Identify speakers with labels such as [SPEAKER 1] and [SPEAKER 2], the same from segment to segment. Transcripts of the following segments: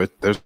[SPEAKER 1] There's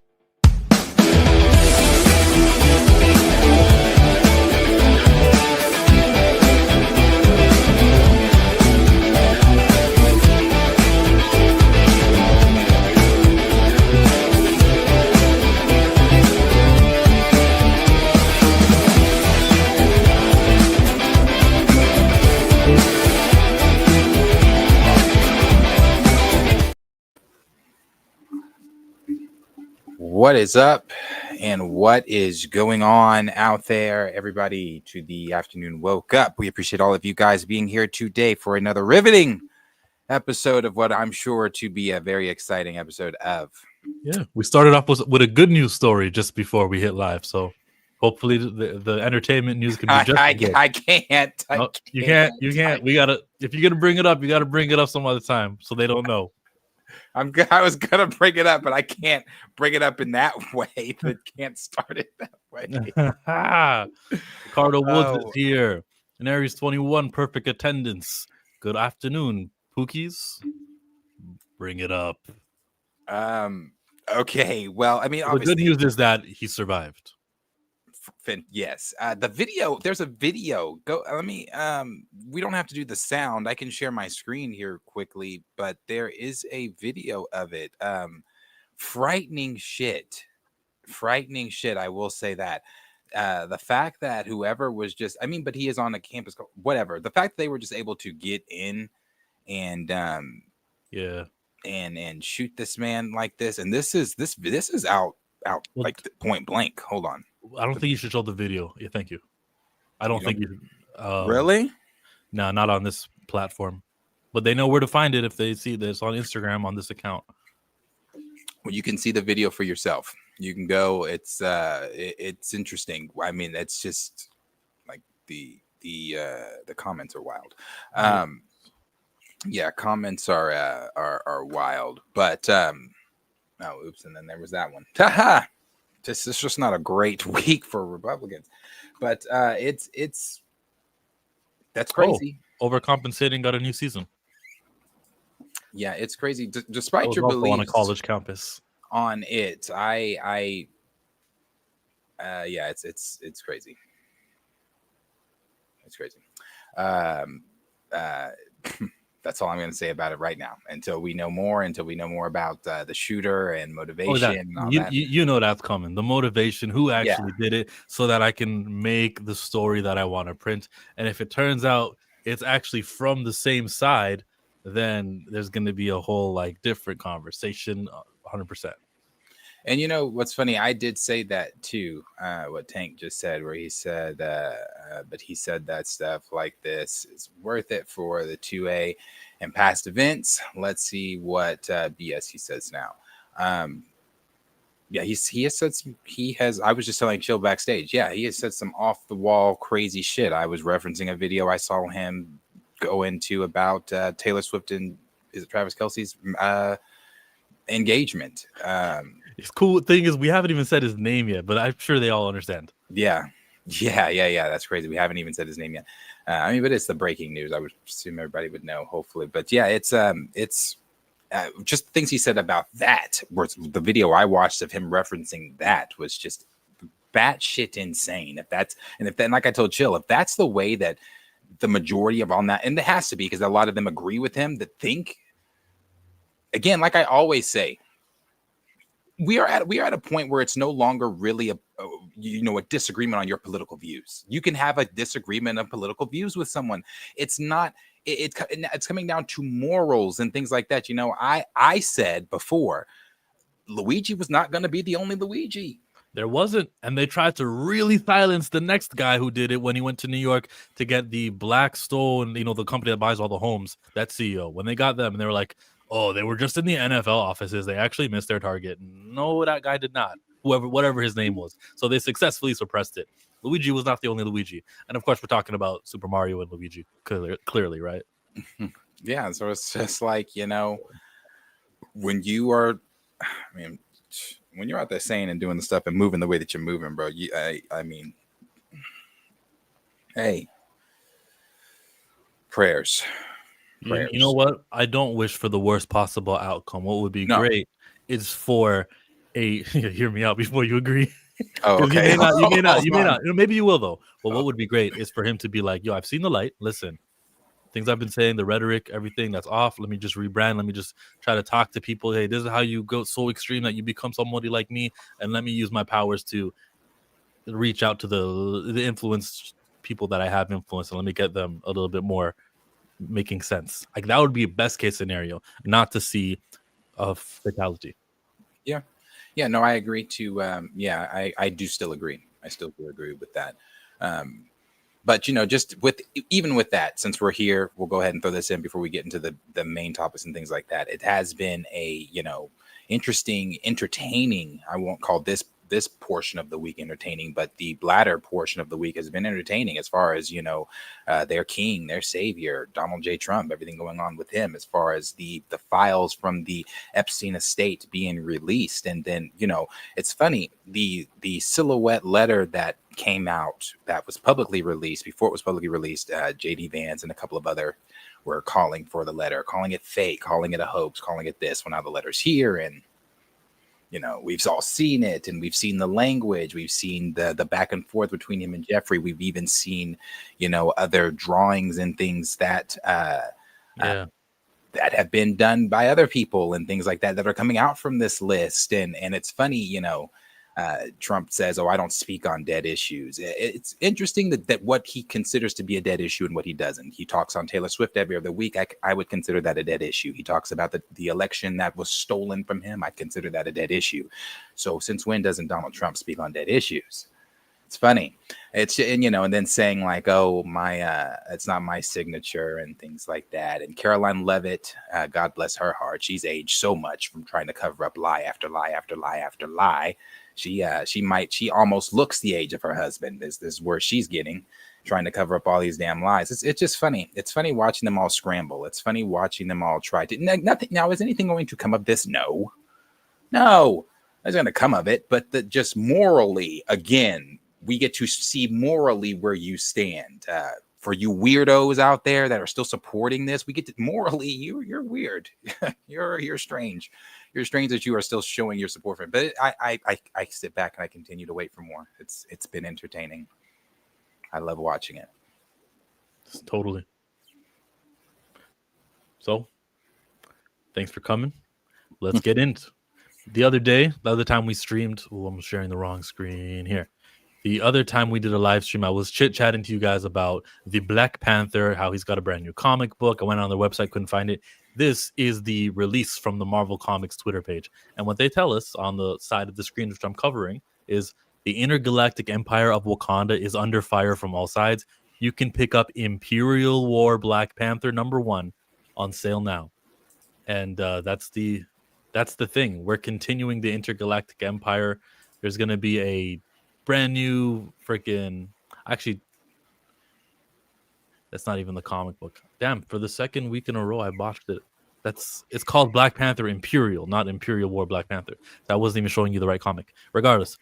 [SPEAKER 1] What is up and what is going on out there, everybody? To the afternoon woke up. We appreciate all of you guys being here today for another riveting episode of what I'm sure to be a very exciting episode of.
[SPEAKER 2] Yeah, we started off with a good news story just before we hit live, so hopefully the entertainment news can be just.
[SPEAKER 1] I can't.
[SPEAKER 2] You can't. We gotta. If you're gonna bring it up, you gotta bring it up some other time so they don't know.
[SPEAKER 1] I was gonna bring it up, but I can't bring it up in that way. That can't start it that way.
[SPEAKER 2] Ricardo Woods is here. And Aries 21, perfect attendance. Good afternoon, Pookies. Bring it up.
[SPEAKER 1] Okay. Well, I mean,
[SPEAKER 2] the good news is that he survived.
[SPEAKER 1] Yes. The video. There's a video. Go. Let me. We don't have to do the sound. I can share my screen here quickly, but there is a video of it. Frightening shit. Frightening shit. I will say that. The fact that whoever was just. I mean, but he is on a campus. Whatever. The fact that they were just able to get in, and
[SPEAKER 2] yeah,
[SPEAKER 1] and shoot this man like this, and this is out like point blank. Hold on.
[SPEAKER 2] I don't think you should show the video. Yeah, thank you. I don't think you.
[SPEAKER 1] Really?
[SPEAKER 2] No, not on this platform. But they know where to find it if they see this on Instagram on this account.
[SPEAKER 1] Well, you can see the video for yourself. You can go. It's interesting. I mean, it's just like the comments are wild. Yeah, comments are wild. But oh, oops, and then there was that one. Haha. This is just not a great week for Republicans, but it's that's crazy.
[SPEAKER 2] Overcompensating got a new season.
[SPEAKER 1] Yeah, it's crazy. Despite your beliefs
[SPEAKER 2] on a college campus
[SPEAKER 1] on it, yeah, it's crazy. It's crazy. That's all I'm going to say about it right now until we know more about the shooter and motivation. And all that.
[SPEAKER 2] You know that's coming. The motivation, who actually did it, so that I can make the story that I want to print. And if it turns out it's actually from the same side, then there's going to be a whole like different conversation, 100%.
[SPEAKER 1] And you know what's funny? I did say that too. What Tank just said, where he said, but he said that stuff like this is worth it for the 2A and past events. Let's see what BS he says now. Yeah, he has said some. I was just telling Chill backstage. Yeah, he has said some off the wall crazy shit. I was referencing a video I saw him go into about Taylor Swift and is it Travis Kelce's engagement.
[SPEAKER 2] It's cool thing is we haven't even said his name yet, but I'm sure they all understand.
[SPEAKER 1] Yeah. That's crazy. We haven't even said his name yet. I mean, but it's the breaking news. I would assume everybody would know, hopefully. But yeah, it's just things he said about that. The video I watched of him referencing that was just batshit insane. If like I told Chill, if that's the way that the majority of on that, and it has to be because a lot of them agree with him, that think again, like I always say. We are at a point where it's no longer really a disagreement on your political views. You can have a disagreement of political views with someone. It's not. It's coming down to morals and things like that. You know, I said before, Luigi was not going to be the only Luigi.
[SPEAKER 2] There wasn't, and they tried to really silence the next guy who did it when he went to New York to get the Blackstone, the company that buys all the homes. That CEO, when they got them, and they were like, oh, they were just in the NFL offices. They actually missed their target. No, that guy did not. Whatever his name was. So they successfully suppressed it. Luigi was not the only Luigi. And of course, we're talking about Super Mario and Luigi, clearly, right?
[SPEAKER 1] Yeah, so it's just like, when you are, when you're out there saying and doing the stuff and moving the way that you're moving, bro, hey, prayers.
[SPEAKER 2] You know what? I don't wish for the worst possible outcome. What would be great is for hear me out before you agree.
[SPEAKER 1] Oh,
[SPEAKER 2] Because
[SPEAKER 1] okay.
[SPEAKER 2] you may
[SPEAKER 1] Hold
[SPEAKER 2] not.
[SPEAKER 1] on.
[SPEAKER 2] Maybe you will though. But
[SPEAKER 1] Oh,
[SPEAKER 2] what would be great is for him to be like, yo, I've seen the light. Listen, things I've been saying, the rhetoric, everything that's off. Let me just rebrand. Let me just try to talk to people. Hey, this is how you go so extreme that you become somebody like me, and let me use my powers to reach out to the influence people that I have influenced, and let me get them a little bit more making sense. Like that would be a best case scenario, not to see a fatality.
[SPEAKER 1] yeah. Yeah, no, I agree to yeah, I do still agree. I still do agree with that. Um but just with even with that, since we're here, we'll go ahead and throw this in before we get into the main topics and things like that. It has been a interesting, entertaining. I won't call this portion of the week entertaining, but the latter portion of the week has been entertaining as far as their king, their savior, Donald J. Trump, everything going on with him, as far as the files from the Epstein estate being released, and then it's funny, the silhouette letter that came out that was publicly released before it was publicly released. JD Vance and a couple of other were calling for the letter, calling it fake, calling it a hoax, calling it this. Well, now the letter's here, and we've all seen it, and we've seen the language, we've seen the back and forth between him and Jeffrey. We've even seen other drawings and things that
[SPEAKER 2] Yeah.
[SPEAKER 1] that have been done by other people and things like that are coming out from this list. And it's funny, Trump says, "Oh, I don't speak on dead issues." It's interesting that what he considers to be a dead issue and what he doesn't. He talks on Taylor Swift every other week. I would consider that a dead issue. He talks about the election that was stolen from him. I consider that a dead issue. So since when doesn't Donald Trump speak on dead issues? It's funny. And then saying like, "Oh, my, it's not my signature," and things like that. And Caroline Levitt, God bless her heart, she's aged so much from trying to cover up lie after lie after lie after lie. She almost looks the age of her husband. This is where she's getting, trying to cover up all these damn lies. It's just funny. It's funny watching them all scramble. It's funny watching them all try to. Nothing now. Is anything going to come of this? No, no. There's going to come of it, but just morally, again, we get to see morally where you stand. For you weirdos out there that are still supporting this, we get to morally, you're weird. you're strange. You're strange that you are still showing your support for it. But I sit back and I continue to wait for more. It's been entertaining. I love watching it.
[SPEAKER 2] Totally. So, thanks for coming. Let's get into the other time we streamed. Oh, I'm sharing the wrong screen here. The other time we did a live stream, I was chit-chatting to you guys about the Black Panther, how he's got a brand new comic book. I went on their website, couldn't find it. This is the release from the Marvel Comics Twitter page. And what they tell us on the side of the screen, which I'm covering, is the intergalactic empire of Wakanda is under fire from all sides. You can pick up Imperial War Black Panther #1 on sale now. And that's the thing. We're continuing the intergalactic empire. There's going to be a brand new freaking, actually, that's not even the comic book. Damn, for the second week in a row I botched it. It's called Black Panther Imperial, not Imperial War Black Panther. That wasn't even showing you the right comic. Regardless,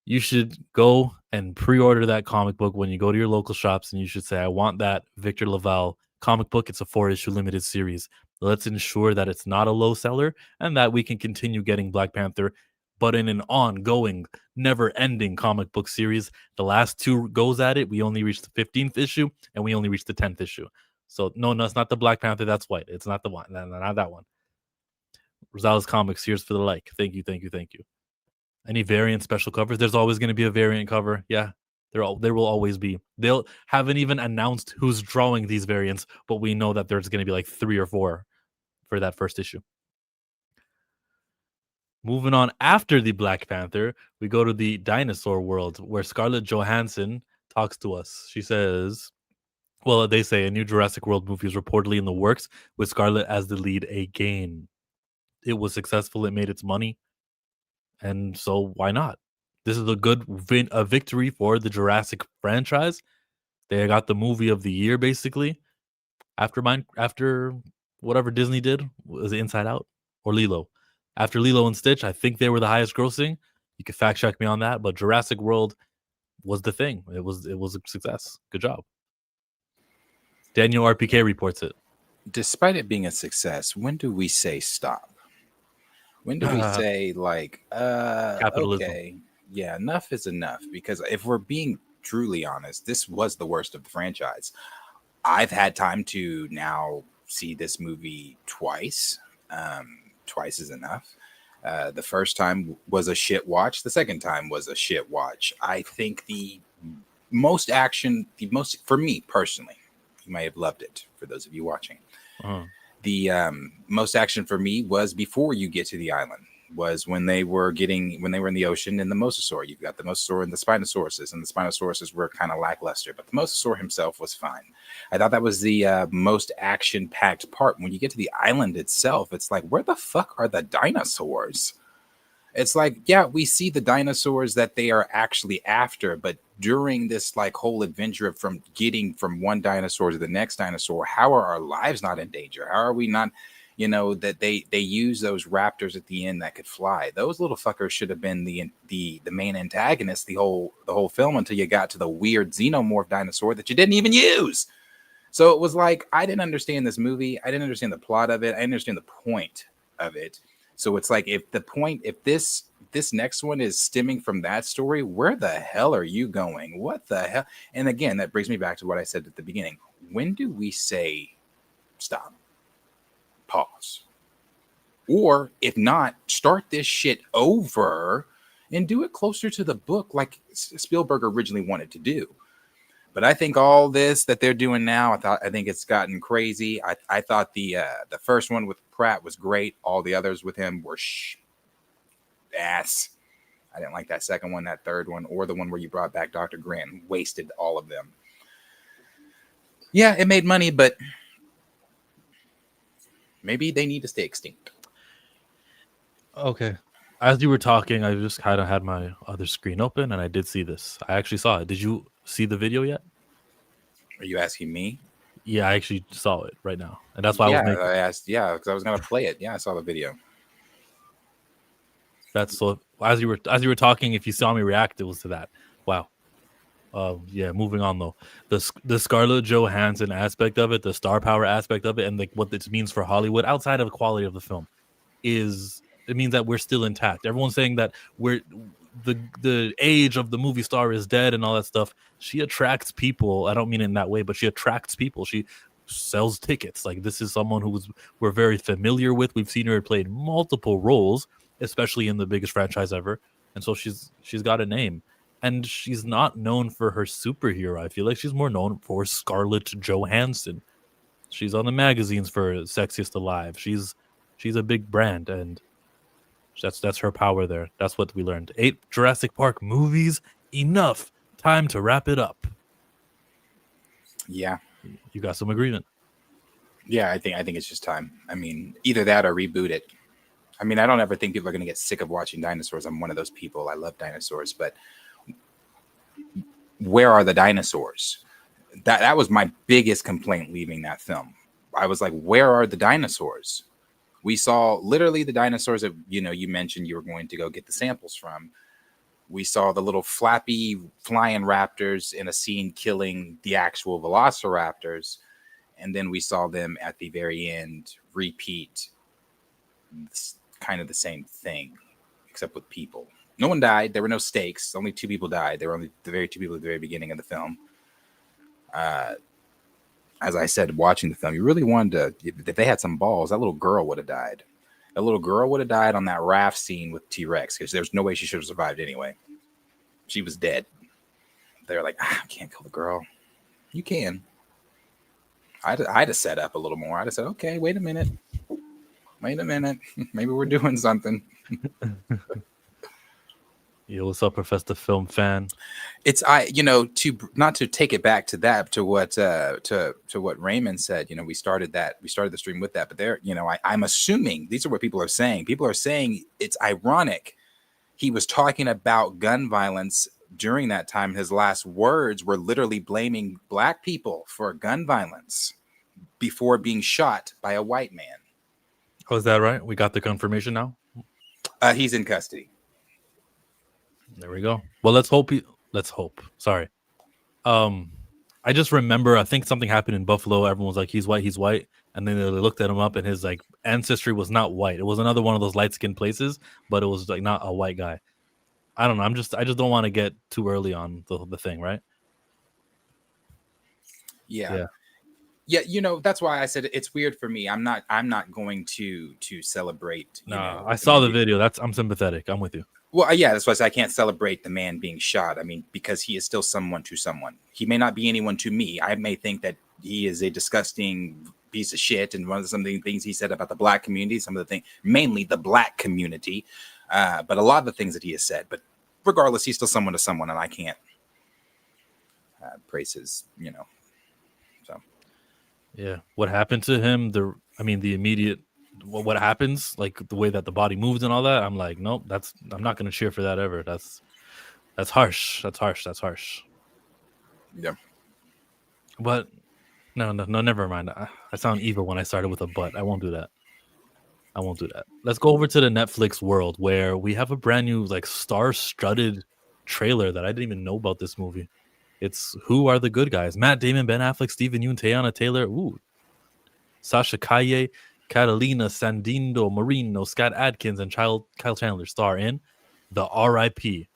[SPEAKER 2] you should go and pre-order that comic book when you go to your local shops, and you should say, I want that Victor Laval comic book. It's a 4-issue limited series. Let's ensure that it's not a low seller and that we can continue getting Black Panther, but in an ongoing, never-ending comic book series. The last 2 goes at it. We only reached the 15th issue, and we only reached the 10th issue. So, no, it's not the Black Panther. That's white. It's not the one. No, not that one. Rosales Comics, here's for the like. Thank you, thank you, thank you. Any variant special covers? There's always going to be a variant cover. Yeah, there will always be. They'll haven't even announced who's drawing these variants, but we know that there's going to be like 3 or 4 for that first issue. Moving on after the Black Panther, we go to the dinosaur world where Scarlett Johansson talks to us. She says, well, they say a new Jurassic World movie is reportedly in the works with Scarlett as the lead again. It was successful. It made its money. And so why not? This is a victory for the Jurassic franchise. They got the movie of the year basically after whatever Disney did. Was it Inside Out or Lilo? After Lilo and Stitch, I think they were the highest grossing. You can fact check me on that, but Jurassic World was the thing. It was a success. Good job. Daniel RPK reports it.
[SPEAKER 1] Despite it being a success, when do we say stop? When do we say like,
[SPEAKER 2] Capitalism.
[SPEAKER 1] okay, yeah, enough is enough? Because if we're being truly honest, this was the worst of the franchise. I've had time to now see this movie twice. Twice is enough. The first time was a shit watch. The second time was a shit watch. I think the most action, the most, for me personally, you might have loved it for those of you watching.
[SPEAKER 2] Uh-huh.
[SPEAKER 1] The most action for me was before you get to the island, was when they were in the ocean in the mosasaur. You've got the mosasaur and the spinosauruses, and the spinosauruses were kind of lackluster, but the mosasaur himself was fine. I thought that was the most action packed part. When you get to the island itself, it's like, where the fuck are the dinosaurs? It's like, yeah, we see the dinosaurs that they are actually after, but during this like whole adventure of from getting from one dinosaur to the next dinosaur, how are our lives not in danger? How are we not, that they use those raptors at the end that could fly? Those little fuckers should have been the main antagonist the whole film until you got to the weird xenomorph dinosaur that you didn't even use. So it was like, I didn't understand this movie. I didn't understand the plot of it. I didn't understand the point of it. So it's like, if this next one is stemming from that story, where the hell are you going? What the hell? And again, that brings me back to what I said at the beginning. When do we say stop, pause, or if not, start this shit over and do it closer to the book, like Spielberg originally wanted to do? But I think all this that they're doing now, I think it's gotten crazy. I thought the first one with Pratt was great. All the others with him were ass. I didn't like that second one, that third one, or the one where you brought back Dr. Grant. Wasted all of them. Yeah, it made money, but maybe they need to stay extinct.
[SPEAKER 2] Okay. As you were talking, I just kind of had my other screen open, and I did see this. I actually saw it. Did you see the video yet?
[SPEAKER 1] Are you asking me?
[SPEAKER 2] Yeah, I actually saw it right now, and that's why I was
[SPEAKER 1] Yeah,
[SPEAKER 2] making.
[SPEAKER 1] I asked. Yeah, because I was gonna play it. Yeah, I saw the video.
[SPEAKER 2] That's so. As you were talking, if you saw me react, it was to that. Wow. Yeah. Moving on though, the Scarlett Johansson aspect of it, the star power aspect of it, and like what this means for Hollywood outside of the quality of the film, is it means that we're still intact. Everyone's saying that the age of the movie star is dead and all that stuff. She attracts people. I don't mean it in that way, but she attracts people. She sells tickets. Like this is someone we're very familiar with. We've seen her play multiple roles, especially in the biggest franchise ever. And so she's got a name. And she's not known for her superhero. I feel like she's more known for Scarlett Johansson. She's on the magazines for Sexiest Alive. She's a big brand, and that's her power there. That's what we learned. 8 Jurassic Park movies, enough. Time to wrap it up.
[SPEAKER 1] Yeah,
[SPEAKER 2] You got some agreement.
[SPEAKER 1] yeah. I think it's just time. I mean, either that or reboot it. I mean, I don't ever think people are gonna get sick of watching dinosaurs. I'm one of those people. I love dinosaurs, but where are the dinosaurs? That was my biggest complaint leaving that film. I was like, where are the dinosaurs? We saw literally the dinosaurs that you mentioned you were going to go get the samples from. We saw the little flappy flying raptors in a scene killing the actual velociraptors, and then we saw them at the very end repeat kind of the same thing, except with people. No one died. There were no stakes. Only 2 people died. There were only the very 2 people at the very beginning of the film. As I said, watching the film, you really wanted to. If they had some balls, that little girl would have died. That little girl would have died on that raft scene with T-Rex because there's no way she should have survived anyway. She was dead. They're like, I can't kill the girl. You can. I'd have set up a little more. I'd have said, okay, wait a minute. Maybe we're doing something.
[SPEAKER 2] Yo, what's up, Professor Film fan?
[SPEAKER 1] It's to not to take it back to that to what Raymond said. We started the stream with that, but I'm assuming these are what people are saying. People are saying it's ironic. He was talking about gun violence during that time. His last words were literally blaming black people for gun violence before being shot by a white man.
[SPEAKER 2] Oh, is that right? We got the confirmation now.
[SPEAKER 1] He's in custody.
[SPEAKER 2] There we go. Well, let's hope. Let's hope. Sorry. Um, I just remember, I think something happened in Buffalo. Everyone was like, he's white. And then they looked at him up, and his like ancestry was not white. It was another one of those light skinned places, but it was like not a white guy. I don't know. I just don't want to get too early on the thing, right?
[SPEAKER 1] Yeah. Yeah, that's why I said it's weird for me. I'm not going to celebrate.
[SPEAKER 2] No, I saw the video. I'm sympathetic. I'm with you.
[SPEAKER 1] Well, yeah, that's why I said I can't celebrate the man being shot. I mean, because he is still someone to someone. He may not be anyone to me. I may think that he is a disgusting piece of shit. And some of the things he said about the black community, some of the things, mainly the black community, but a lot of the things that he has said. But regardless, he's still someone to someone, and I can't praise his, So
[SPEAKER 2] yeah, what happened to him? The immediate. What happens, like the way that the body moves and all that, I'm like, nope, I'm not gonna cheer for that ever. That's harsh. That's harsh.
[SPEAKER 1] Yeah.
[SPEAKER 2] But no, never mind. I sound evil when I started with a but. I won't do that. Let's go over to the Netflix world where we have a brand new like star-studded trailer that I didn't even know about this movie. It's Who Are the Good Guys? Matt Damon, Ben Affleck, Stephen Yeun, Teyana Taylor, Sasha Calle, Catalina Sandino Marino, Scott Adkins, and Kyle Chandler star in the R.I.P.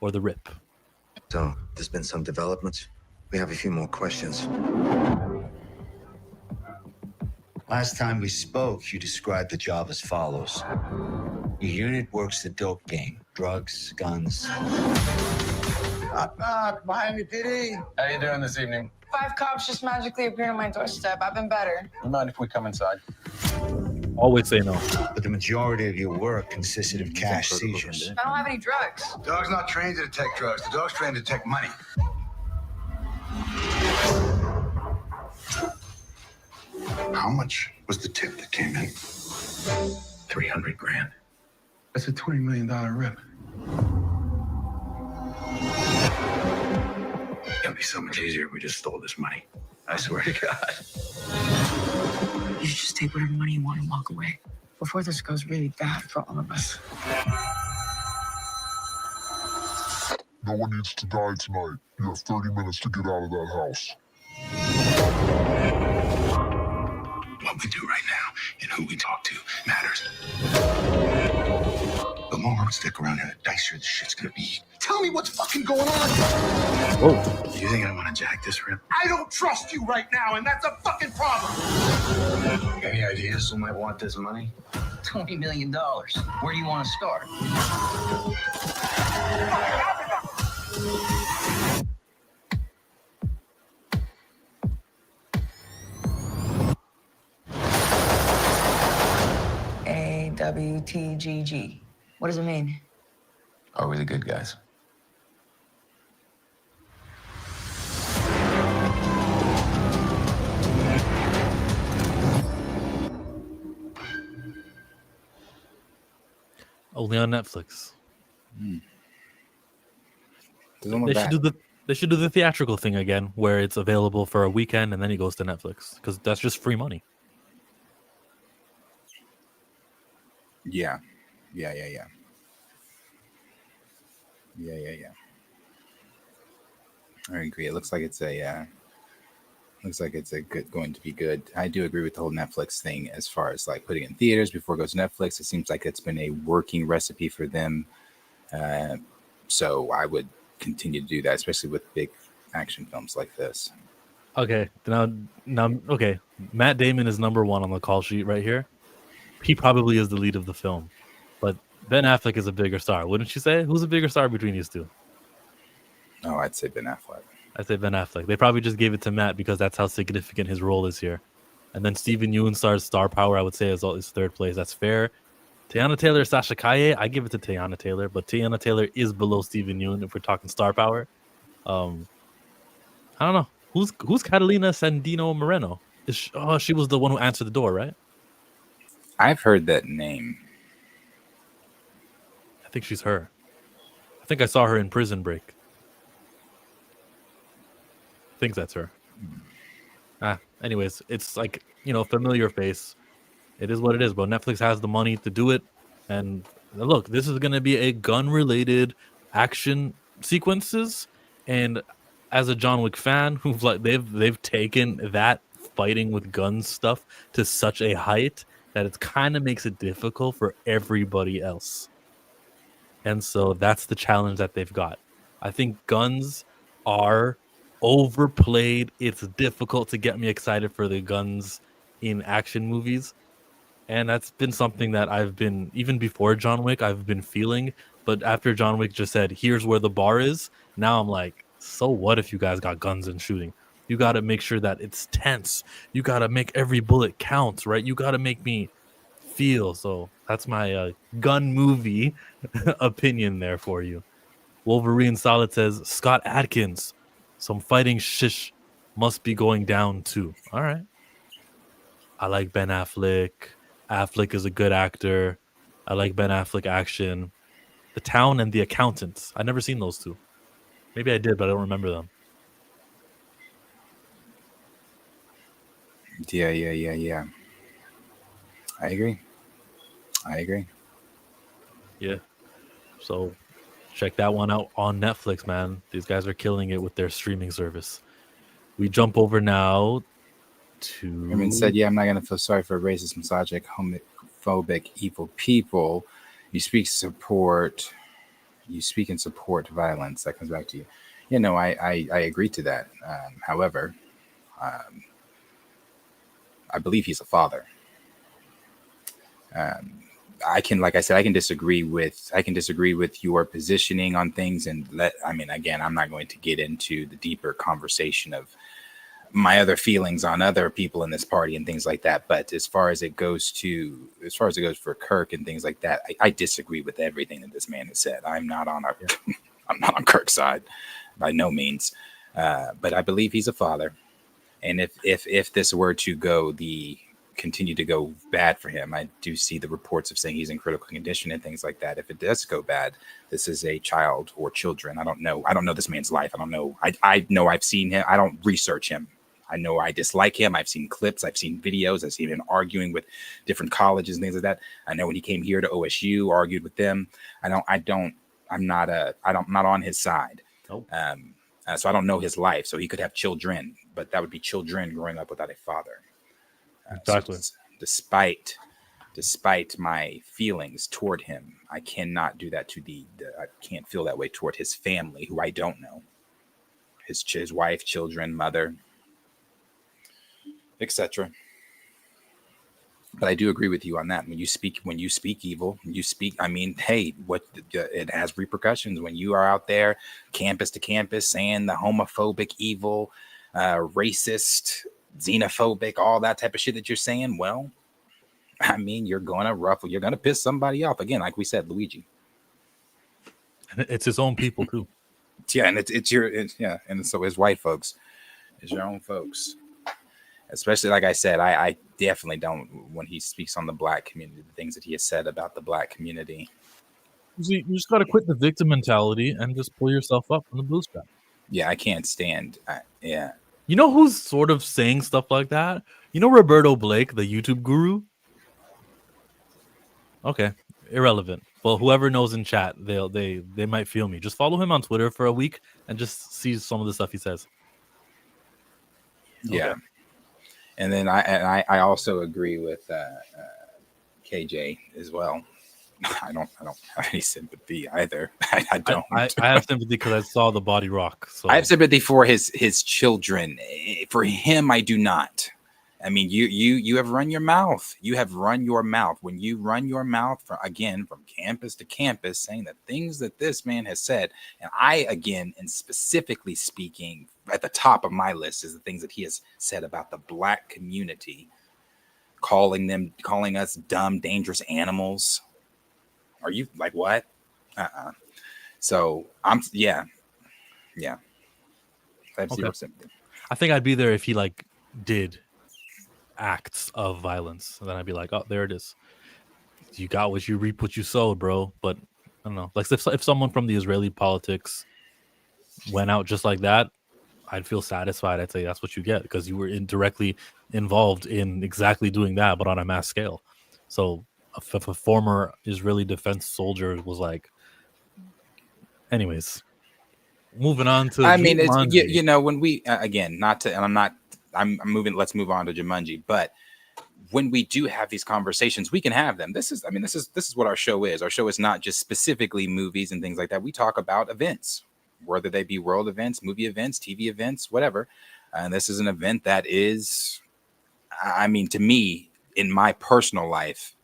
[SPEAKER 2] or the RIP.
[SPEAKER 3] So, there's been some developments. We have a few more questions.
[SPEAKER 4] Last time we spoke, you described the job as follows. Your unit works the dope game. Drugs, guns.
[SPEAKER 3] Knock, knock, Miami PD.
[SPEAKER 5] How you doing this evening?
[SPEAKER 6] 5 cops just magically appeared on my doorstep. I've been better.
[SPEAKER 5] You mind if we come inside?
[SPEAKER 2] Always say no.
[SPEAKER 4] But the majority of your work consisted of cash seizures.
[SPEAKER 6] I don't have any drugs.
[SPEAKER 3] The dog's not trained to detect drugs. The dog's trained to detect money. How much was the tip that came in? 300 grand.
[SPEAKER 5] That's a $20 million rip.
[SPEAKER 3] It'd be so much easier if we just stole this money. I swear to God.
[SPEAKER 6] You should just take whatever money you want and walk away before this goes really bad for all of us.
[SPEAKER 7] No one needs to die tonight. You have 30 minutes to get out of that house.
[SPEAKER 3] What we do right now and who we talk to matters. The longer we stick around here, the dicier this shit's gonna be. Tell me what's fucking going on.
[SPEAKER 2] Whoa.
[SPEAKER 3] Do you think I want to jack this rip? I don't trust you right now, and that's a fucking problem. Any ideas who might want this money?
[SPEAKER 8] $20 million. Where do you want to start?
[SPEAKER 6] AWTGG. What does it mean?
[SPEAKER 5] Are we the good guys?
[SPEAKER 2] Only on Netflix.
[SPEAKER 1] Doesn't look
[SPEAKER 2] They
[SPEAKER 1] bad.
[SPEAKER 2] should do the theatrical thing again, where it's available for a weekend and then it goes to Netflix, because that's just free money.
[SPEAKER 1] Yeah. I agree. It looks like it's a going to be good. I do agree with the whole Netflix thing as far as like putting it in theaters before it goes to Netflix. It seems like it's been a working recipe for them. So I would continue to do that, especially with big action films like this.
[SPEAKER 2] Okay, now, okay. Matt Damon is number one on the call sheet right here. He probably is the lead of the film, but Ben Affleck is a bigger star, wouldn't you say? Who's a bigger star between these two?
[SPEAKER 1] Oh, I'd say Ben Affleck.
[SPEAKER 2] I say Ben Affleck. They probably just gave it to Matt because that's how significant his role is here. And then Stephen Yeun stars star power, I would say, is third place. That's fair. Teyana Taylor, Sasha Calle, I give it to Teyana Taylor, but Teyana Taylor is below Stephen Yeun if we're talking star power. I don't know. Who's Catalina Sandino Moreno? She was the one who answered the door, right?
[SPEAKER 1] I've heard that name.
[SPEAKER 2] I think she's her. I think I saw her in Prison Break. I think that's her. Anyways, it's like, familiar face. It is what it is, bro. Netflix has the money to do it. And look, this is going to be a gun-related action sequences. And as a John Wick fan, who've like they've taken that fighting with guns stuff to such a height that it kind of makes it difficult for everybody else. And so that's the challenge that they've got. I think guns are overplayed. It's difficult to get me excited for the guns in action movies. And that's been something that I've been, even before John Wick, I've been feeling. But after John Wick just said, here's where the bar is, now I'm like, so what if you guys got guns and shooting? You got to make sure that it's tense. You got to make every bullet count, right? You got to make me feel. So that's my gun movie opinion there for you. Wolverine Solid says, Scott Adkins, some fighting shish must be going down too. All right. I like Ben Affleck. Affleck is a good actor. I like Ben Affleck action. The Town and The Accountants. I've never seen those two. Maybe I did, but I don't remember them.
[SPEAKER 1] Yeah. I agree.
[SPEAKER 2] Yeah. So check that one out on Netflix, man. These guys are killing it with their streaming service. We jump over now to...
[SPEAKER 1] Women said, yeah, I'm not going to feel sorry for racist, misogynist, homophobic, evil people. You speak in support violence. That comes back to you. Yeah, no, I agree to that. However, I believe he's a father. I can disagree with your positioning on things, and again, I'm not going to get into the deeper conversation of my other feelings on other people in this party and things like that. But as far as it goes for Kirk and things like that, I disagree with everything that this man has said. I'm not on Kirk's side by no means. But I believe he's a father. And if this were to continue to go bad for him, I do see the reports of saying he's in critical condition and things like that. If it does go bad, this is a child or children. I don't know this man's life. I don't know. I know I've seen him. I don't research him. I know I dislike him. I've seen clips. I've seen videos. I've seen him arguing with different colleges and things like that. I know when he came here to OSU, argued with them. I'm not on his side.
[SPEAKER 2] Nope.
[SPEAKER 1] So I don't know his life. So he could have children, but that would be children growing up without a father.
[SPEAKER 2] Exactly.
[SPEAKER 1] So despite my feelings toward him, I cannot do that I can't feel that way toward his family, who I don't know. His wife, children, mother, etc. But I do agree with you on that. When you speak evil, it has repercussions when you are out there campus to campus saying the homophobic, evil, racist, xenophobic, all that type of shit that you're saying. Well, you're going to piss somebody off again. Like we said, Luigi.
[SPEAKER 2] And it's his own people too.
[SPEAKER 1] Yeah. And and so his white folks, it's your own folks. Especially, like I said, I definitely don't, when he speaks on the black community, the things that he has said about the black community.
[SPEAKER 2] You just got to quit the victim mentality and just pull yourself up from the bootstrap.
[SPEAKER 1] Yeah, I can't stand. Yeah.
[SPEAKER 2] You know who's sort of saying stuff like that? You know Roberto Blake, the YouTube guru? Okay, irrelevant. Well, whoever knows in chat, they might feel me. Just follow him on Twitter for a week and just see some of the stuff he says.
[SPEAKER 1] Yeah.
[SPEAKER 2] Okay.
[SPEAKER 1] And then I also agree with KJ as well. I don't have any sympathy either. I don't.
[SPEAKER 2] I have sympathy because I saw the body rock. So
[SPEAKER 1] I have sympathy for his children. For him, I do not. You have run your mouth. You have run your mouth. When you run your mouth from campus to campus, saying the things that this man has said, and and specifically speaking, at the top of my list is the things that he has said about the black community, calling us dumb, dangerous animals. Are you like what? So yeah. I have zero sympathy.
[SPEAKER 2] I think I'd be there if he did acts of violence, and then I'd be like, oh, there it is. You got what you reap, what you sowed, bro. But I don't know, if someone from the Israeli politics went out just like that, I'd feel satisfied. I'd say that's what you get because you were indirectly involved in exactly doing that, but on a mass scale. So if a former Israeli defense soldier was like, anyways, moving on to
[SPEAKER 1] I mean, it's
[SPEAKER 2] Jumanji.
[SPEAKER 1] when we again, not to, and I'm moving. Let's move on to Jumanji, but when we do have these conversations, we can have them. This is what our show is. Our show is not just specifically movies and things like that. We talk about events, whether they be world events, movie events, TV events, whatever. And this is an event that is, I mean, to me, in my personal life,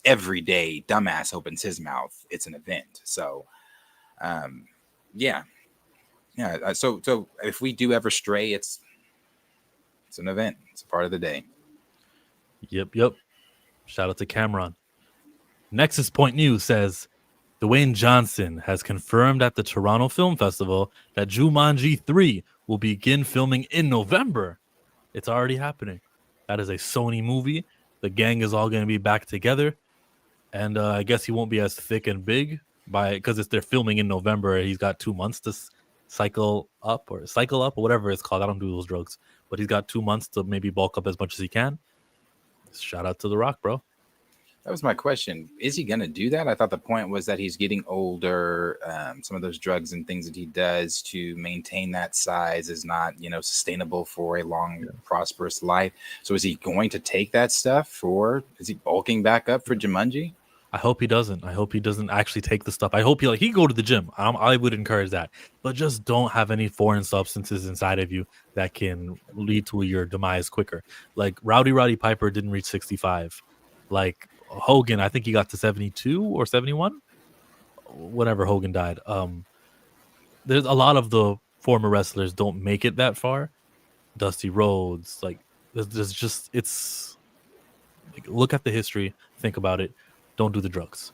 [SPEAKER 1] every day, dumbass opens his mouth, it's an event. So, yeah. So if we do ever stray, it's an event. It's a part of the day.
[SPEAKER 2] Yep. Shout out to Cameron. Nexus Point News says Dwayne Johnson has confirmed at the Toronto Film Festival that Jumanji 3 will begin filming in November. It's already happening. That is a Sony movie. The gang is all going to be back together. And I guess he won't be as thick and big because they're filming in November. He's got 2 months to cycle up or whatever it's called. I don't do those drugs. But he's got 2 months to maybe bulk up as much as he can. Shout out to The Rock, bro.
[SPEAKER 1] That was my question. Is he going to do that? I thought the point was that he's getting older. Some of those drugs and things that he does to maintain that size is not, sustainable for a long, prosperous life. So is he going to take that stuff, or is he bulking back up for Jumanji?
[SPEAKER 2] I hope he doesn't. I hope he doesn't actually take the stuff. I hope he go to the gym. I would encourage that. But just don't have any foreign substances inside of you that can lead to your demise quicker. Like Roddy Piper didn't reach 65. Like Hogan, I think he got to 72 or 71. Whenever Hogan died. There's a lot of the former wrestlers don't make it that far. Dusty Rhodes, like there's just it's like, look at the history, think about it. Don't do the drugs.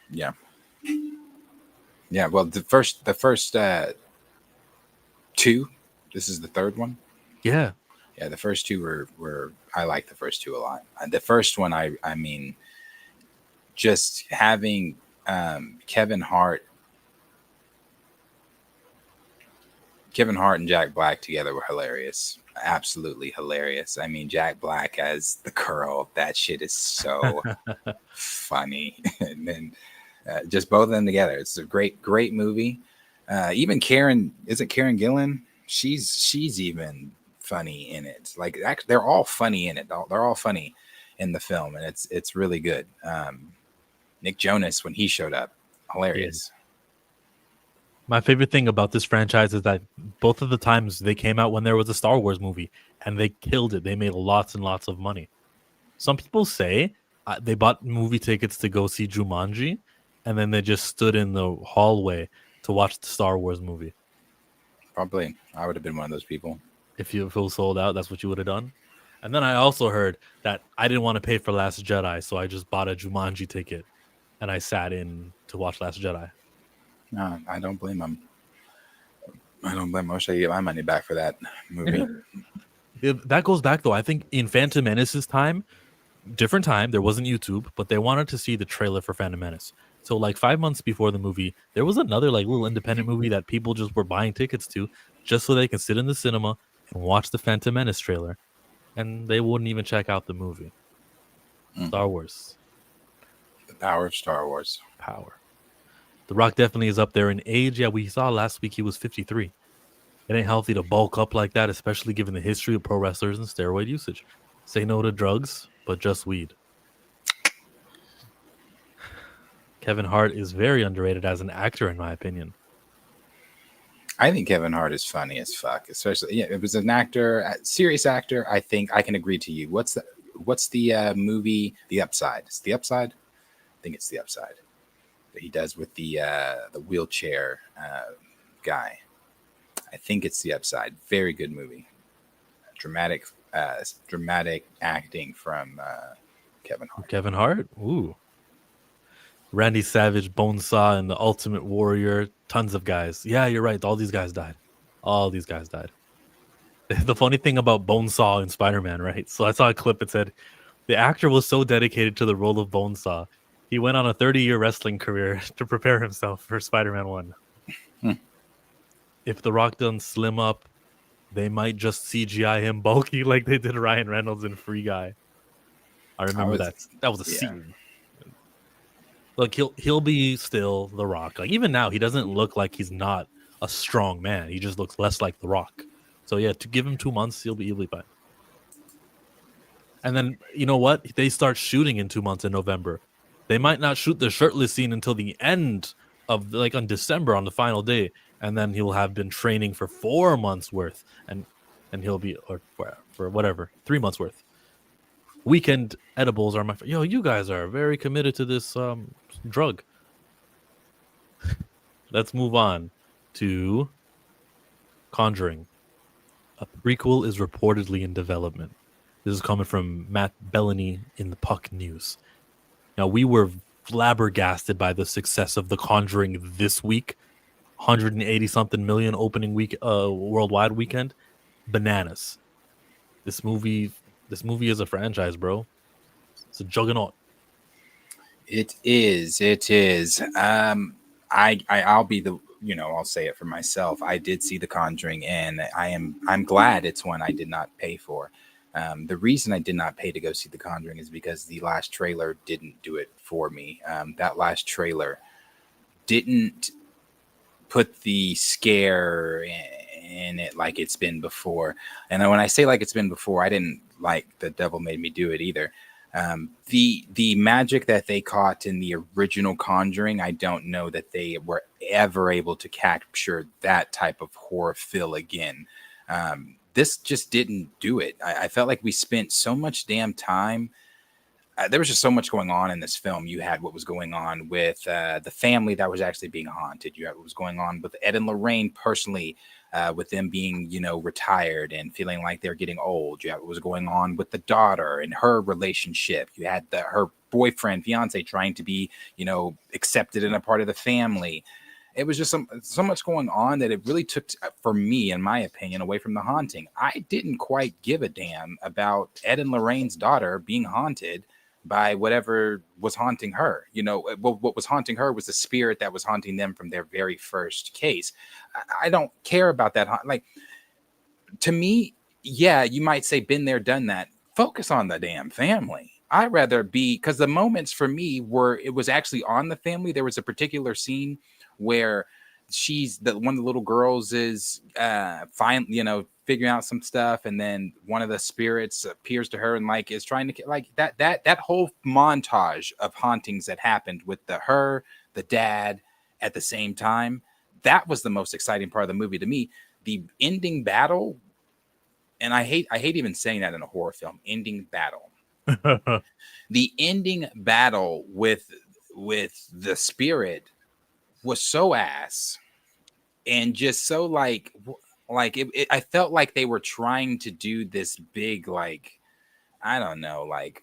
[SPEAKER 1] Yeah. Well, the first two. This is the third one.
[SPEAKER 2] Yeah.
[SPEAKER 1] The first two were I like the first two a lot. The first one, I mean, just having Kevin Hart and Jack Black together were hilarious. Absolutely hilarious. I mean, Jack Black as the curl, that shit is so funny. And then just both of them together. It's a great movie. Even Karen Gillan? She's even funny in it. Like they're all funny in it. They're all funny in the film, and it's really good. Nick Jonas, when he showed up, hilarious.
[SPEAKER 2] Yeah. My favorite thing about this franchise is that both of the times they came out when there was a Star Wars movie, and they killed it. They made lots and lots of money. Some people say they bought movie tickets to go see Jumanji, and then they just stood in the hallway to watch the Star Wars movie.
[SPEAKER 1] Probably. I would have been one of those people.
[SPEAKER 2] If it was sold out, that's what you would have done. And then I also heard that I didn't want to pay for Last Jedi, so I just bought a Jumanji ticket, and I sat in to watch Last Jedi.
[SPEAKER 1] No, I don't blame him. I wish I could get my money back for that movie.
[SPEAKER 2] That goes back, though. I think in Phantom Menace's time, different time, there wasn't YouTube, but they wanted to see the trailer for Phantom Menace. So like 5 months before the movie, there was another like little independent movie that people just were buying tickets to just so they can sit in the cinema and watch the Phantom Menace trailer. And they wouldn't even check out the movie. Star Wars.
[SPEAKER 1] The power of Star Wars.
[SPEAKER 2] Power. The Rock definitely is up there in age. Yeah, we saw last week he was 53. It ain't healthy to bulk up like that, especially given the history of pro wrestlers and steroid usage. Say no to drugs, but just weed. Kevin Hart is very underrated as an actor, in my opinion.
[SPEAKER 1] I think Kevin Hart is funny as fuck, especially if it was an actor, a serious actor. I think I can agree to you. What's the movie? The Upside. It's The Upside. I think it's The Upside that he does with the wheelchair guy. I think it's The Upside. Very good movie. Dramatic acting from Kevin Hart.
[SPEAKER 2] Kevin Hart? Ooh. Randy Savage, Bonesaw, and the Ultimate Warrior. Tons of guys. Yeah, you're right. All these guys died. The funny thing about Bonesaw in Spider-Man, right? So I saw a clip that said the actor was so dedicated to the role of Bonesaw, he went on a 30-year wrestling career to prepare himself for Spider-Man 1. If The Rock doesn't slim up, they might just CGI him bulky like they did Ryan Reynolds in Free Guy. I remember that. That was a scene. Look, he'll be still The Rock. Like even now, he doesn't look like he's not a strong man. He just looks less like The Rock. So yeah, to give him 2 months, he'll be fine. And then you know what? They start shooting in 2 months in November. They might not shoot the shirtless scene until the end of like on December on the final day, and then he'll have been training for 4 months worth, and he'll be or for whatever 3 months worth. Weekend edibles are my you guys are very committed to this drug. Let's move on to Conjuring. A prequel is reportedly in development. This is coming from Matt Bellany in the Puck News. Now, we were flabbergasted by the success of The Conjuring this week. 180-something million opening week, worldwide weekend. Bananas. This movie is a franchise, bro. It's a juggernaut.
[SPEAKER 1] It is. I'll be the, I'll say it for myself. I did see The Conjuring, and I'm glad it's one I did not pay for. The reason I did not pay to go see The Conjuring is because the last trailer didn't do it for me. That last trailer didn't put the scare in it like it's been before. And when I say like it's been before, I didn't like The Devil Made Me Do It either. The magic that they caught in the original Conjuring, I don't know that they were ever able to capture that type of horror feel again. This just didn't do it. I felt like we spent so much damn time. There was just so much going on in this film. You had what was going on with the family that was actually being haunted. You had what was going on with Ed and Lorraine personally, with them being, retired and feeling like they're getting old. You had what was going on with the daughter and her relationship. You had her boyfriend, fiance trying to be, accepted and a part of the family. It was just so much going on that it really took, for me, in my opinion, away from the haunting. I didn't quite give a damn about Ed and Lorraine's daughter being haunted by whatever was haunting her. What was haunting her was the spirit that was haunting them from their very first case. I don't care about that. Like, to me, yeah, you might say been there, done that. Focus on the damn family. I'd rather be, because the moments for me were, it was actually on the family. There was a particular scene where one of the little girls is figuring out some stuff, and then one of the spirits appears to her and like is trying to like that whole montage of hauntings that happened with the dad at the same time. That was the most exciting part of the movie to me. The ending battle, and I hate even saying that in a horror film, ending battle. The ending battle with the spirit was so ass, and just so like I felt like they were trying to do this big, like, I don't know, like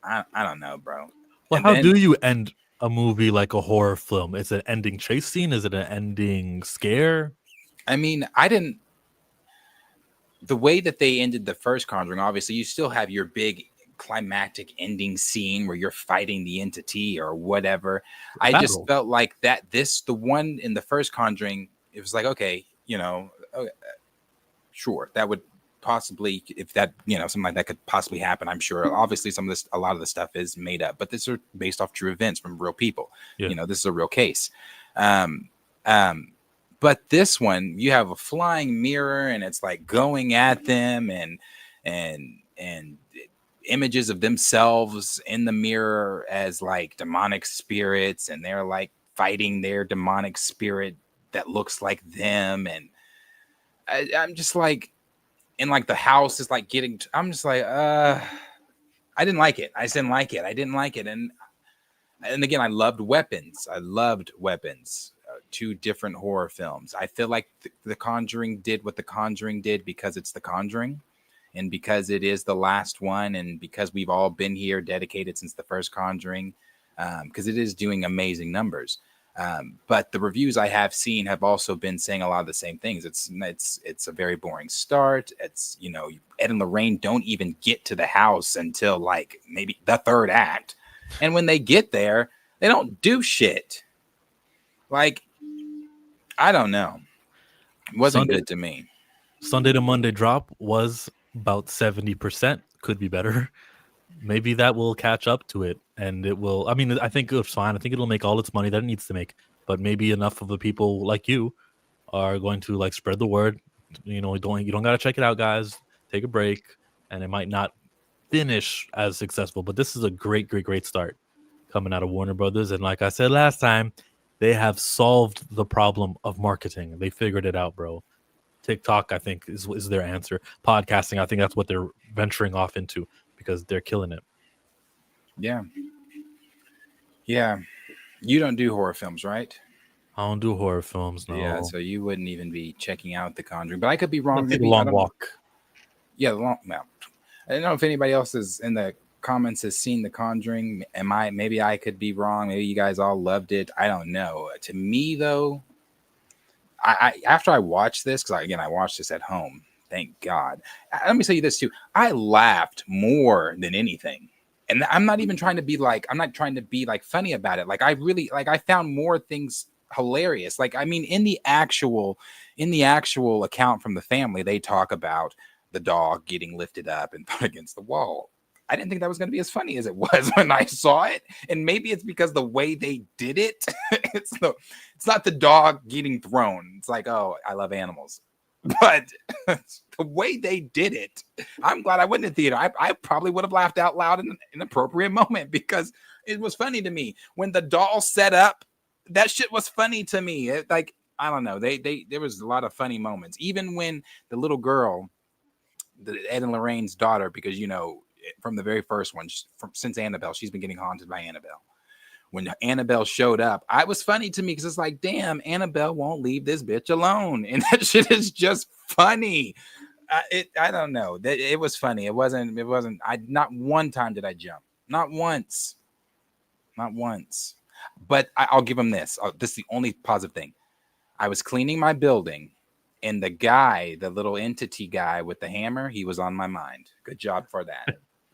[SPEAKER 1] I don't know, bro.
[SPEAKER 2] Well,
[SPEAKER 1] And
[SPEAKER 2] how
[SPEAKER 1] then,
[SPEAKER 2] do you end a movie like a horror film? Is it an ending chase scene? Is it an ending scare?
[SPEAKER 1] I mean, the way that they ended the first Conjuring, obviously you still have your big climactic ending scene where you're fighting the entity or whatever. I just felt like the one in the first Conjuring, it was like, okay, sure, that would possibly, if that, something like that could possibly happen, I'm sure. Obviously a lot of the stuff is made up, but this are based off true events from real people.
[SPEAKER 2] Yeah.
[SPEAKER 1] This is a real case. But this one, you have a flying mirror, and it's like going at them, and images of themselves in the mirror as like demonic spirits, and they're like fighting their demonic spirit that looks like them. And I'm just like, and like the house is like I'm just like, I didn't like it. I just didn't like it. I didn't like it. And again, I loved Weapons. Two different horror films. I feel like the Conjuring did what the Conjuring did because it's the Conjuring, and because it is the last one, and because we've all been here dedicated since the first Conjuring, because it is doing amazing numbers. But the reviews I have seen have also been saying a lot of the same things. It's a very boring start. It's, Ed and Lorraine don't even get to the house until like maybe the third act, and when they get there, they don't do shit. Like, I don't know. It wasn't good to me.
[SPEAKER 2] Sunday to Monday drop was about 70%. Could be better. maybe that will catch up to it, and it will. I mean, I think it's fine. I think it'll make all its money that it needs to make, but maybe enough of the people like you are going to like spread the word. You know, you don't got to check it out, guys. Take a break, and it might not finish as successful, but this is a great start coming out of Warner Brothers. And like I said last time, they have solved the problem of marketing. They figured it out, bro. TikTok, I think, is their answer. Podcasting, I think that's what they're venturing off into because they're killing it.
[SPEAKER 1] Yeah. You don't do horror films, right?
[SPEAKER 2] I don't do horror films, no.
[SPEAKER 1] Yeah, so you wouldn't even be checking out The Conjuring, but I could be wrong.
[SPEAKER 2] Maybe Long Walk.
[SPEAKER 1] Yeah, I don't know if anybody else is in the comments has seen The Conjuring. Maybe I could be wrong. Maybe you guys all loved it. I don't know. To me, though, I after I watched this, because I watched this at home. Thank God. Let me tell you this too. I laughed more than anything. And I'm not even trying to be like, funny about it. Like I found more things hilarious. Like, I mean, in the actual account from the family, they talk about the dog getting lifted up and put against the wall. I didn't think that was going to be as funny as it was when I saw it. And maybe it's because the way they did it, it's not the dog getting thrown. It's like, oh, I love animals. But the way they did it, I'm glad I went to the theater. I probably would have laughed out loud in an appropriate moment because it was funny to me. When the doll set up, that shit was funny to me. I don't know. There was a lot of funny moments. Even when the little girl, Ed and Lorraine's daughter, because, you know, from the very first one, since Annabelle, she's been getting haunted by Annabelle. When Annabelle showed up, it was funny to me because it's like, damn, Annabelle won't leave this bitch alone. And that shit is just funny. I don't know. It was funny. It wasn't, not one time did I jump. Not once. But I'll give them this. This is the only positive thing. I was cleaning my building and the little entity guy with the hammer, he was on my mind. Good job for that.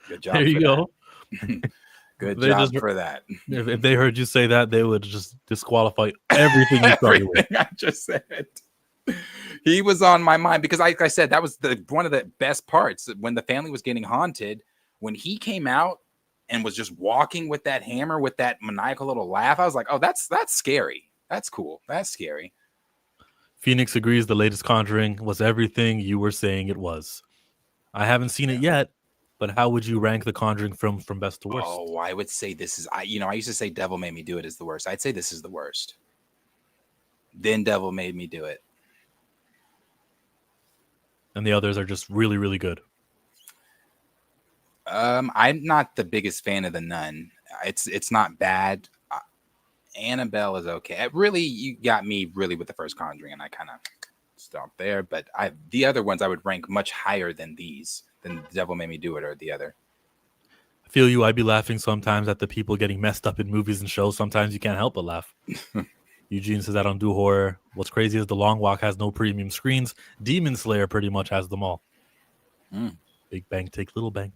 [SPEAKER 1] Good job.
[SPEAKER 2] There you go.
[SPEAKER 1] Good job for that.
[SPEAKER 2] If they heard you say that, they would just disqualify everything you started with.
[SPEAKER 1] I just said. He was on my mind because, like I said, that was one of the best parts when the family was getting haunted. When he came out and was just walking with that hammer with that maniacal little laugh, I was like, oh, that's scary. That's cool. That's scary.
[SPEAKER 2] Phoenix agrees the latest Conjuring was everything you were saying it was. I haven't seen it yet. But how would you rank the Conjuring film from best to worst?
[SPEAKER 1] Oh, I would say this is, I used to say Devil Made Me Do It is the worst. I'd say this is the worst. Then Devil Made Me Do It.
[SPEAKER 2] And the others are just really, really good.
[SPEAKER 1] I'm not the biggest fan of The Nun. It's not bad. Annabelle is okay. You got me really with the first Conjuring, and I kind of stopped there. But the other ones I would rank much higher than these. Than The Devil Made Me Do It or the other.
[SPEAKER 2] I feel you. I'd be laughing sometimes at the people getting messed up in movies and shows. Sometimes you can't help but laugh. Eugene says I don't do horror. What's crazy is The Long Walk has no premium screens. Demon Slayer pretty much has them all. Big bank, take little bank.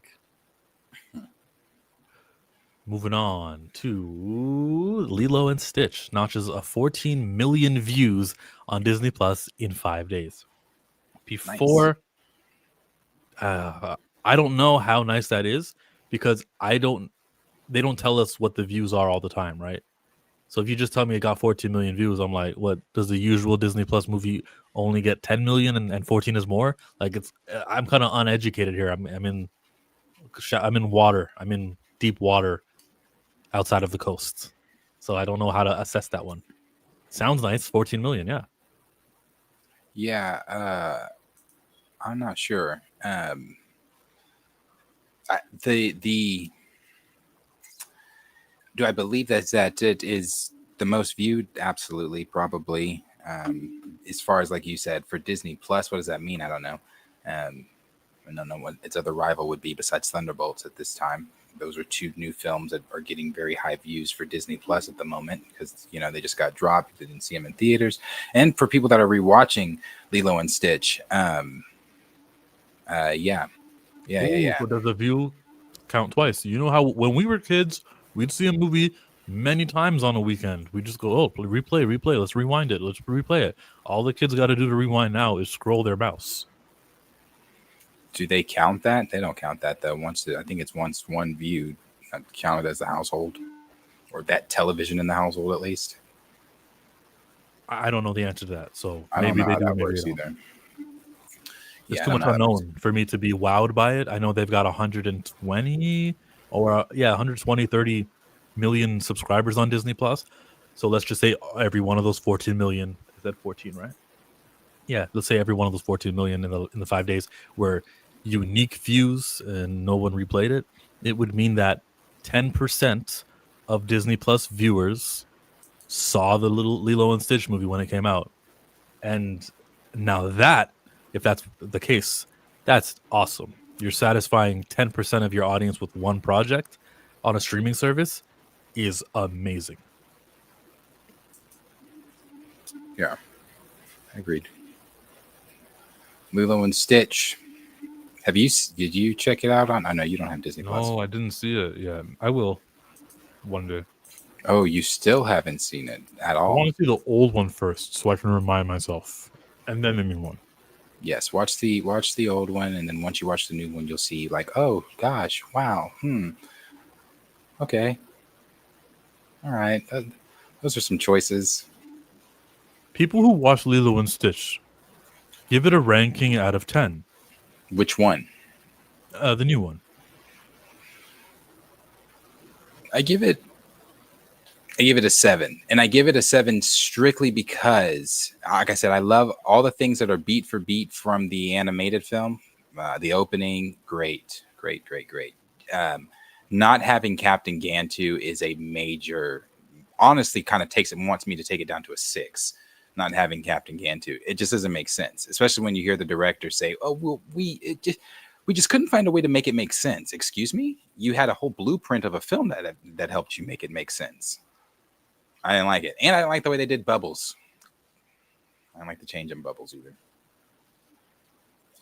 [SPEAKER 2] Moving on to Lilo and Stitch. Notches 14 million views on Disney Plus in 5 days. Before... Nice. I don't know how nice that is because they don't tell us what the views are all the time, right? So if you just tell me it got 14 million views, I'm like, what, does the usual Disney Plus movie only get 10 million and 14 is more? Like, I'm kind of uneducated here. I'm in water. I'm in deep water outside of the coast. So I don't know how to assess that one. Sounds nice. 14 million. Yeah.
[SPEAKER 1] Yeah. I'm not sure. Do I believe that it is the most viewed? Absolutely, probably. As far as, like you said, for Disney Plus, what does that mean? I don't know. I don't know what its other rival would be besides Thunderbolts at this time. Those are two new films that are getting very high views for Disney Plus at the moment because, they just got dropped. They didn't see them in theaters. And for people that are rewatching Lilo and Stitch, yeah.
[SPEAKER 2] But does the view count twice? You know how when we were kids, we'd see a movie many times on a weekend. We just go, replay. Let's rewind it. Let's replay it. All the kids got to do to rewind now is scroll their mouse.
[SPEAKER 1] Do they count that? They don't count that though. I think it's once one viewed, counted as the household, or that television in the household at least.
[SPEAKER 2] I don't know the answer to that, so
[SPEAKER 1] I don't
[SPEAKER 2] maybe
[SPEAKER 1] know
[SPEAKER 2] they
[SPEAKER 1] how
[SPEAKER 2] do,
[SPEAKER 1] that
[SPEAKER 2] maybe
[SPEAKER 1] works
[SPEAKER 2] they don't.
[SPEAKER 1] either.
[SPEAKER 2] There's
[SPEAKER 1] Yeah, I
[SPEAKER 2] too
[SPEAKER 1] don't
[SPEAKER 2] much
[SPEAKER 1] know how that works.
[SPEAKER 2] unknown for me to be wowed by it. I know they've got 120 or 120, 30 million subscribers on Disney Plus. So let's just say every one of those 14 million, is that 14, right? Yeah, let's say every one of those 14 million in the 5 days were unique views and no one replayed it. It would mean that 10% of Disney Plus viewers saw the little Lilo and Stitch movie when it came out. And now that, if that's the case, that's awesome. You're satisfying 10% of your audience with one project on a streaming service is amazing.
[SPEAKER 1] Yeah, agreed. Lilo and Stitch. Did you check it out on? I know you don't have Disney Plus.
[SPEAKER 2] No, I didn't see it yet. I will one day.
[SPEAKER 1] Oh, you still haven't seen it at
[SPEAKER 2] I
[SPEAKER 1] all?
[SPEAKER 2] want to see the old one first so I can remind myself, and then the new one.
[SPEAKER 1] Yes, watch the old one, and then once you watch the new one, you'll see like, oh gosh, wow, okay, all right. Those are some choices.
[SPEAKER 2] People who watch Lilo and Stitch, give it a ranking out of 10.
[SPEAKER 1] Which one?
[SPEAKER 2] The new one.
[SPEAKER 1] I give it a 7, and I give it a 7 strictly because, like I said, I love all the things that are beat for beat from the animated film. The opening, great. Not having Captain Gantu is a major, honestly, kind of wants me to take it down to a 6. Not having Captain Gantu, it just doesn't make sense, especially when you hear the director say, "Oh, well, we just couldn't find a way to make it make sense." Excuse me, you had a whole blueprint of a film that helped you make it make sense. I didn't like it, and I didn't like the way they did Bubbles. I didn't like the change in Bubbles either.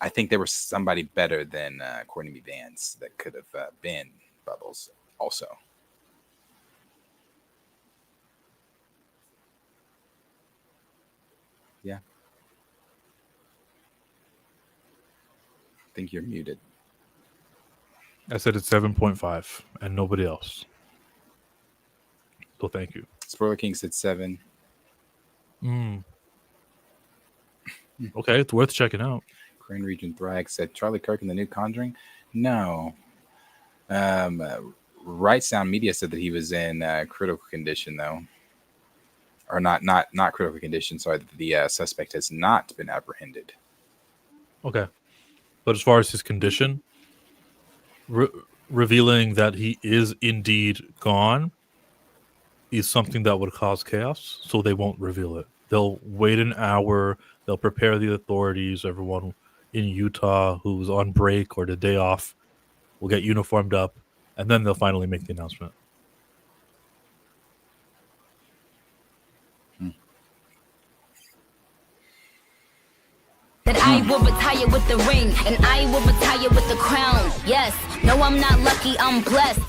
[SPEAKER 1] I think there was somebody better than Courtney B. Vance that could have been Bubbles also. Yeah. I think you're muted.
[SPEAKER 2] I said it's 7.5 and nobody else. So thank you.
[SPEAKER 1] Spoiler King said 7.
[SPEAKER 2] Okay, it's worth checking out.
[SPEAKER 1] Crane Region Bragg said Charlie Kirk in the new Conjuring. No. Right Sound Media said that he was in critical condition though, or not critical condition. Sorry, that the suspect has not been apprehended.
[SPEAKER 2] Okay, but as far as his condition, revealing that he is indeed gone is something that would cause chaos, so they won't reveal it. They'll wait an hour. They'll prepare the authorities. Everyone in Utah who's on break or the day off will get uniformed up, and then they'll finally make the announcement.
[SPEAKER 9] That I will retire with the ring, and I will retire with the crown. Yes, no, I'm not lucky, I'm blessed.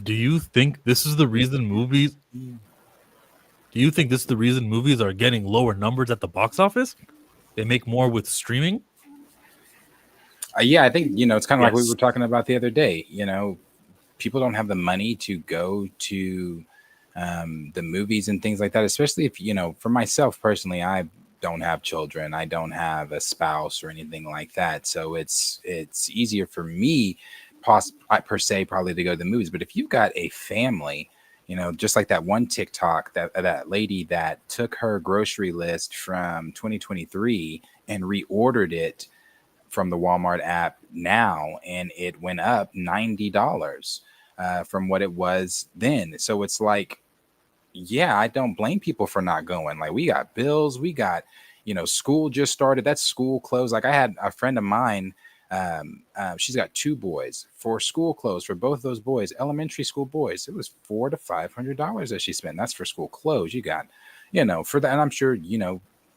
[SPEAKER 2] Do you think this is the reason movies? Do you think this is the reason movies are getting lower numbers at the box office? They make more with streaming.
[SPEAKER 1] Yeah, I think it's kind of like we
[SPEAKER 2] Yes.
[SPEAKER 1] were talking about the other day. People don't have the money to go to the movies and things like that. Especially if for myself personally, I don't have children, I don't have a spouse or anything like that. So it's easier for me, per se, probably to go to the movies. But if you've got a family, just like that one TikTok, that lady that took her grocery list from 2023 and reordered it from the Walmart app now, and it went up $90 from what it was then. So it's like, yeah, I don't blame people for not going. Like, we got bills, we got, school just started. That's school clothes. Like, I had a friend of mine, she's got 2 boys. For school clothes for both those boys, elementary school boys, it was $400 to $500 that she spent. That's for school clothes. You got, for that. And I'm sure,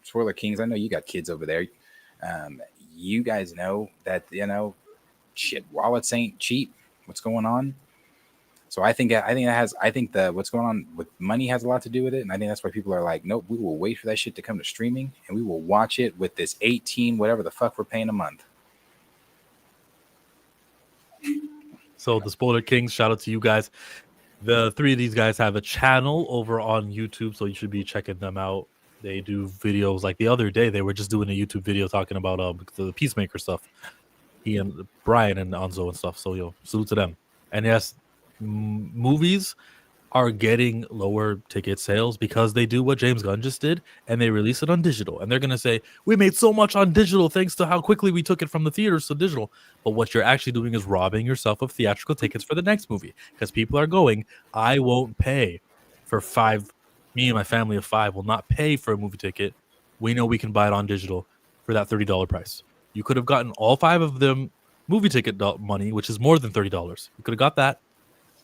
[SPEAKER 1] Spoiler Kings, I know you got kids over there. You guys know that, shit, wallets ain't cheap. What's going on? So I think what's going on with money has a lot to do with it. And I think that's why people are like, nope, we will wait for that shit to come to streaming, and we will watch it with this 18, whatever the fuck we're paying a month.
[SPEAKER 2] So the Spoiler Kings, shout out to you guys. The three of these guys have a channel over on YouTube, so you should be checking them out. They do videos like the other day. They were just doing a YouTube video talking about the Peacemaker stuff. He and Brian and Anzo and stuff. So salute to them. And yes, movies are getting lower ticket sales because they do what James Gunn just did, and they release it on digital. And they're going to say, we made so much on digital thanks to how quickly we took it from the theaters to digital. But what you're actually doing is robbing yourself of theatrical tickets for the next movie, because people are going, I won't pay for 5. Me and my family of 5 will not pay for a movie ticket. We know we can buy it on digital for that $30 price. You could have gotten all 5 of them movie ticket money, which is more than $30. You could have got that.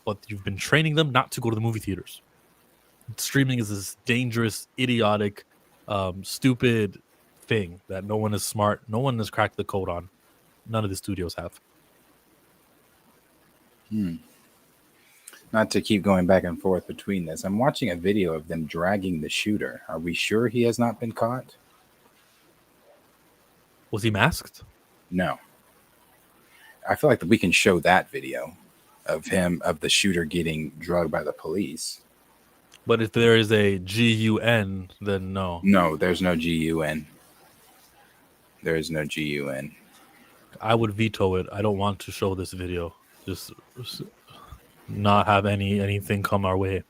[SPEAKER 2] But you've been training them not to go to the movie theaters. Streaming is this dangerous, idiotic, stupid thing that no one is smart. No one has cracked the code on. None of the studios have.
[SPEAKER 1] Not to keep going back and forth between this. I'm watching a video of them dragging the shooter. Are we sure he has not been caught?
[SPEAKER 2] Was he masked?
[SPEAKER 1] No. I feel like we can show that video of the shooter getting drugged by the police.
[SPEAKER 2] But if there is a GUN, then no.
[SPEAKER 1] No, there's no GUN. There is no GUN.
[SPEAKER 2] I would veto it. I don't want to show this video. Just not have anything come our way.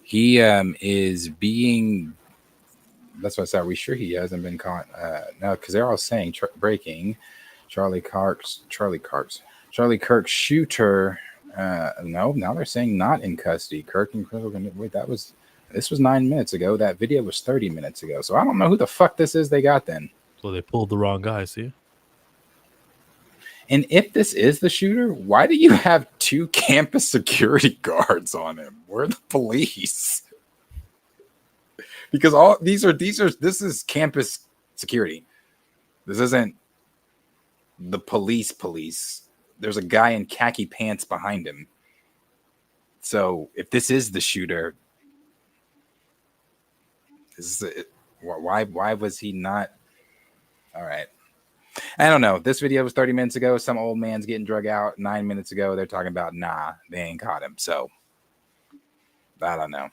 [SPEAKER 1] He is being. That's what I said. Are we sure he hasn't been caught? No, because they're all saying breaking. Charlie Kirk's shooter. No, now they're saying not in custody. Kirk and wait, this was 9 minutes ago. That video was 30 minutes ago. So I don't know who the fuck this is they got then.
[SPEAKER 2] So they pulled the wrong guy, see?
[SPEAKER 1] And if this is the shooter, why do you have 2 campus security guards on him? Where are the police? Because this is campus security. This isn't the police. There's a guy in khaki pants behind him. So if this is the shooter, why was he not? All right. I don't know. This video was 30 minutes ago. Some old man's getting drug out. 9 minutes ago, they're talking about, nah, they ain't caught him. So I don't know.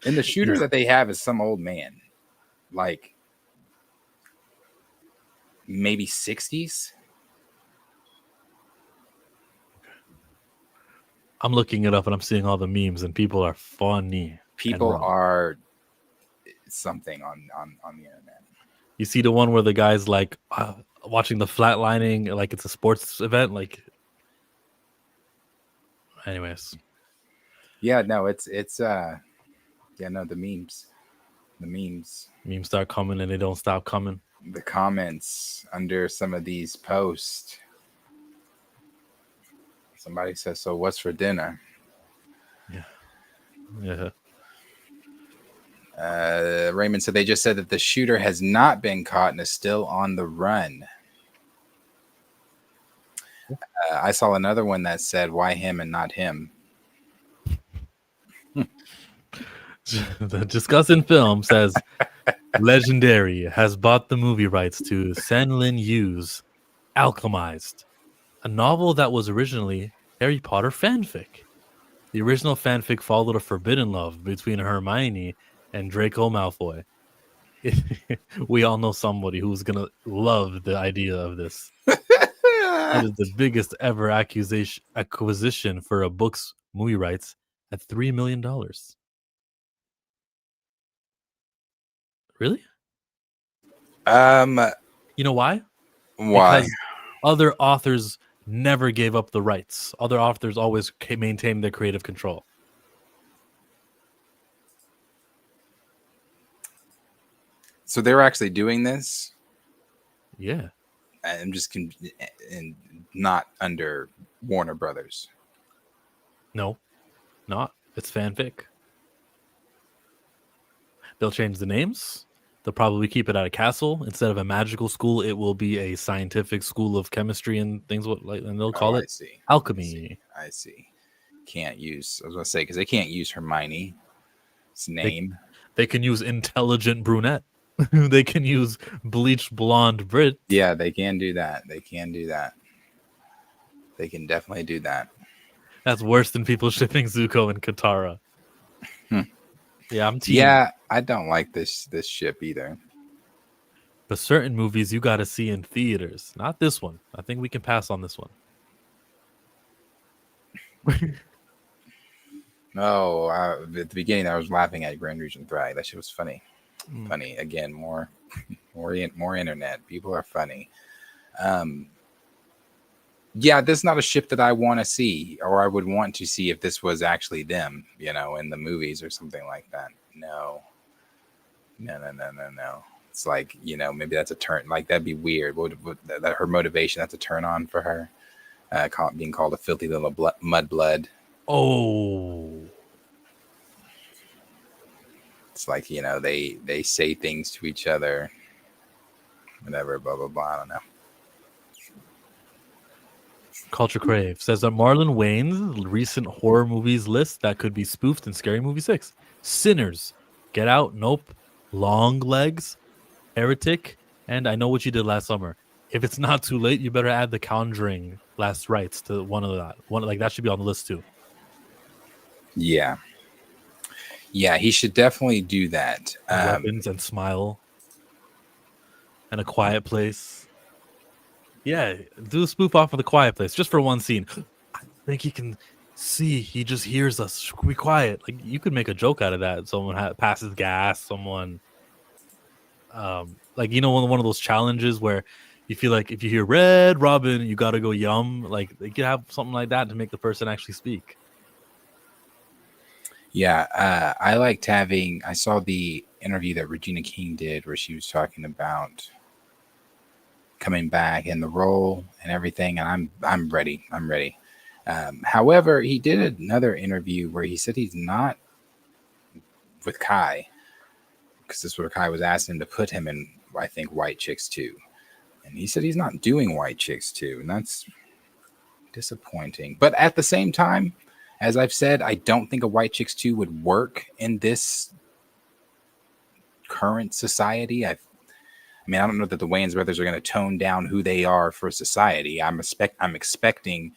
[SPEAKER 1] And the shooter that they have is some old man. Like maybe 60s.
[SPEAKER 2] I'm looking it up and I'm seeing all the memes and people are funny.
[SPEAKER 1] People are something on the internet.
[SPEAKER 2] You see the one where the guy's like watching the flatlining like it's a sports event. Like, anyways.
[SPEAKER 1] Yeah, no, it's the memes. Memes
[SPEAKER 2] start coming and they don't stop coming.
[SPEAKER 1] The comments under some of these posts. Somebody says, so what's for dinner?
[SPEAKER 2] Yeah.
[SPEAKER 1] Raymond said they just said that the shooter has not been caught and is still on the run. I saw another one that said, why him and not him?
[SPEAKER 2] The Discussing Film says Legendary has bought the movie rights to Sen Lin Yu's Alchemized, a novel that was originally Harry Potter fanfic. The original fanfic followed a forbidden love between Hermione and Draco Malfoy. We all know somebody who's gonna love the idea of this. That is the biggest ever acquisition for a book's movie rights at $3 million. Really? You know why?
[SPEAKER 1] Why?
[SPEAKER 2] Because other authors never gave up the rights. Other authors always maintained their creative control.
[SPEAKER 1] So they're actually doing this?
[SPEAKER 2] Yeah.
[SPEAKER 1] I'm just and not under Warner Brothers.
[SPEAKER 2] No, not. It's fanfic. They'll change the names. They'll probably keep it at a castle instead of a magical school. It will be a scientific school of chemistry and things and they'll call it alchemy.
[SPEAKER 1] I see. Can't use. I was going to say because they can't use Hermione's name.
[SPEAKER 2] They can use intelligent brunette. They can use bleached blonde Brit.
[SPEAKER 1] Yeah, they can do that. They can do that. They can definitely do that.
[SPEAKER 2] That's worse than people shipping Zuko and Katara. Yeah, I'm team.
[SPEAKER 1] Yeah, I don't like this ship either.
[SPEAKER 2] But certain movies you got to see in theaters. Not this one. I think we can pass on this one.
[SPEAKER 1] No, at the beginning I was laughing at Grand Region Thrag. That shit was funny. Funny again. More internet. People are funny. Yeah, this is not a ship that I want to see, or I would want to see if this was actually them, you know, in the movies or something like that. No. It's like, you know, maybe that's a turn. Like, that'd be weird. That her motivation, that's a turn on for her. Being called a filthy little mudblood.
[SPEAKER 2] Oh.
[SPEAKER 1] It's like, you know, they say things to each other. Whatever, blah, blah, blah. I don't know.
[SPEAKER 2] Culture Crave says that Marlon Wayne's recent horror movies list that could be spoofed in Scary Movie 6. Sinners, Get Out, Nope, Long Legs, Heretic, and I Know What You Did Last Summer. If it's not too late, you better add The Conjuring Last Rites to one of that. Like that should be on the list too.
[SPEAKER 1] Yeah. Yeah, he should definitely do that.
[SPEAKER 2] Weapons and Smile. And A Quiet Place. Yeah, do a spoof off of The Quiet Place just for one scene. I think he can see. He just hears us. Be quiet. Like, you could make a joke out of that. Someone passes gas. Someone, like, you know, one of those challenges where you feel like if you hear Red Robin, you gotta go yum. Like, they could have something like that to make the person actually speak.
[SPEAKER 1] Yeah, I liked having. I saw the interview that Regina King did where she was talking about coming back in the role and everything, and I'm ready. I'm ready. However, he did another interview where he said he's not with Kai, because this is where Kai was asking him to put him in, I think, White Chicks 2, and he said he's not doing White Chicks 2, and that's disappointing. But at the same time, as I've said, I don't think a White Chicks 2 would work in this current society. I mean, I don't know that the Wayans brothers are going to tone down who they are for society. I'm expecting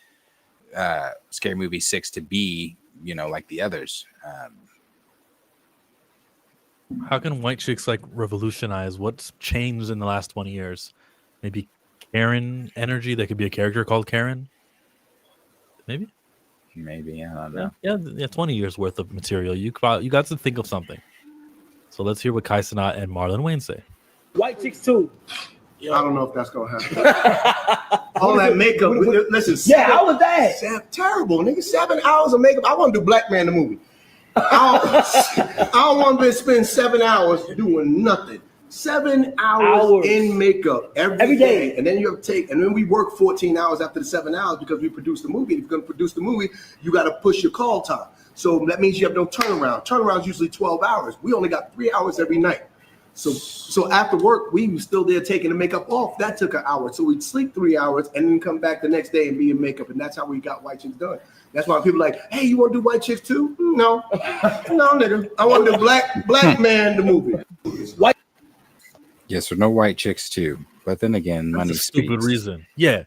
[SPEAKER 1] Scary Movie 6 to be, you know, like the others.
[SPEAKER 2] How can White Chicks like revolutionize what's changed in the last 20 years? Maybe Karen energy. There could be a character called Karen. Maybe.
[SPEAKER 1] I don't know.
[SPEAKER 2] Yeah, 20 years worth of material. You got to think of something. So let's hear what Kai Cenat and Marlon Wayne say.
[SPEAKER 10] White Chicks 2.
[SPEAKER 3] I don't know if that's gonna happen. All that makeup. Listen.
[SPEAKER 10] Yeah, how was that?
[SPEAKER 3] Terrible, nigga. 7 hours of makeup. I want to do Black Man the movie. I don't want to spend 7 hours doing nothing. 7 hours in makeup every day. And then you have to take, and then we work 14 hours after the 7 hours because we produce the movie. If you're going to produce the movie, you got to push your call time. So that means you have no turnaround. Turnaround is usually 12 hours. We only got 3 hours every night. So after work, we were still there taking the makeup off. That took an hour. So we'd sleep 3 hours and then come back the next day and be in makeup. And that's how we got White Chicks done. That's why people are like, hey, you want to do White Chicks too? No, nigga. I want to do Black Man the movie.
[SPEAKER 10] White.
[SPEAKER 1] Yes, or no White Chicks 2. But then again,
[SPEAKER 2] That's
[SPEAKER 1] money
[SPEAKER 2] a stupid
[SPEAKER 1] speaks.
[SPEAKER 2] reason. Yeah.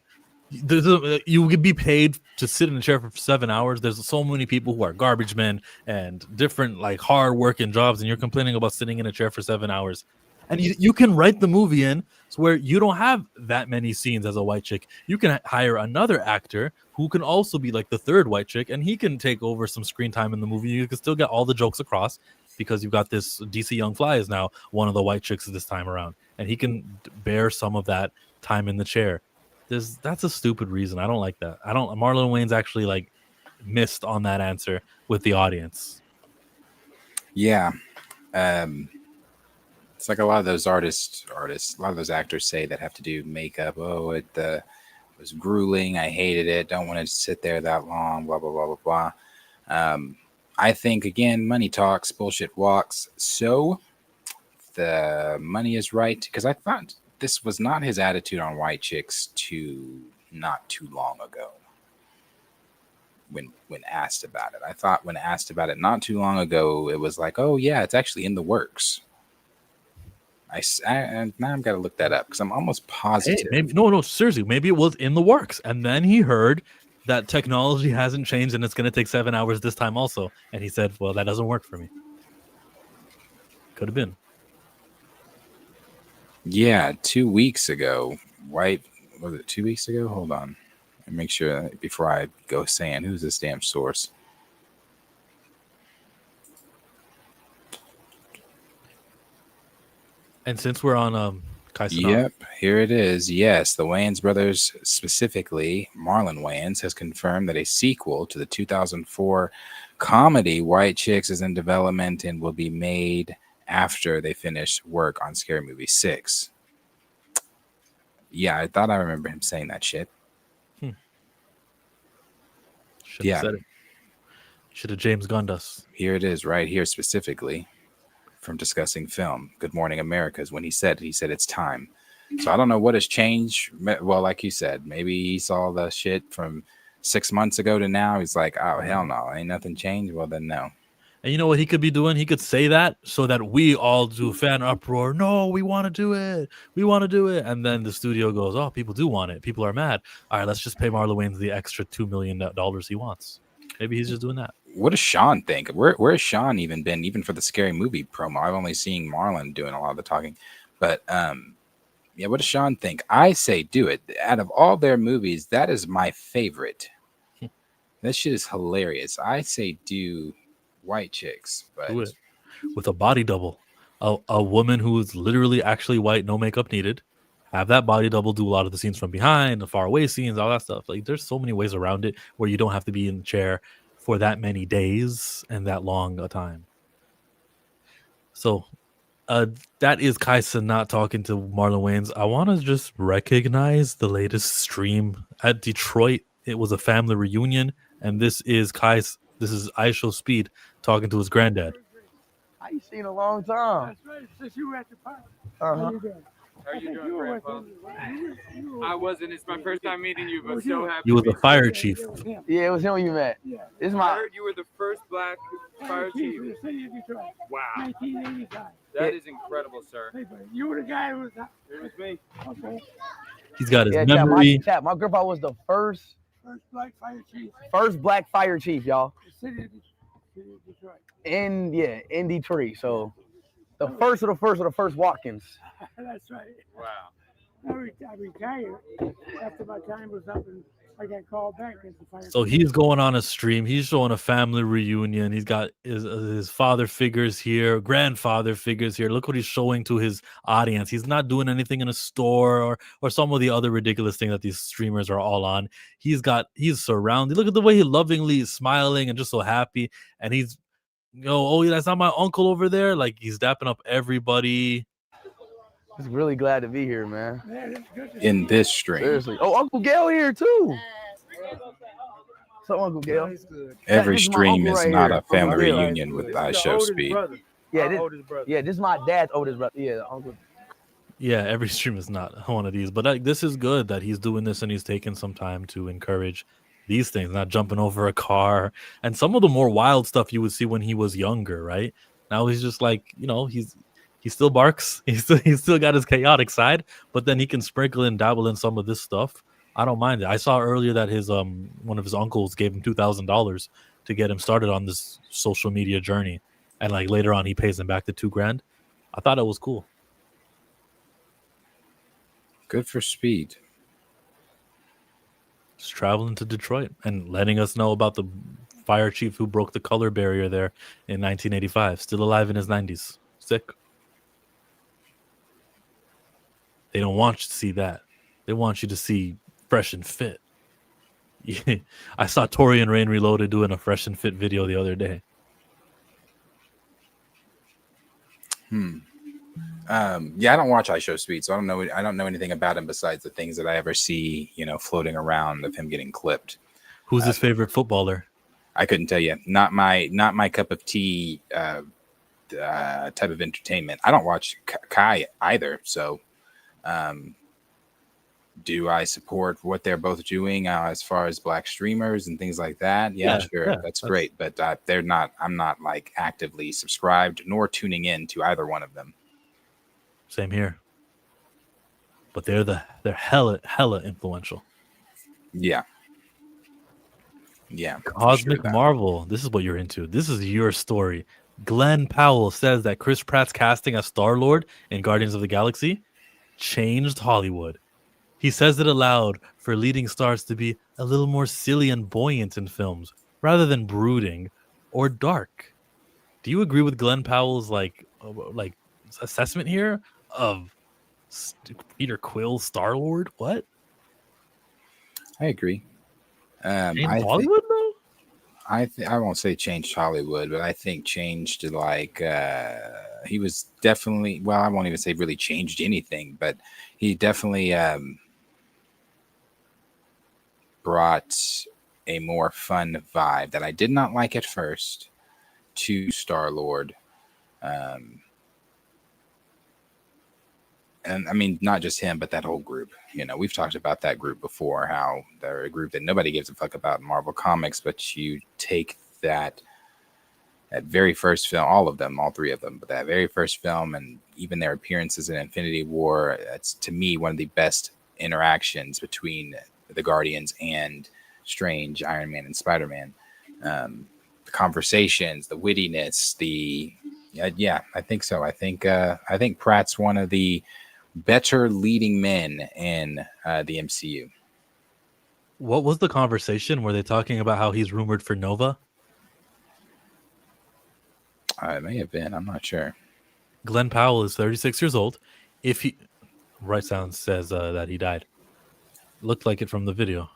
[SPEAKER 2] You could be paid to sit in a chair for 7 hours. There's so many people who are garbage men and different like hard working jobs, and you're complaining about sitting in a chair for 7 hours. And you can write the movie in where you don't have that many scenes as a white chick. You can hire another actor who can also be like the third white chick, and he can take over some screen time in the movie. You can still get all the jokes across because you've got this DC Young Fly is now one of the white chicks this time around, and he can bear some of that time in the chair. That's a stupid reason. I don't like that. Marlon Wayne's actually like missed on that answer with the audience.
[SPEAKER 1] Yeah. It's like a lot of those artists, a lot of those actors say that have to do makeup. Oh, it was grueling. I hated it. Don't want to sit there that long, blah, blah, blah, blah, blah. I think, again, money talks, bullshit walks. So the money is right, because I thought this was not his attitude on White Chicks not too long ago. When asked about it, I thought when asked about it not too long ago, it was like, oh yeah, it's actually in the works. And now I've got to look that up because I'm almost positive.
[SPEAKER 2] Hey, maybe no, seriously, maybe it was in the works, and then he heard that technology hasn't changed and it's going to take 7 hours this time also, and he said, "Well, that doesn't work for me." Could have been.
[SPEAKER 1] Yeah, 2 weeks ago. Was it 2 weeks ago? Hold on. Let me make sure before I go saying who's this damn source.
[SPEAKER 2] And since we're on
[SPEAKER 1] Yep, here it is. Yes, the Wayans brothers, specifically Marlon Wayans, has confirmed that a sequel to the 2004 comedy White Chicks is in development and will be made after they finish work on Scary Movie 6. Yeah, I thought I remember him saying that shit.
[SPEAKER 2] Should have James Gunned us.
[SPEAKER 1] Here it is right here specifically from Discussing Film. Good Morning America is when he said it's time. So I don't know what has changed. Well, like you said, maybe he saw the shit from 6 months ago to now. He's like, oh, hell no, ain't nothing changed. Well, then no.
[SPEAKER 2] And you know what he could be doing? He could say that so that we all do fan uproar. No, we want to do it. We want to do it. And then the studio goes, oh, people do want it. People are mad. All right, let's just pay Marlon Wayans the extra $2 million he wants. Maybe he's just doing that.
[SPEAKER 1] What does Sean think? Where has Sean even been, even for the Scary Movie promo? I've only seen Marlon doing a lot of the talking. But yeah, what does Sean think? I say do it. Out of all their movies, that is my favorite. That shit is hilarious. I say do White Chicks, but
[SPEAKER 2] do it with a body double, a woman who is literally actually white, no makeup needed. Have that body double do a lot of the scenes from behind, the far away scenes, all that stuff. Like, there's so many ways around it where you don't have to be in the chair for that many days and that long a time. So that is Kaisa not talking to Marlon Wayans. I want to just recognize the latest stream at Detroit. It was a family reunion, and this is Kaisa. This is ISO Speed talking to his granddad.
[SPEAKER 11] I ain't seen a long time.
[SPEAKER 12] That's right. Since you were at the party.
[SPEAKER 11] Uh-huh.
[SPEAKER 12] How you doing?
[SPEAKER 13] How are you doing, Grandpa? I wasn't. It's my first time meeting you, but so happy.
[SPEAKER 2] You were the fire chief.
[SPEAKER 11] Yeah, it was him you met.
[SPEAKER 12] Yeah.
[SPEAKER 11] This is
[SPEAKER 13] I
[SPEAKER 11] my.
[SPEAKER 13] heard you were the first black fire chief.
[SPEAKER 12] In the city of Detroit.
[SPEAKER 13] Wow.
[SPEAKER 12] 1985.
[SPEAKER 13] That is incredible, sir.
[SPEAKER 12] Hey, buddy, you were the guy who was.
[SPEAKER 13] It was me.
[SPEAKER 12] Okay.
[SPEAKER 2] He's got his
[SPEAKER 11] Yeah,
[SPEAKER 2] memory.
[SPEAKER 11] my grandpa was the first
[SPEAKER 12] black fire chief.
[SPEAKER 11] First black fire chief, y'all.
[SPEAKER 12] The city of Detroit.
[SPEAKER 11] In Detroit. So the first of the first Watkins.
[SPEAKER 12] That's right.
[SPEAKER 13] Wow.
[SPEAKER 12] I retired after my time was up, and I got called back as the fire.
[SPEAKER 2] So he's going on a stream. He's showing a family reunion. He's got his father figures here, grandfather figures here. Look what he's showing to his audience. He's not doing anything in a store or some of the other ridiculous things that these streamers are all on. He's surrounded. Look at the way he lovingly is smiling and just so happy. And he's, oh, that's not my uncle over there. Like, he's dapping up everybody.
[SPEAKER 11] Just really glad to be here, man.
[SPEAKER 1] In this stream.
[SPEAKER 11] Seriously. Oh, Uncle Gail here too. So Uncle Gail.
[SPEAKER 1] Every stream is not a family reunion with ISO Speed.
[SPEAKER 11] Yeah, this is my dad's oldest brother. Yeah, uncle.
[SPEAKER 2] Yeah, every stream is not one of these, but this is good that he's doing this and he's taking some time to encourage these things, not jumping over a car and some of the more wild stuff you would see when he was younger, right? Now he's just like, he still barks. He's still got his chaotic side, but then he can sprinkle and dabble in some of this stuff. I don't mind it. I saw earlier that his one of his uncles gave him $2,000 to get him started on this social media journey, and like later on he pays him back the $2,000. I thought it was cool.
[SPEAKER 1] Good for Speed.
[SPEAKER 2] Just traveling to Detroit and letting us know about the fire chief who broke the color barrier there in 1985. Still alive in his 90s. Sick. They don't want you to see that. They want you to see Fresh and Fit. Yeah. I saw Tori and Rain Reloaded doing a Fresh and Fit video the other day.
[SPEAKER 1] Yeah, I don't watch iShow Speed, so I don't know anything about him besides the things that I ever see, floating around of him getting clipped.
[SPEAKER 2] Who's his favorite footballer?
[SPEAKER 1] I couldn't tell you. Not my cup of tea type of entertainment. I don't watch Kai either, so do I support what they're both doing as far as black streamers and things like that? Yeah, sure. That's great. But I'm not like actively subscribed nor tuning in to either one of them.
[SPEAKER 2] Same here. But they're hella influential.
[SPEAKER 1] Yeah. Yeah.
[SPEAKER 2] Cosmic Marvel. This is what you're into. This is your story. Glenn Powell says that Chris Pratt's casting as Star-Lord in Guardians of the Galaxy changed Hollywood. He says it aloud for leading stars to be a little more silly and buoyant in films rather than brooding or dark. Do you agree with Glenn Powell's like assessment here of Peter Quill's Star-Lord? What?
[SPEAKER 1] I agree.
[SPEAKER 2] Hollywood though?
[SPEAKER 1] I won't say changed Hollywood, but I think changed like he was definitely, well, I won't even say really changed anything, but he definitely brought a more fun vibe that I did not like at first to Star-Lord. And I mean, not just him, but that whole group. You know, we've talked about that group before, how they're a group that nobody gives a fuck about in Marvel Comics, but you take that very first film, all three of them, but that very first film and even their appearances in Infinity War, that's to me one of the best interactions between the Guardians and Strange, Iron Man, and Spider-Man. The conversations, the wittiness, I think so. I think Pratt's one of the better leading men in the MCU.
[SPEAKER 2] What was the conversation? Were they talking about how he's rumored for Nova?
[SPEAKER 1] It may have been. I'm not sure.
[SPEAKER 2] Glenn Powell is 36 years old. If he, Right Sound says that he died. Looked like it from the video.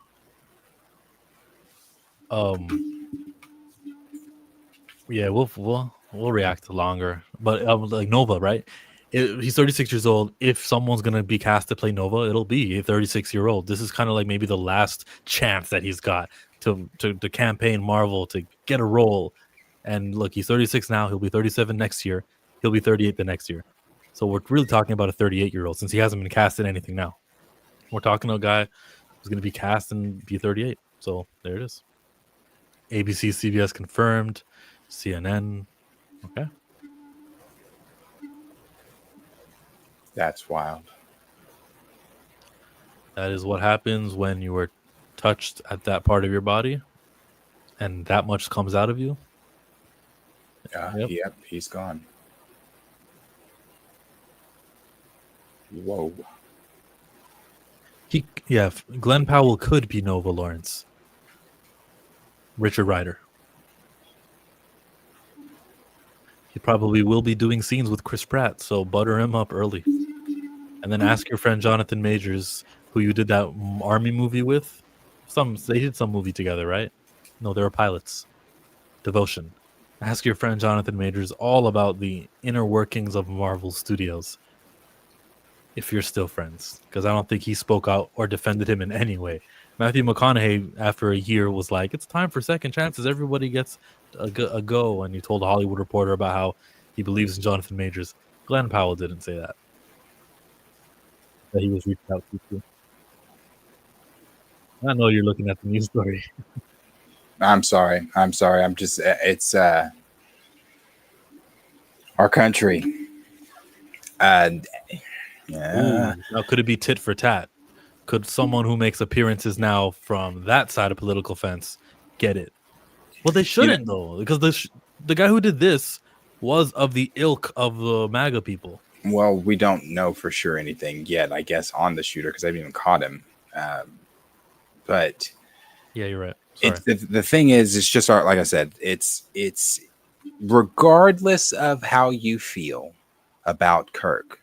[SPEAKER 2] Yeah, we'll react longer, but like Nova, right? He's 36 years old. If someone's gonna be cast to play Nova, it'll be a 36-year-old. This is kind of like maybe the last chance that he's got to campaign Marvel to get a role. And look, he's 36 now. He'll be 37 next year. He'll be 38 the next year. So we're really talking about a 38-year-old since he hasn't been cast in anything now. We're talking to a guy who's going to be cast and be 38. So there it is. ABC, CBS confirmed. CNN. Okay.
[SPEAKER 1] That's wild.
[SPEAKER 2] That is what happens when you were touched at that part of your body and that much comes out of you.
[SPEAKER 1] Yep, he's gone. Whoa.
[SPEAKER 2] Glenn Powell could be Nova Lawrence. Richard Rider. He probably will be doing scenes with Chris Pratt, so butter him up early. And then ask your friend Jonathan Majors, who you did that army movie with. They did some movie together, right? No, they were pilots. Devotion. Ask your friend Jonathan Majors all about the inner workings of Marvel Studios. If you're still friends, because I don't think he spoke out or defended him in any way. Matthew McConaughey, after a year, was like, "It's time for second chances. Everybody gets a go." And he told a Hollywood Reporter about how he believes in Jonathan Majors. Glenn Powell didn't say that. That he was reached out to. I know you're looking at the news story.
[SPEAKER 1] I'm sorry. I'm just, it's our country.
[SPEAKER 2] Now, could it be tit for tat? Could someone who makes appearances now from that side of political fence get it? Well, they shouldn't, though, because the guy who did this was of the ilk of the MAGA people.
[SPEAKER 1] Well, we don't know for sure anything yet, I guess, on the shooter because I haven't even caught him. But
[SPEAKER 2] yeah, you're right.
[SPEAKER 1] The thing is, it's just like I said, it's regardless of how you feel about Kirk,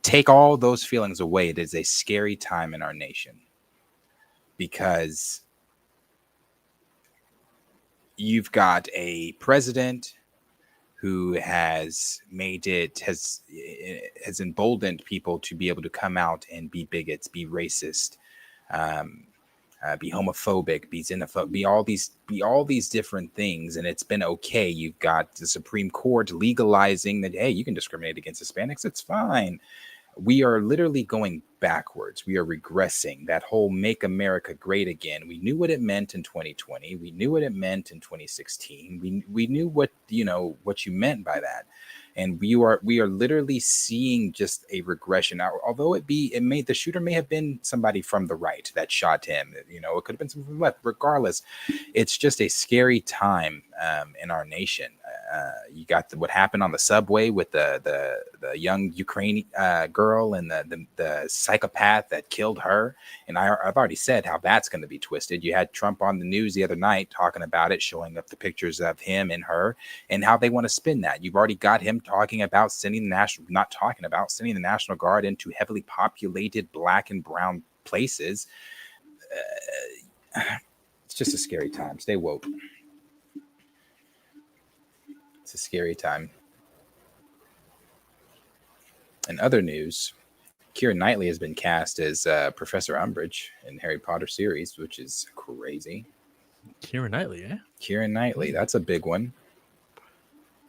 [SPEAKER 1] take all those feelings away. It is a scary time in our nation because you've got a president who has emboldened people to be able to come out and be bigots, be racist, be homophobic, be xenophobic, be all these different things, and it's been okay. You've got the Supreme Court legalizing that, hey, you can discriminate against Hispanics, it's fine. We are literally going backwards. We are regressing. That whole "Make America Great Again." We knew what it meant in 2020. We knew what it meant in 2016. We knew what you meant by that. And we are literally seeing just a regression. Now, although the shooter may have been somebody from the right that shot him. You know, it could have been someone from the left. Regardless, it's just a scary time in our nation. You got what happened on the subway with the young Ukrainian girl and the psychopath that killed her. And I've already said how that's going to be twisted. You had Trump on the news the other night talking about it, showing up the pictures of him and her, and how they want to spin that. You've already got him talking about sending the National Guard into heavily populated black and brown places. It's just a scary time. Stay woke. It's a scary time. In other news, Keira Knightley has been cast as Professor Umbridge in Harry Potter series, which is crazy.
[SPEAKER 2] Keira Knightley, eh?
[SPEAKER 1] Keira Knightley, that's a big one.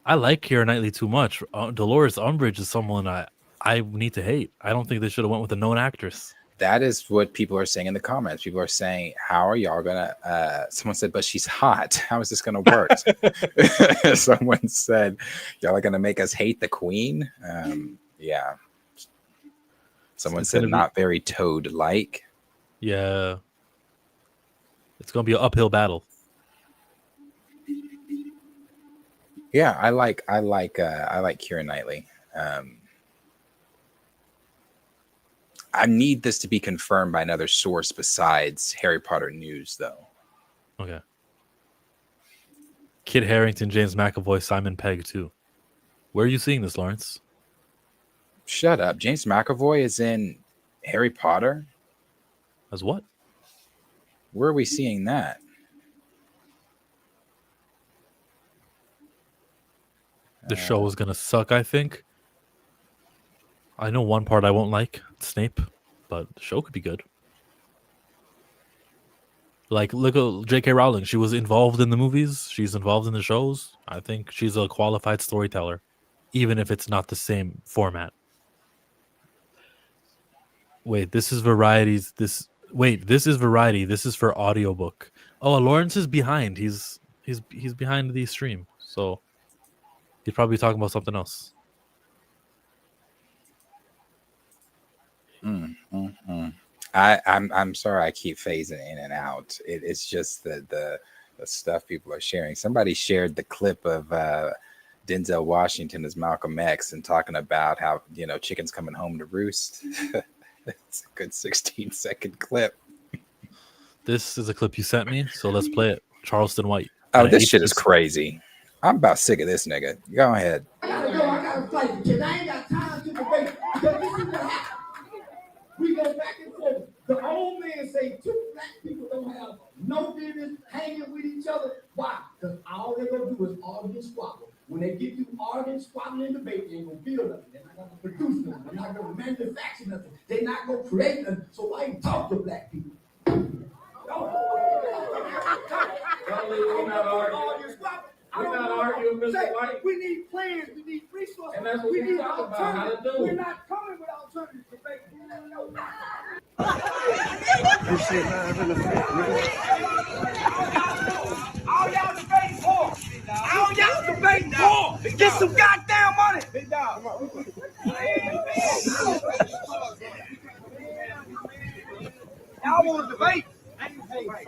[SPEAKER 2] I like Keira Knightley too much. Dolores Umbridge is someone I need to hate. I don't think they should have went with a known actress.
[SPEAKER 1] That is what people are saying in the comments. People are saying, how are y'all gonna someone said, but she's hot. How is this gonna work? Someone said, y'all are gonna make us hate the queen. Yeah. Someone said not very Toad-like.
[SPEAKER 2] Yeah. It's gonna be an uphill battle.
[SPEAKER 1] Yeah, I like Keira Knightley. I need this to be confirmed by another source besides Harry Potter news, though.
[SPEAKER 2] Okay. Kit Harington, James McAvoy, Simon Pegg too. Where are you seeing this, Lawrence?
[SPEAKER 1] Shut up. James McAvoy is in Harry Potter?
[SPEAKER 2] As what?
[SPEAKER 1] Where are we seeing that?
[SPEAKER 2] The show is gonna suck, I think. I know one part I won't like, Snape, but the show could be good. Like, look at J.K. Rowling. She was involved in the movies. She's involved in the shows. I think she's a qualified storyteller, even if it's not the same format. Wait, this is Variety's. This is Variety. This is for audiobook. Oh, Lawrence is behind. He's behind the stream, so he's probably talking about something else.
[SPEAKER 1] I'm sorry I keep phasing in and out. It's just the stuff people are sharing. Somebody shared the clip of Denzel Washington as Malcolm X and talking about how, you know, chickens coming home to roost. It's a good 16-second clip.
[SPEAKER 2] This is a clip you sent me, so let's play it. Charleston White.
[SPEAKER 1] Oh, this shit is crazy. I'm about sick of this nigga. Go ahead.
[SPEAKER 14] I gotta fight because I ain't got time to debate because this is what happened. We go back and forth. The old man say two black people don't have no business hanging with each other. Why? Because all they're gonna do is argue and squabble. When they get you arguing, squabbling, and debate, they ain't gonna build nothing. They're not gonna produce nothing. They're not gonna manufacture nothing. They're not gonna create nothing. So why you talk to black people? We're not arguing, Mr. White. We need plans. We need resources. And that's what we need alternatives. We're not coming with alternatives to make all y'all debating for. All y'all debating for. Get some goddamn money. Big dog. Y'all want to debate?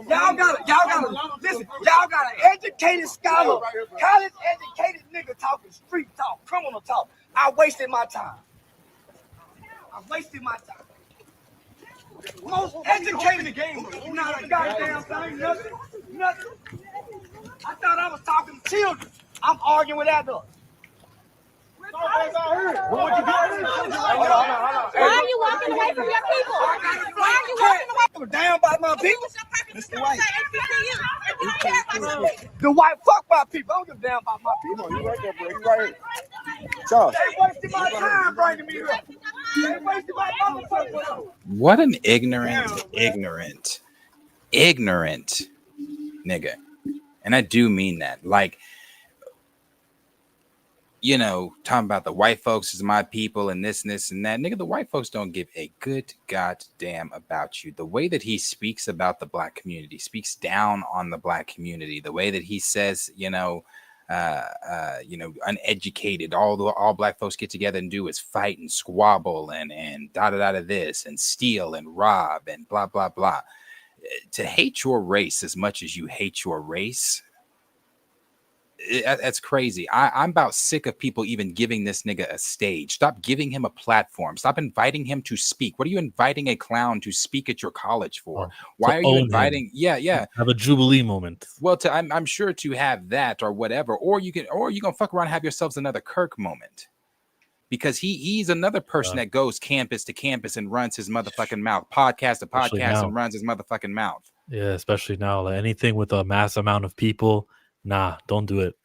[SPEAKER 14] Y'all gotta listen. Y'all got an educated scholar, college educated nigga talking street talk, criminal talk. I wasted my time. Most educated game, not a goddamn thing, nothing. I thought I was talking to children. I'm arguing with adults.
[SPEAKER 15] Why are you walking away from your people? Why are you walking away?
[SPEAKER 14] I'm down by my people. Mr. White. The white fuck my people. I don't give a damn about my people. You right there, bro. You right here. Charles. They wasted my time bringing me here. They wasted my motherfucker.
[SPEAKER 1] What an ignorant nigga. And I do mean that. Like, you know, talking about the white folks is my people and this and that. Nigga, the white folks don't give a good goddamn about you. The way that he speaks about the black community, speaks down on the black community, the way that he says, you know, uneducated. All black folks get together and do is fight and squabble and da da da this and steal and rob and blah blah blah. To hate your race as much as you hate your race, that's crazy. I'm about sick of people even giving this nigga a stage. Stop giving him a platform. Stop inviting him to speak. What are you inviting a clown to speak at your college for? Why are you inviting?
[SPEAKER 2] Him.
[SPEAKER 1] Yeah.
[SPEAKER 2] Have a Jubilee moment.
[SPEAKER 1] Well, I'm sure to have that or whatever, or you're gonna fuck around and have yourselves another Kirk moment. Because he's another person that goes campus to campus and runs his motherfucking mouth, podcast to podcast, and runs his motherfucking mouth.
[SPEAKER 2] Yeah, especially now. Like anything with a mass amount of people, nah, don't do it.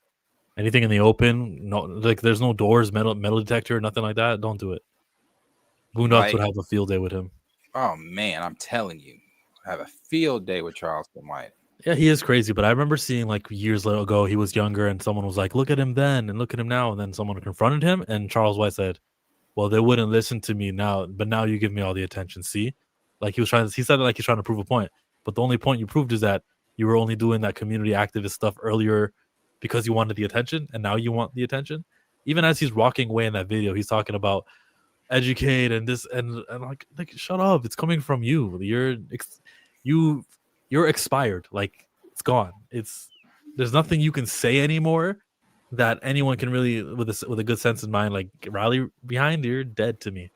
[SPEAKER 2] Anything in the open, no, like there's no doors, metal detector, nothing like that. Don't do it. Boondocks would have a field day with him.
[SPEAKER 1] Oh man, I'm telling you, I have a field day with Charleston White.
[SPEAKER 2] Yeah, he is crazy, but I remember seeing like years ago, he was younger, and someone was like, "Look at him then, and look at him now," and then someone confronted him, and Charles White said, "Well, they wouldn't listen to me now, but now you give me all the attention." See, like he said it like he's trying to prove a point, but the only point you proved is that you were only doing that community activist stuff earlier because you wanted the attention, and now you want the attention. Even as he's walking away in that video, he's talking about educate and this and like shut up, it's coming from you. You're expired. Like it's gone. There's nothing you can say anymore that anyone can really with a good sense in mind like rally behind. You're dead to me.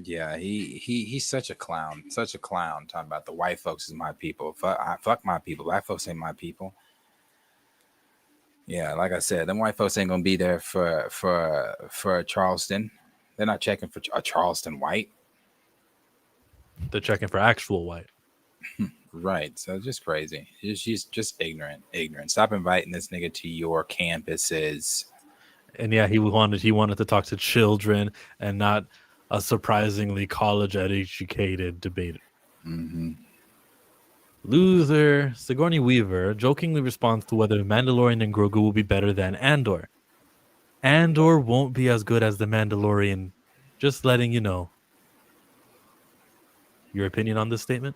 [SPEAKER 1] Yeah, he's such a clown, talking about the white folks is my people. Fuck my people. Black folks ain't my people. Yeah, like I said, them white folks ain't gonna be there for Charleston. They're not checking for a Charleston White.
[SPEAKER 2] They're checking for actual white.
[SPEAKER 1] Right. So just crazy. She's just ignorant. Stop inviting this nigga to your campuses.
[SPEAKER 2] And yeah, he wanted to talk to children and not a surprisingly college educated debater.
[SPEAKER 1] Mm-hmm.
[SPEAKER 2] Loser Sigourney Weaver jokingly responds to whether Mandalorian and Grogu will be better than Andor. Andor won't be as good as the Mandalorian. Just letting you know. Your opinion on this statement?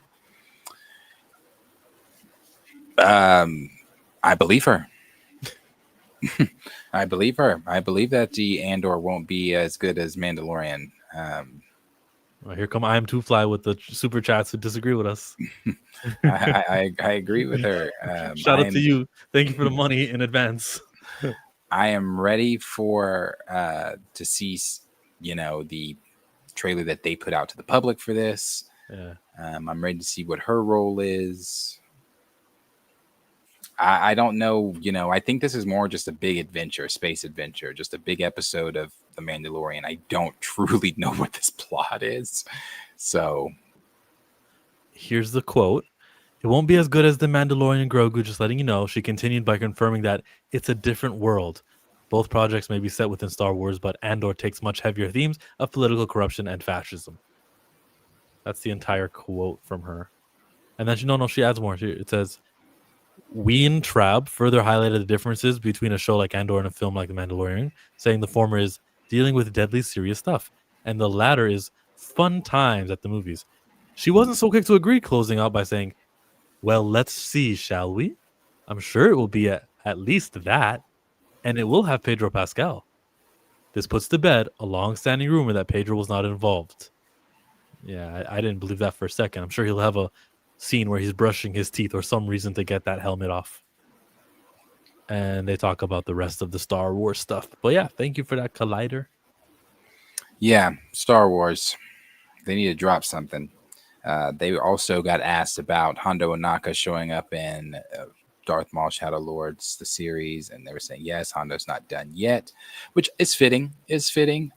[SPEAKER 1] I believe her. I believe her. I believe that the Andor won't be as good as Mandalorian.
[SPEAKER 2] Well, here come I am Too Fly with the super chats who disagree with us.
[SPEAKER 1] I agree with her.
[SPEAKER 2] Shout out to you. Thank you for the money in advance.
[SPEAKER 1] I am ready for to see, the trailer that they put out to the public for this.
[SPEAKER 2] Yeah.
[SPEAKER 1] I'm ready to see what her role is. I don't know, I think this is more just a big adventure, space adventure, just a big episode of The Mandalorian. I don't truly know what this plot is. So
[SPEAKER 2] here's the quote. It won't be as good as The Mandalorian and Grogu, just letting you know. She continued by confirming that it's a different world. Both projects may be set within Star Wars, but Andor takes much heavier themes of political corruption and fascism. That's the entire quote from her. And then she adds more. It says, Ween Traub further highlighted the differences between a show like Andor and a film like The Mandalorian, saying the former is dealing with deadly serious stuff, and the latter is fun times at the movies. She wasn't so quick to agree, closing out by saying, well, let's see, shall we? I'm sure it will be at least that, and it will have Pedro Pascal. This puts to bed a long-standing rumor that Pedro was not involved. Yeah, I didn't believe that for a second. I'm sure he'll have a scene where he's brushing his teeth or some reason to get that helmet off. And they talk about the rest of the Star Wars stuff. But yeah, thank you for that, Collider.
[SPEAKER 1] Yeah, Star Wars. They need to drop something. They also got asked about Hondo Ohnaka showing up in Darth Maul Shadow Lords, the series, and they were saying, yes, Hondo's not done yet, which is fitting.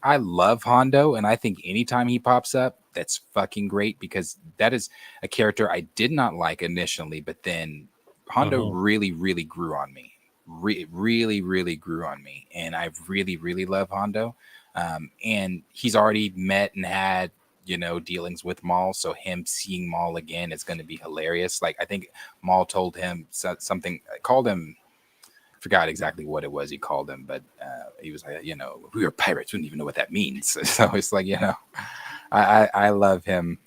[SPEAKER 1] I love Hondo, and I think anytime he pops up, that's fucking great, because that is a character I did not like initially, but then Hondo really, really grew on me. Really, really grew on me, and I really, really love Hondo. And he's already met and had, dealings with Maul, so him seeing Maul again is going to be hilarious. Like, I think Maul told him something, called him, forgot exactly what it was he called him, but he was like, we were pirates, we didn't even know what that means. So it's like, I love him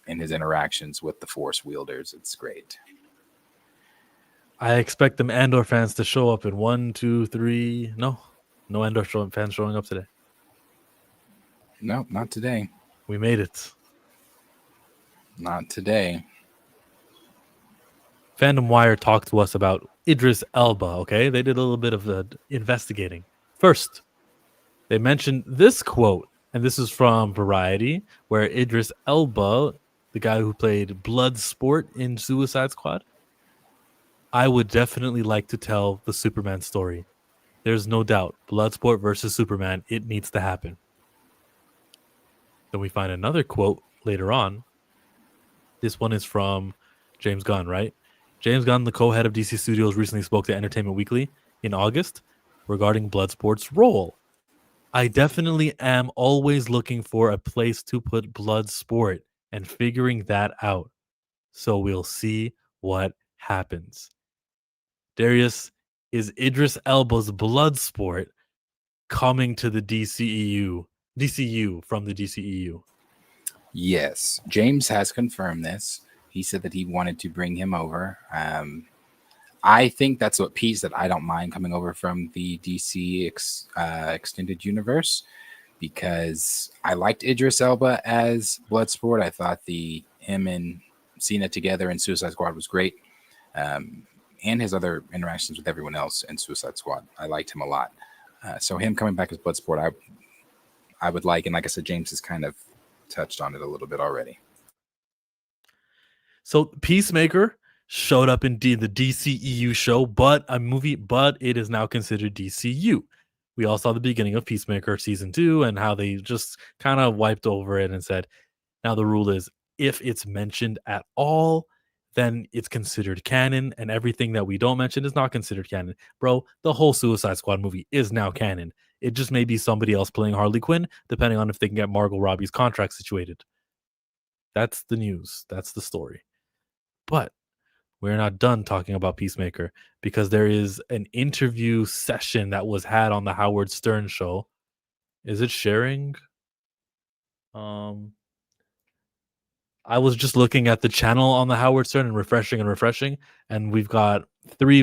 [SPEAKER 1] in his interactions with the Force wielders. It's great.
[SPEAKER 2] I expect them Andor fans to show up in 1, 2, 3. No Andor fans showing up today.
[SPEAKER 1] No, not today.
[SPEAKER 2] We made it.
[SPEAKER 1] Not today.
[SPEAKER 2] Fandom Wire talked to us about Idris Elba, okay? They did a little bit of the investigating. First, they mentioned this quote, and this is from Variety, where Idris Elba, the guy who played Bloodsport in Suicide Squad, I would definitely like to tell the Superman story. There's no doubt. Bloodsport versus Superman, it needs to happen. Then we find another quote later on. This one is from James Gunn, right? James Gunn, the co-head of DC Studios, recently spoke to Entertainment Weekly in August regarding Bloodsport's role. I definitely am always looking for a place to put Bloodsport and figuring that out. So we'll see what happens. Darius, is Idris Elba's Bloodsport coming to the DCU from the DCEU?
[SPEAKER 1] Yes, James has confirmed this. He said that he wanted to bring him over. I think that's what piece that I don't mind coming over from the DC extended universe, because I liked Idris Elba as Bloodsport. I thought him and Cena together in Suicide Squad was great. And his other interactions with everyone else in Suicide Squad, I liked him a lot. So him coming back as Bloodsport, I would like. And like I said, James has kind of touched on it a little bit already.
[SPEAKER 2] So Peacemaker showed up in the DCEU show, but it is now considered DCU. We all saw the beginning of Peacemaker season 2 and how they just kind of wiped over it and said, now the rule is if it's mentioned at all, then it's considered canon, and everything that we don't mention is not considered canon. Bro, the whole Suicide Squad movie is now canon. It just may be somebody else playing Harley Quinn, depending on if they can get Margot Robbie's contract situated. That's the news. That's the story. But we're not done talking about Peacemaker, because there is an interview session that was had on the Howard Stern show. Is it sharing? I was just looking at the channel on the Howard Stern and refreshing, and we've got three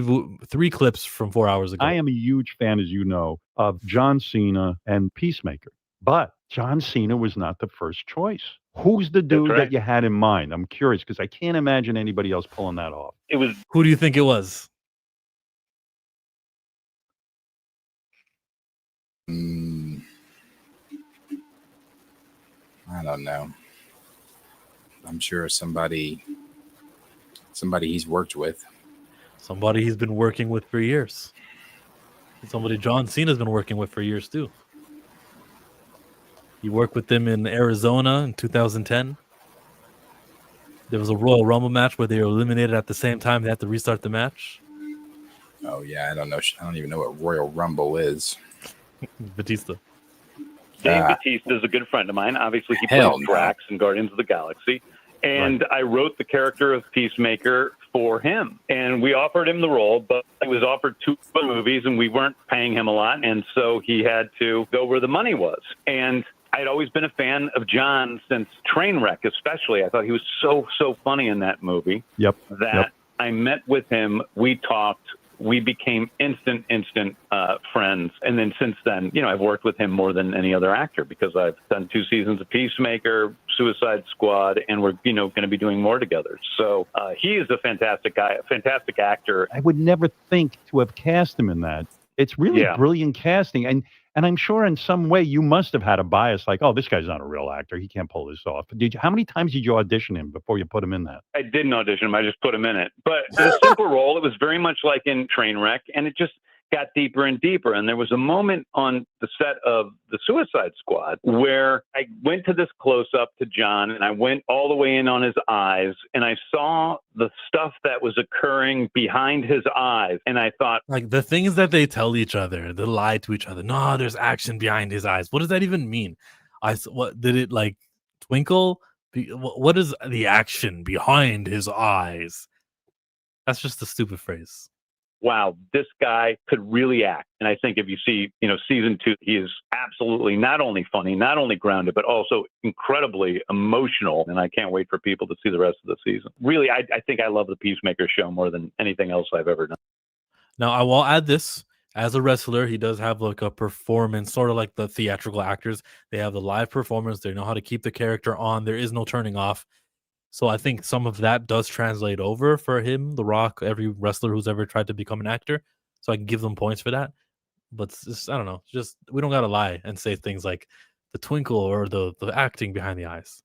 [SPEAKER 2] clips from 4 hours ago.
[SPEAKER 16] I am a huge fan, as you know, of John Cena and Peacemaker, but John Cena was not the first choice. Who's the dude that you had in mind? I'm curious, because I can't imagine anybody else pulling that off.
[SPEAKER 17] It was.
[SPEAKER 2] Who do you think it was?
[SPEAKER 1] I don't know. I'm sure somebody he's worked with.
[SPEAKER 2] Somebody he's been working with for years. Somebody John Cena's been working with for years too. He worked with them in Arizona in 2010. There was a Royal Rumble match where they were eliminated at the same time. They had to restart the match.
[SPEAKER 1] Oh yeah, I don't know. I don't even know what Royal Rumble is.
[SPEAKER 2] Batista.
[SPEAKER 17] Dave Bautista is a good friend of mine. Obviously, he plays Drax in Guardians of the Galaxy. And I wrote the character of Peacemaker for him. And we offered him the role, but he was offered 2 movies, and we weren't paying him a lot. And so he had to go where the money was. And I'd always been a fan of John since Trainwreck, especially. I thought he was so funny in that movie.
[SPEAKER 16] Yep.
[SPEAKER 17] I met with him. We talked. We became instant friends. And then since then, I've worked with him more than any other actor, because I've done 2 seasons of Peacemaker, Suicide Squad, and we're, going to be doing more together. So he is a fantastic guy, a fantastic actor.
[SPEAKER 16] I would never think to have cast him in that. It's really brilliant casting. And I'm sure in some way you must have had a bias, like, oh, this guy's not a real actor. He can't pull this off. How many times did you audition him before you put him in that?
[SPEAKER 17] I didn't audition him. I just put him in it. But the simple role, it was very much like in Trainwreck, and it just got deeper and deeper. And there was a moment on the set of the Suicide Squad where I went to this close-up to John, and I went all the way in on his eyes, and I saw the stuff that was occurring behind his eyes. And I thought,
[SPEAKER 2] like, the things that they tell each other, they lie to each other. No, there's action behind his eyes. What does that even mean? What did it, like, twinkle? What is the action behind his eyes? That's just a stupid phrase.
[SPEAKER 17] wow, this guy could really act. And I think if you see, season 2, he is absolutely not only funny, not only grounded, but also incredibly emotional. And I can't wait for people to see the rest of the season. Really, I think I love the Peacemaker show more than anything else I've ever done.
[SPEAKER 2] Now, I will add this. As a wrestler, he does have like a performance, sort of like the theatrical actors. They have the live performance. They know how to keep the character on. There is no turning off. So I think some of that does translate over for him, The Rock, every wrestler who's ever tried to become an actor. So I can give them points for that. But it's just, I don't know. Just we don't gotta lie and say things like the twinkle or the acting behind the eyes.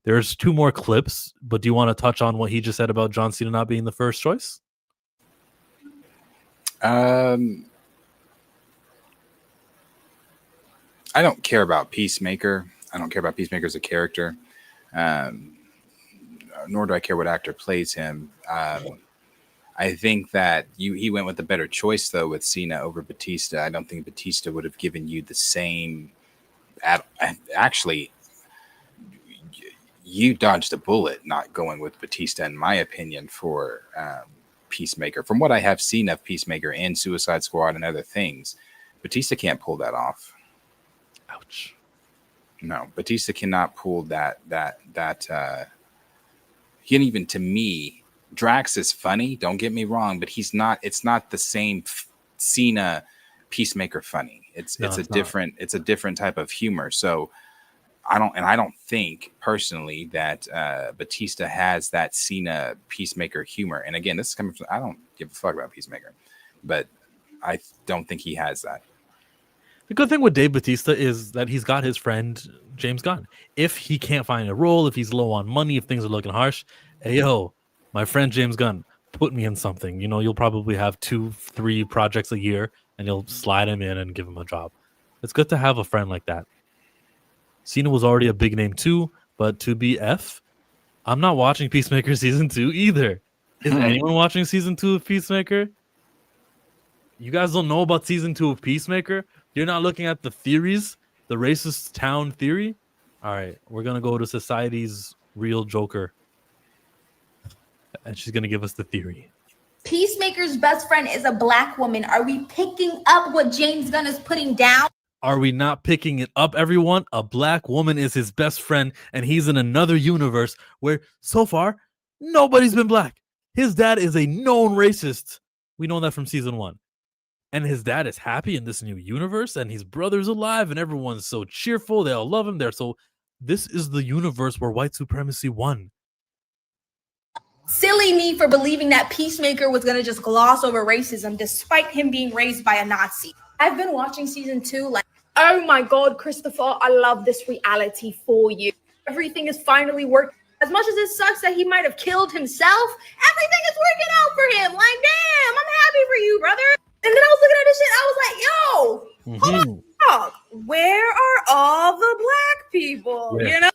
[SPEAKER 2] There's 2 more clips, but do you want to touch on what he just said about John Cena not being the first choice?
[SPEAKER 1] I don't care about Peacemaker. I don't care about Peacemaker as a character. Nor do I care what actor plays him. I think that he went with a better choice, though, with Cena over Batista. I don't think Batista would have given you the same. Actually, you dodged a bullet not going with Batista, in my opinion, for Peacemaker. From what I have seen of Peacemaker in Suicide Squad and other things, Batista can't pull that off.
[SPEAKER 2] Ouch.
[SPEAKER 1] No, Batista cannot pull that. He, and even to me, Drax is funny. Don't get me wrong, but he's not. It's not the same Cena Peacemaker funny. It's a different type of humor. So I don't think personally that Batista has that Cena Peacemaker humor. And again, this is coming from, I don't give a fuck about Peacemaker, but I don't think he has that.
[SPEAKER 2] The good thing with Dave Bautista is that he's got his friend James Gunn. If he can't find a role, if he's low on money, if things are looking harsh, hey yo, my friend James Gunn, put me in something. You'll probably have 2-3 projects a year, and you'll slide him in and give him a job. It's good to have a friend like that. Cena was already a big name too, but to be I'm not watching Peacemaker season 2 either. Is anyone watching season 2 of Peacemaker? You guys don't know about season 2 of Peacemaker? You're not looking at the theories, the racist town theory? All right, we're going to go to Society's real Joker. And she's going to give us the theory.
[SPEAKER 15] Peacemaker's best friend is a black woman. Are we picking up what James Gunn is putting down?
[SPEAKER 2] Are we not picking it up, everyone? A black woman is his best friend, and he's in another universe where, so far, nobody's been black. His dad is a known racist. We know that from season 1. And his dad is happy in this new universe, and his brother's alive, and everyone's so cheerful. They all love him. This is the universe where white supremacy won.
[SPEAKER 15] Silly me for believing that Peacemaker was going to just gloss over racism despite him being raised by a Nazi. I've been watching season 2 like, oh my God, Christopher, I love this reality for you. Everything is finally working. As much as it sucks that he might have killed himself, everything is working out for him. Like, damn, I'm happy for you, brother. And then I was looking at this shit. I was like, yo, hold on, dog. Where are all the black people?
[SPEAKER 2] Yeah.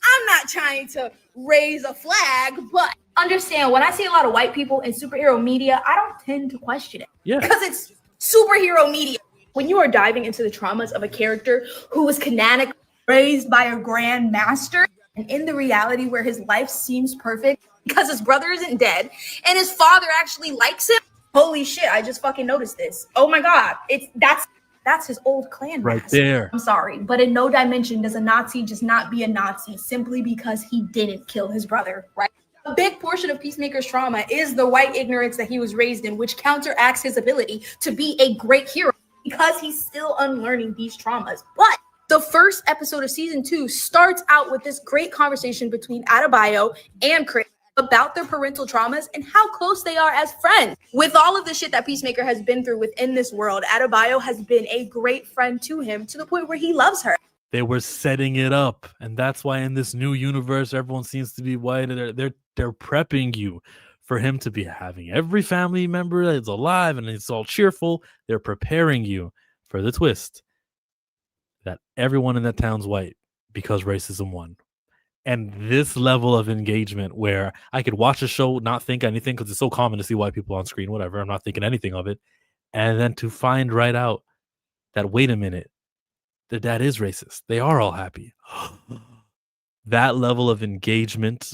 [SPEAKER 15] I'm not trying to raise a flag, but understand when I see a lot of white people in superhero media, I don't tend to question it.
[SPEAKER 2] Yeah.
[SPEAKER 15] Because it's superhero media. When you are diving into the traumas of a character who was canonically raised by a grand master, and in the reality where his life seems perfect because his brother isn't dead and his father actually likes him. Holy shit, I just fucking noticed this. Oh my God. That's his old clan
[SPEAKER 2] right
[SPEAKER 15] mask.
[SPEAKER 2] there.
[SPEAKER 15] I'm sorry, but in no dimension does a Nazi just not be a Nazi simply because he didn't kill his brother, right? A big portion of Peacemaker's trauma is the white ignorance that he was raised in, which counteracts his ability to be a great hero because he's still unlearning these traumas. But the first episode of season 2 starts out with this great conversation between Adebayo and Chris about their parental traumas and how close they are as friends. With all of the shit that Peacemaker has been through within this world, Adebayo has been a great friend to him to the point where he loves her.
[SPEAKER 2] They were setting it up, and that's why in this new universe, everyone seems to be white. They're prepping you for him to be having every family member that's alive and it's all cheerful. They're preparing you for the twist that everyone in that town's white because racism won. And this level of engagement where I could watch a show, not think anything, because it's so common to see white people on screen, whatever. I'm not thinking anything of it. And then to find right out that, wait a minute, their dad is racist. They are all happy. That level of engagement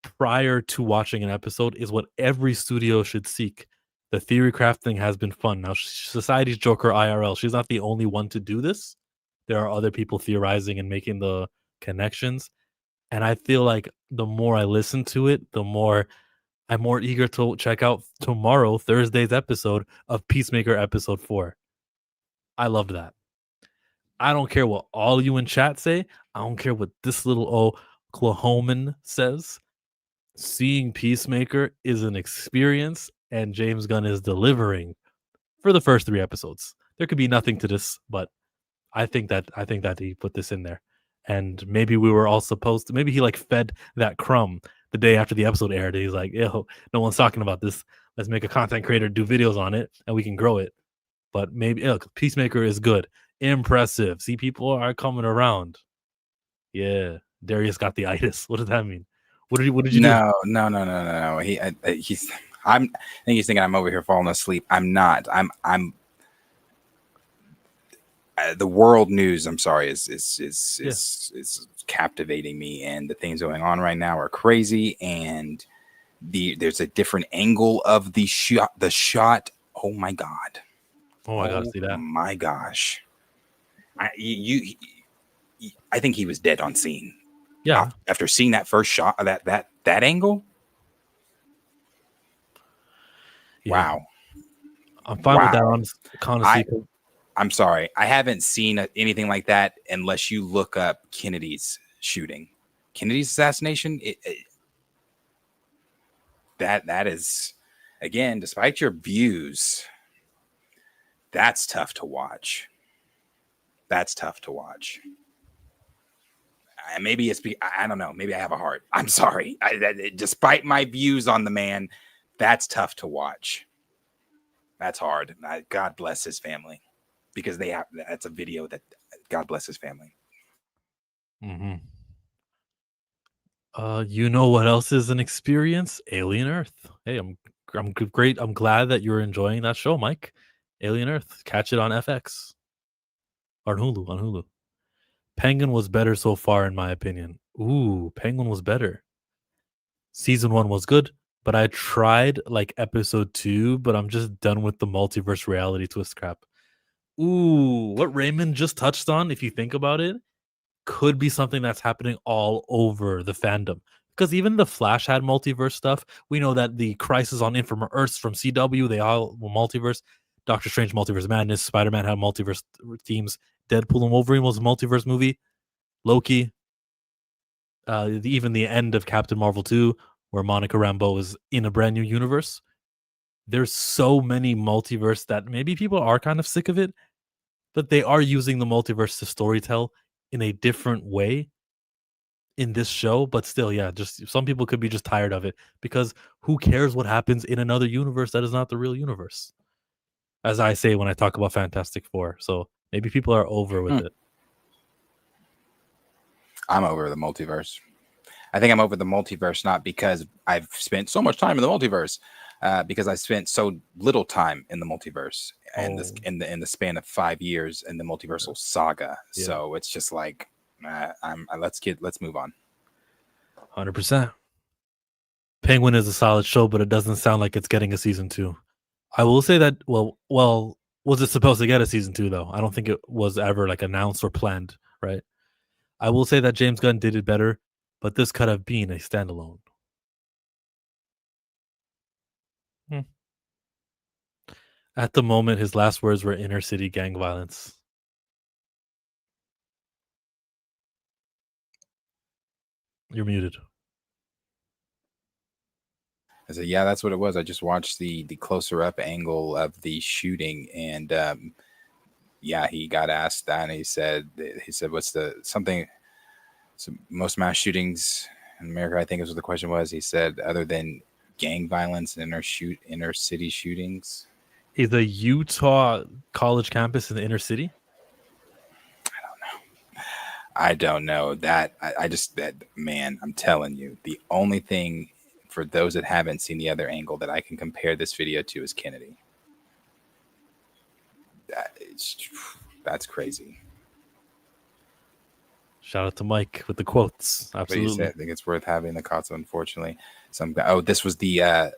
[SPEAKER 2] prior to watching an episode is what every studio should seek. The theory crafting has been fun. Now, Society's Joker IRL, she's not the only one to do this. There are other people theorizing and making the connections. And I feel like the more I listen to it, the more I'm more eager to check out tomorrow, Thursday's episode of Peacemaker episode 4. I loved that. I don't care what all you in chat say. I don't care what this little Oklahoman says. Seeing Peacemaker is an experience, and James Gunn is delivering for the first 3 episodes. There could be nothing to this, but I think that he put this in there. And maybe we were all supposed to, maybe he like fed that crumb the day after the episode aired. And he's like, yo, no one's talking about this. Let's make a content creator do videos on it and we can grow it. But maybe, look, Peacemaker is good. Impressive. See, people are coming around. Yeah. Darius got the itis. What does that mean? What did you do?
[SPEAKER 1] No. I think he's thinking I'm over here falling asleep. I'm not. I'm the world news, I'm sorry, is captivating me, and the things going on right now are crazy. And there's a different angle of the shot. Oh my god!
[SPEAKER 2] Oh, I gotta see that.
[SPEAKER 1] My gosh! I think he was dead on scene.
[SPEAKER 2] Yeah.
[SPEAKER 1] After seeing that first shot of that angle.
[SPEAKER 2] Yeah.
[SPEAKER 1] Wow.
[SPEAKER 2] I'm fine with that. Honestly,
[SPEAKER 1] I'm sorry. I haven't seen anything like that unless you look up Kennedy's shooting. Kennedy's assassination. That is, again, despite your views, that's tough to watch. That's tough to watch. Maybe it's I don't know. Maybe I have a heart. I'm sorry. Despite my views on the man, that's tough to watch. That's hard. God bless his family. Because that's a video that God bless his family.
[SPEAKER 2] Mm-hmm. You know what else is an experience? Alien Earth. Hey, I'm great. I'm glad that you're enjoying that show, Mike. Alien Earth. Catch it on FX or on Hulu. Penguin was better so far, in my opinion. Ooh, Penguin was better. Season 1 was good, but I tried like episode 2, but I'm just done with the multiverse reality twist crap. Ooh, what Raymond just touched on, if you think about it, could be something that's happening all over the fandom. Because even the Flash had multiverse stuff. We know that the Crisis on Infinite Earths from CW, they all were multiverse. Doctor Strange, Multiverse Madness. Spider-Man had multiverse themes. Deadpool and Wolverine was a multiverse movie. Loki. Even the end of Captain Marvel 2, where Monica Rambeau is in a brand new universe. There's so many multiverse that maybe people are kind of sick of it, but they are using the multiverse to storytell in a different way in this show. But still, yeah, just some people could be just tired of it because who cares what happens in another universe that is not the real universe? As I say when I talk about Fantastic Four. So maybe people are over with it.
[SPEAKER 1] I'm over the multiverse. I think I'm over the multiverse not because I've spent so much time in the multiverse, because I spent so little time in the multiverse and in the span of 5 years in the multiversal saga. Yeah. So it's just like let's move on.
[SPEAKER 2] 100%. Penguin is a solid show, but it doesn't sound like it's getting a season 2. I will say that well, was it supposed to get a season 2 though? I don't think it was ever like announced or planned, right? I will say that James Gunn did it better, but this could have been a standalone. At the moment, his last words were inner city gang violence. You're muted.
[SPEAKER 1] I said, yeah, that's what it was. I just watched the closer up angle of the shooting, and yeah, he got asked that, and he said, what's most mass shootings in America? I think is what the question was. He said, other than gang violence and inner city shootings.
[SPEAKER 2] Is a Utah college campus in the inner city?
[SPEAKER 1] I don't know that. Man, I'm telling you, the only thing for those that haven't seen the other angle that I can compare this video to is Kennedy. That's crazy.
[SPEAKER 2] Shout out to Mike with the quotes.
[SPEAKER 1] What do you say?
[SPEAKER 2] Absolutely.
[SPEAKER 1] I think it's worth having the cost. Unfortunately, some guy. Oh, this is the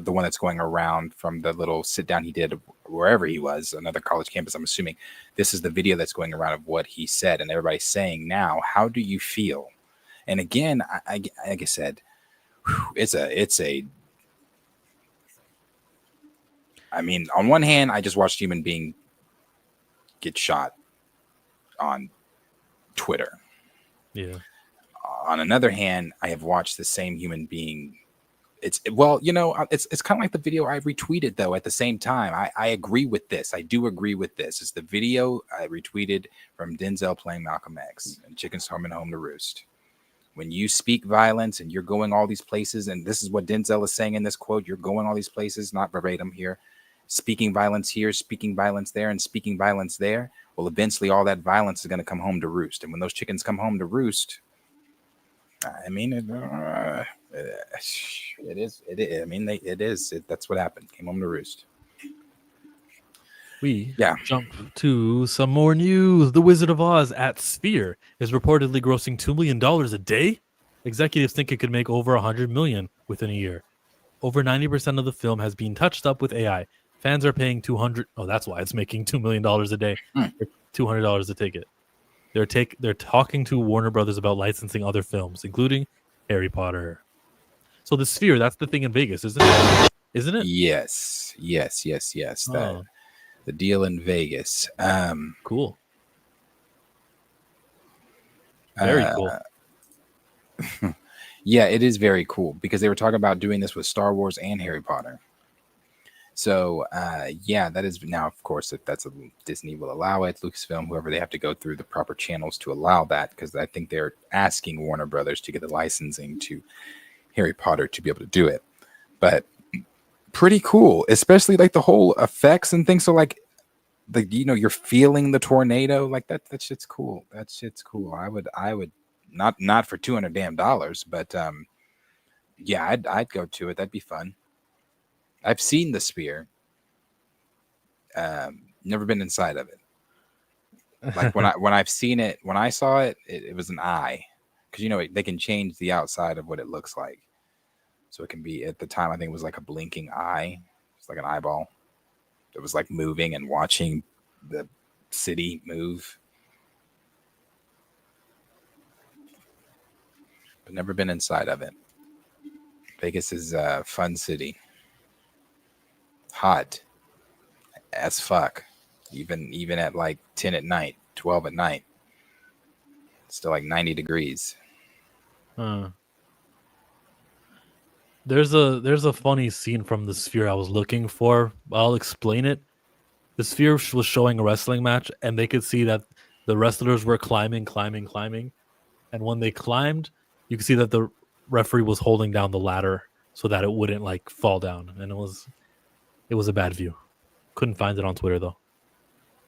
[SPEAKER 1] one that's going around from the little sit down he did wherever he was, another college campus. I'm assuming this is the video that's going around of what he said, and everybody's saying now, how do you feel? And again, I like I said, it's a. I mean, on one hand, I just watched a human being get shot on Twitter.
[SPEAKER 2] Yeah.
[SPEAKER 1] On another hand, I have watched the same human being. It's kind of like the video I retweeted though. At the same time, I agree with this. I do agree with this. It's the video I retweeted from Denzel playing Malcolm X and Chickens Coming Home to Roost. When you speak violence and you're going all these places, and this is what Denzel is saying in this quote, you're going all these places, not verbatim here, speaking violence here, speaking violence there, and speaking violence there. Well, eventually all that violence is going to come home to roost. And when those chickens come home to roost, I mean, it is. I mean, it is. That's what happened. Came home to roost.
[SPEAKER 2] We jump to some more news. The Wizard of Oz at Sphere is reportedly grossing $2 million a day. Executives think it could make over $100 million within a year. Over 90% of the film has been touched up with AI. Fans are paying $200. Oh, that's why it's making $2 million a day. $200 a ticket. They're talking to Warner Brothers about licensing other films, including Harry Potter. So the Sphere, that's the thing in Vegas, isn't it? Isn't it?
[SPEAKER 1] Yes.
[SPEAKER 2] Oh.
[SPEAKER 1] The deal in Vegas.
[SPEAKER 2] Cool. Very cool.
[SPEAKER 1] Yeah, it is very cool because they were talking about doing this with Star Wars and Harry Potter. So, that is now, of course, if that's Disney will allow it, Lucasfilm, whoever, they have to go through the proper channels to allow that because I think they're asking Warner Brothers to get the licensing to Harry Potter to be able to do it. But pretty cool, especially like the whole effects and things. So like you're feeling the tornado, like that shit's cool. That shit's cool. I would not for $200 damn, but I'd go to it. That'd be fun. I've seen the Sphere. Never been inside of it. Like when I saw it, it was an eye, because they can change the outside of what it looks like. So it can be, at the time, I think it was like a blinking eye. It's like an eyeball. It was like moving and watching the city move. But never been inside of it. Vegas is a fun city. Hot as fuck. Even at like 10 at night, 12 at night. It's still like 90 degrees.
[SPEAKER 2] There's a funny scene from the Sphere I was looking for. I'll explain it. The Sphere was showing a wrestling match, and they could see that the wrestlers were climbing. And when they climbed, you could see that the referee was holding down the ladder so that it wouldn't like fall down. And it was a bad view. Couldn't find it on Twitter though.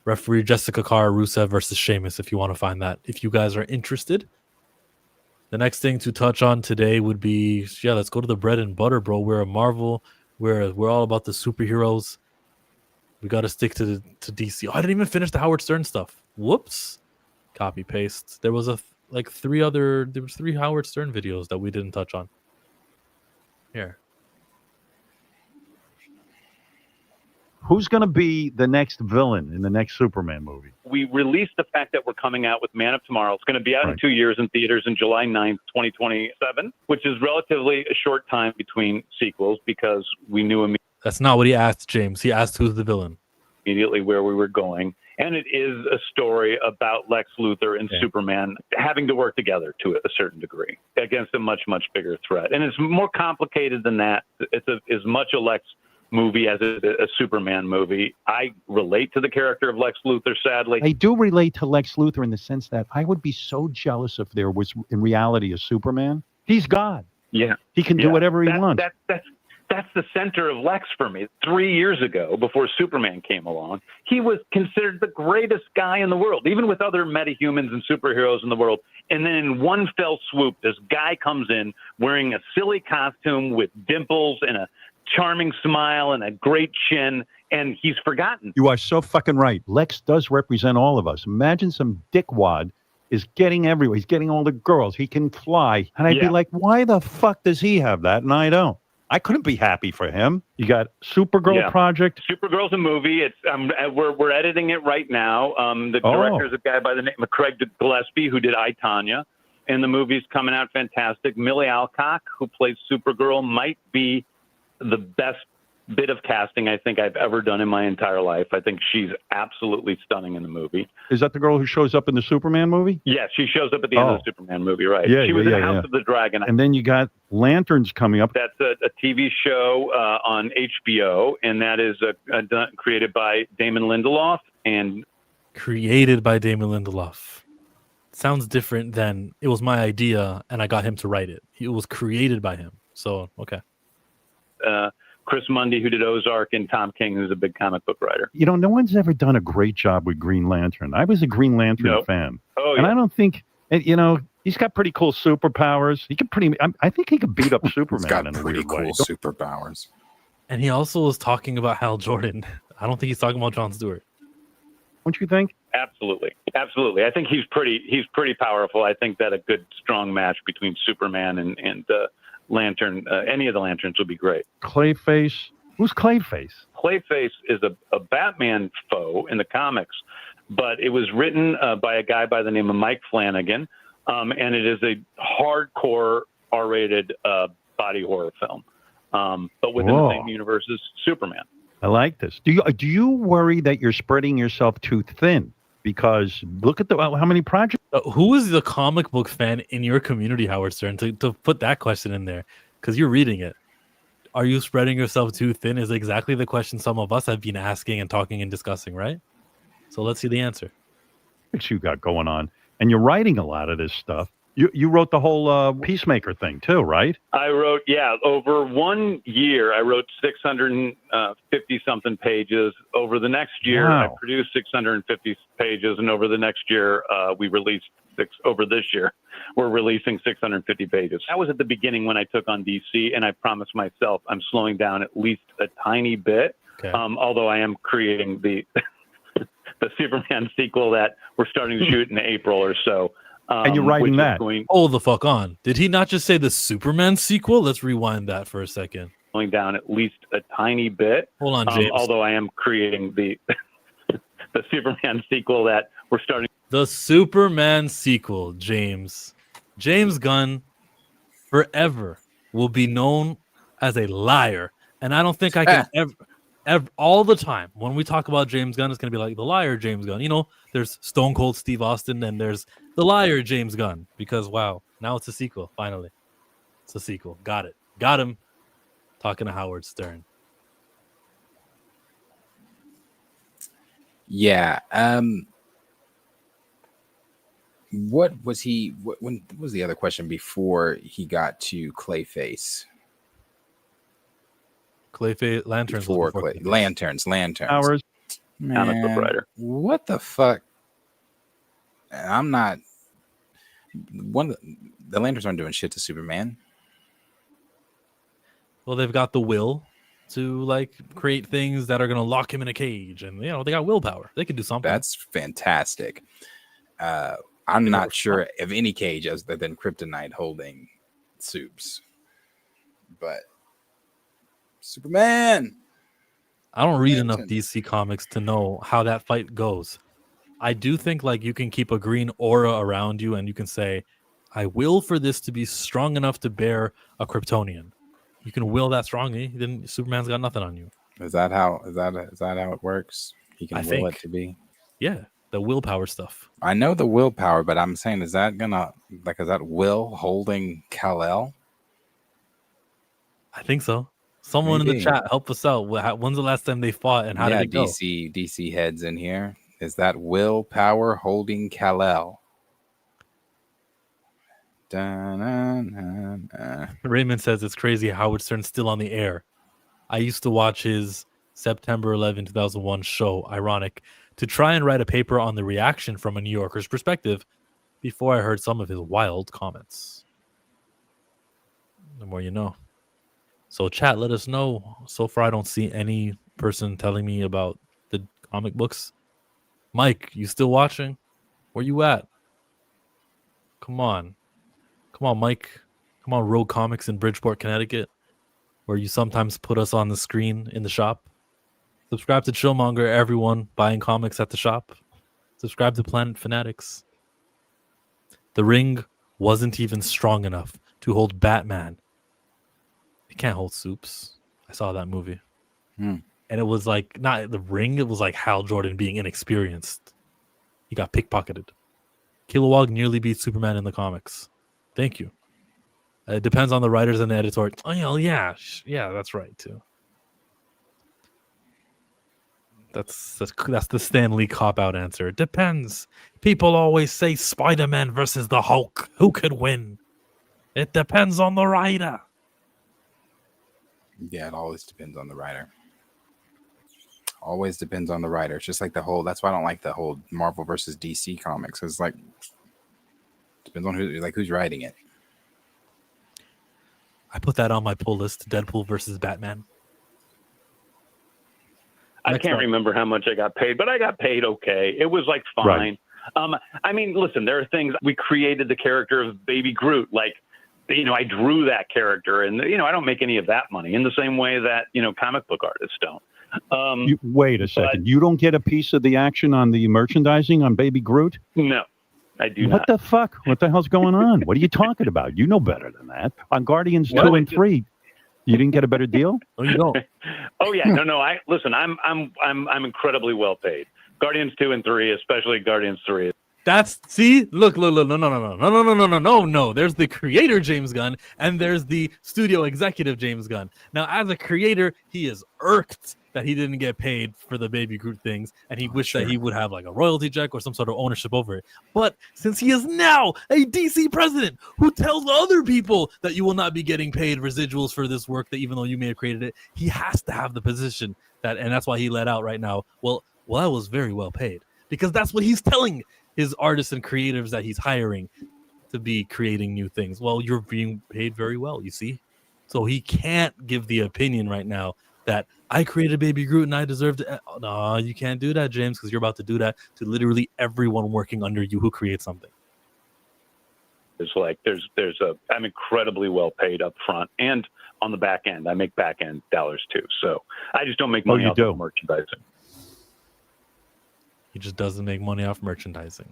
[SPEAKER 2] Referee Jessica Cara Rusev versus Sheamus, if you want to find that. If you guys are interested. The next thing to touch on today would be, let's go to the bread and butter, bro. We're a Marvel. We're all about the superheroes. We got to stick to DC. Oh, I didn't even finish the Howard Stern stuff. Whoops. Copy paste. There was three Howard Stern videos that we didn't touch on. Here.
[SPEAKER 16] Who's going to be the next villain in the next Superman movie?
[SPEAKER 17] We released the fact that we're coming out with Man of Tomorrow. It's going to be out in 2 years in theaters in July 9th, 2027, which is relatively a short time between sequels because we knew
[SPEAKER 2] That's not what he asked, James. He asked who's the villain.
[SPEAKER 17] Immediately where we were going. And it is a story about Lex Luthor and Superman having to work together to a certain degree against a much, much bigger threat. And it's more complicated than that. It's as much a Lex movie as a Superman movie. I relate to the character of Lex Luthor, sadly.
[SPEAKER 16] I do relate to Lex Luthor in the sense that I would be so jealous if there was in reality a Superman. He's God.
[SPEAKER 17] Yeah.
[SPEAKER 16] He can do whatever he wants.
[SPEAKER 17] That's the center of Lex for me. 3 years ago, before Superman came along, he was considered the greatest guy in the world, even with other metahumans and superheroes in the world. And then in one fell swoop, this guy comes in wearing a silly costume with dimples and a charming smile and a great chin, and he's forgotten.
[SPEAKER 16] You are so fucking right. Lex does represent all of us. Imagine some dickwad is getting everywhere. He's getting all the girls. He can fly. And I'd be like, why the fuck does he have that and I don't? I couldn't be happy for him. You got Supergirl project.
[SPEAKER 17] Supergirl's a movie. It's we're editing it right now. The director's a guy by the name of Craig Gillespie, who did I, Tonya. And the movie's coming out fantastic. Millie Alcock, who plays Supergirl, might be the best bit of casting I think I've ever done in my entire life. I think she's absolutely stunning in the movie.
[SPEAKER 16] Is that the girl who shows up in the Superman movie?
[SPEAKER 17] Yes, she shows up at the end of the Superman movie, right?
[SPEAKER 16] Yeah,
[SPEAKER 17] she was in House of the Dragon.
[SPEAKER 16] And then you got Lanterns coming up.
[SPEAKER 17] That's a TV show on HBO, and that is created by Damon Lindelof.
[SPEAKER 2] Created by Damon Lindelof. Sounds different than it was my idea and I got him to write it. It was created by him. So, okay.
[SPEAKER 17] Chris Mundy, who did Ozark, and Tom King, who's a big comic book writer.
[SPEAKER 16] You know, no one's ever done a great job with Green Lantern. I was a Green Lantern fan.
[SPEAKER 17] Oh,
[SPEAKER 16] and I don't think, you know, he's got pretty cool superpowers. He could I think he could beat up Superman.
[SPEAKER 1] He's got
[SPEAKER 16] in a
[SPEAKER 1] pretty
[SPEAKER 16] weird
[SPEAKER 1] cool
[SPEAKER 16] way.
[SPEAKER 1] superpowers.
[SPEAKER 2] And he also was talking about Hal Jordan. I don't think he's talking about Jon Stewart.
[SPEAKER 16] Don't you think?
[SPEAKER 17] Absolutely. I think he's pretty powerful. I think that a good, strong match between Superman and Lantern, any of the Lanterns would be great.
[SPEAKER 16] Clayface. Who's Clayface?
[SPEAKER 17] Clayface is a Batman foe in the comics, but it was written by a guy by the name of Mike Flanagan, and it is a hardcore R-rated body horror film, but within the same universe as Superman.
[SPEAKER 16] I like this. Do you worry that you're spreading yourself too thin? Because look at how many projects.
[SPEAKER 2] Who is the comic book fan in your community, Howard Stern, to put that question in there? Because you're reading it. Are you spreading yourself too thin is exactly the question some of us have been asking and talking and discussing, right? So let's see the answer.
[SPEAKER 16] What you got going on? And you're writing a lot of this stuff. You wrote the whole Peacemaker thing too, right?
[SPEAKER 17] I wrote, over 1 year, I wrote 650-something pages. Over the next year, I produced 650 pages, and over the next year, we released over this year, we're releasing 650 pages. That was at the beginning when I took on DC, and I promised myself I'm slowing down at least a tiny bit, although I am creating the Superman sequel that we're starting to shoot in April or so.
[SPEAKER 16] And you're writing that.
[SPEAKER 2] Hold the fuck on. Did he not just say the Superman sequel? Let's rewind that for a second.
[SPEAKER 17] Going down at least a tiny bit.
[SPEAKER 2] Hold on, James.
[SPEAKER 17] Although I am creating the Superman sequel that we're starting.
[SPEAKER 2] The Superman sequel, James. James Gunn forever will be known as a liar. And I don't think I can ever all the time when we talk about James Gunn, it's going to be like the liar James Gunn. You know, there's Stone Cold Steve Austin and there's the liar James Gunn, because wow, now it's a sequel. Finally, it's a sequel. Got it. Got him. Talking to Howard Stern.
[SPEAKER 1] Yeah. What was he? When was the other question before he got to Clayface?
[SPEAKER 2] Clayface Lanterns.
[SPEAKER 1] Lanterns.
[SPEAKER 16] Hours.
[SPEAKER 1] Man,
[SPEAKER 17] writer.
[SPEAKER 1] What the fuck? I'm not. The Lanterns aren't doing shit to Superman.
[SPEAKER 2] Well, they've got the will to like create things that are going to lock him in a cage, and you know they got willpower. They can do something.
[SPEAKER 1] That's fantastic. I'm not sure of any cage other than Kryptonite holding Supes, but Superman.
[SPEAKER 2] I don't read enough DC comics to know how that fight goes. I do think like you can keep a green aura around you and you can say, I will for this to be strong enough to bear a Kryptonian. You can will that strongly, then Superman's got nothing on you.
[SPEAKER 1] Is that how it works? He can will it to be?
[SPEAKER 2] Yeah, the willpower stuff.
[SPEAKER 1] I know the willpower, but I'm saying, is that Will holding Kal-El?
[SPEAKER 2] I think so. Someone in the chat, help us out. When's the last time they fought and how did it go?
[SPEAKER 1] DC heads in here. Is that willpower holding Kal-El?
[SPEAKER 2] Raymond says it's crazy Howard Stern's still on the air. I used to watch his September 11, 2001 show, Ironic, to try and write a paper on the reaction from a New Yorker's perspective before I heard some of his wild comments. The more you know. So chat, let us know. So far, I don't see any person telling me about the comic books. Mike, you still watching? Where you at? Come on, Mike. Come on, Rogue Comics in Bridgeport, Connecticut, where you sometimes put us on the screen in the shop. Subscribe to ChillMonger, everyone buying comics at the shop. Subscribe to Planet Fanatix. The ring wasn't even strong enough to hold Batman. It can't hold Supes. I saw that movie. And it was like, not the ring, it was like Hal Jordan being inexperienced. He got pickpocketed. Kilowog nearly beat Superman in the comics. Thank you. It depends on the writers and the editor. Oh, yeah, that's right, too. That's the Stan Lee cop-out answer. It depends. People always say Spider-Man versus the Hulk. Who could win? It depends on the writer.
[SPEAKER 1] Yeah, it always depends on the writer. Always depends on the writer. It's just like the whole. That's why I don't like the whole Marvel versus DC comics. It's like depends on who's writing it.
[SPEAKER 2] I put that on my pull list. Deadpool versus Batman.
[SPEAKER 17] I can't remember how much I got paid, but I got paid okay. It was like fine.
[SPEAKER 16] Right.
[SPEAKER 17] I mean, listen, there are things. We created the character of Baby Groot. Like, I drew that character, and I don't make any of that money in the same way that comic book artists don't.
[SPEAKER 16] Wait a second. You don't get a piece of the action on the merchandising on Baby Groot?
[SPEAKER 17] No, I do not.
[SPEAKER 16] What the fuck? What the hell's going on? What are you talking about? You know better than that. On Guardians 2 and 3, you didn't get a better deal?
[SPEAKER 2] Oh, you don't.
[SPEAKER 17] Oh yeah, no. I'm incredibly well paid. Guardians 2 and 3, especially Guardians 3.
[SPEAKER 2] Look, no. There's the creator James Gunn and there's the studio executive James Gunn. Now, as a creator, he is irked that he didn't get paid for the Baby Groot things, and he wished that he would have like a royalty check or some sort of ownership over it. But since he is now a DC president who tells other people that you will not be getting paid residuals for this work, that even though you may have created it, he has to have the position and that's why he let out right now. Well, I was very well paid, because that's what he's telling his artists and creatives that he's hiring to be creating new things. Well, you're being paid very well, you see? So he can't give the opinion right now that I created Baby Groot and I deserved it. No, you can't do that, James, because you're about to do that to literally everyone working under you who creates something.
[SPEAKER 17] It's like I'm incredibly well paid up front and on the back end. I make back end dollars too. So I just don't make money off of merchandising.
[SPEAKER 2] He just doesn't make money off merchandising.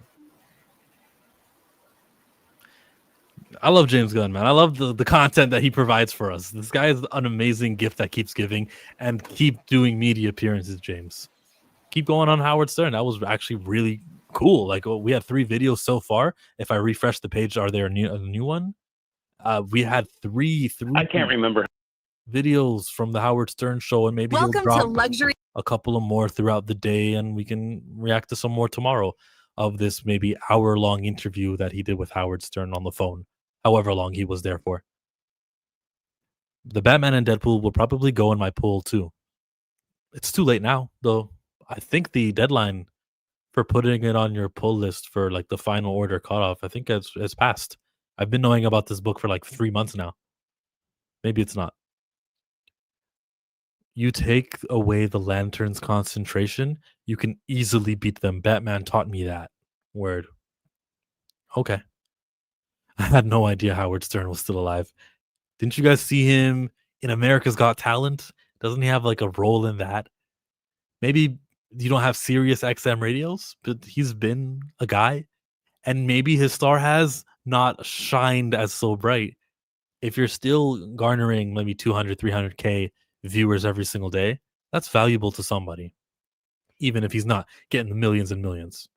[SPEAKER 2] I love James Gunn, man. I love the content that he provides for us. This guy is an amazing gift that keeps giving, and keep doing media appearances, James. Keep going on Howard Stern. That was actually really cool. Like, we had 3 videos so far. If I refresh the page, are there a new one? We had three.
[SPEAKER 17] I can't remember
[SPEAKER 2] videos from the Howard Stern show, and maybe
[SPEAKER 15] Welcome to luxury.
[SPEAKER 2] A couple of more throughout the day, and we can react to some more tomorrow of this maybe hour-long interview that he did with Howard Stern on the phone, however long he was there for. The Batman and Deadpool will probably go in my pool too. It's too late now, though. I think the deadline for putting it on your pull list for like the final order cutoff, I think it's passed. I've been knowing about this book for like 3 months now. Maybe it's not. You take away the Lantern's concentration, you can easily beat them. Batman taught me that. Word. Okay. I had no idea Howard Stern was still alive. Didn't you guys see him in America's Got Talent? Doesn't he have like a role in that? Maybe you don't have Sirius XM radios, but he's been a guy. And maybe his star has not shined as so bright. If you're still garnering maybe 200, 300K viewers every single day, that's valuable to somebody, even if he's not getting the millions and millions.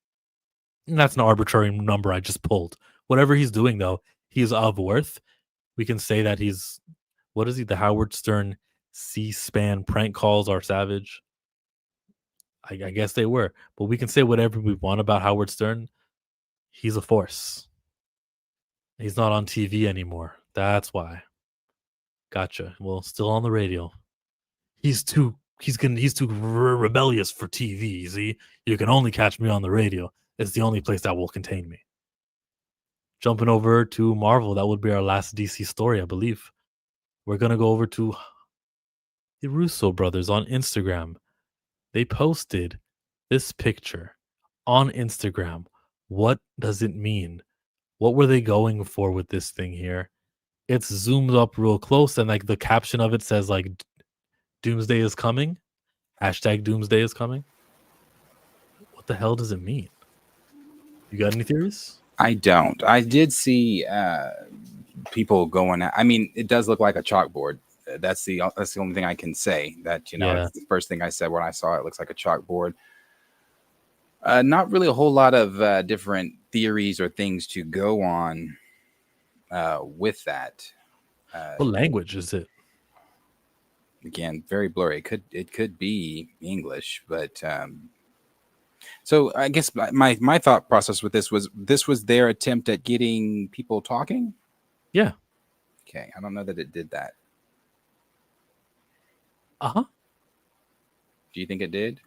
[SPEAKER 2] And that's an arbitrary number I just pulled. Whatever he's doing, though, he's of worth. We can say that he's, what is he? The Howard Stern C-SPAN prank calls are savage. I guess they were. But we can say whatever we want about Howard Stern. He's a force. He's not on TV anymore. That's why. Gotcha. Well, still on the radio. He's too rebellious for TV. See, you can only catch me on the radio. It's the only place that will contain me. Jumping over to Marvel, that would be our last DC story, I believe. We're gonna go over to The Russo brothers on Instagram, they posted this picture on Instagram. What does it mean? What were they going for with this thing here? It's zoomed up real close, and like the caption of it says like "Doomsday is coming." Hashtag Doomsday is coming. What the hell does it mean? You got any theories?
[SPEAKER 1] I don't. I did see people going. I mean, it does look like a chalkboard. That's the only thing I can say. That
[SPEAKER 2] Yeah.
[SPEAKER 1] it's the first thing I said when I saw it. It looks like a chalkboard. Not really a whole lot of different theories or things to go on with that.
[SPEAKER 2] What language is it?
[SPEAKER 1] Again, very blurry. It could be English, but so I guess my thought process with this was their attempt at getting people talking.
[SPEAKER 2] Yeah.
[SPEAKER 1] Okay, I don't know that it did that.
[SPEAKER 2] Uh-huh.
[SPEAKER 1] Do you think it did?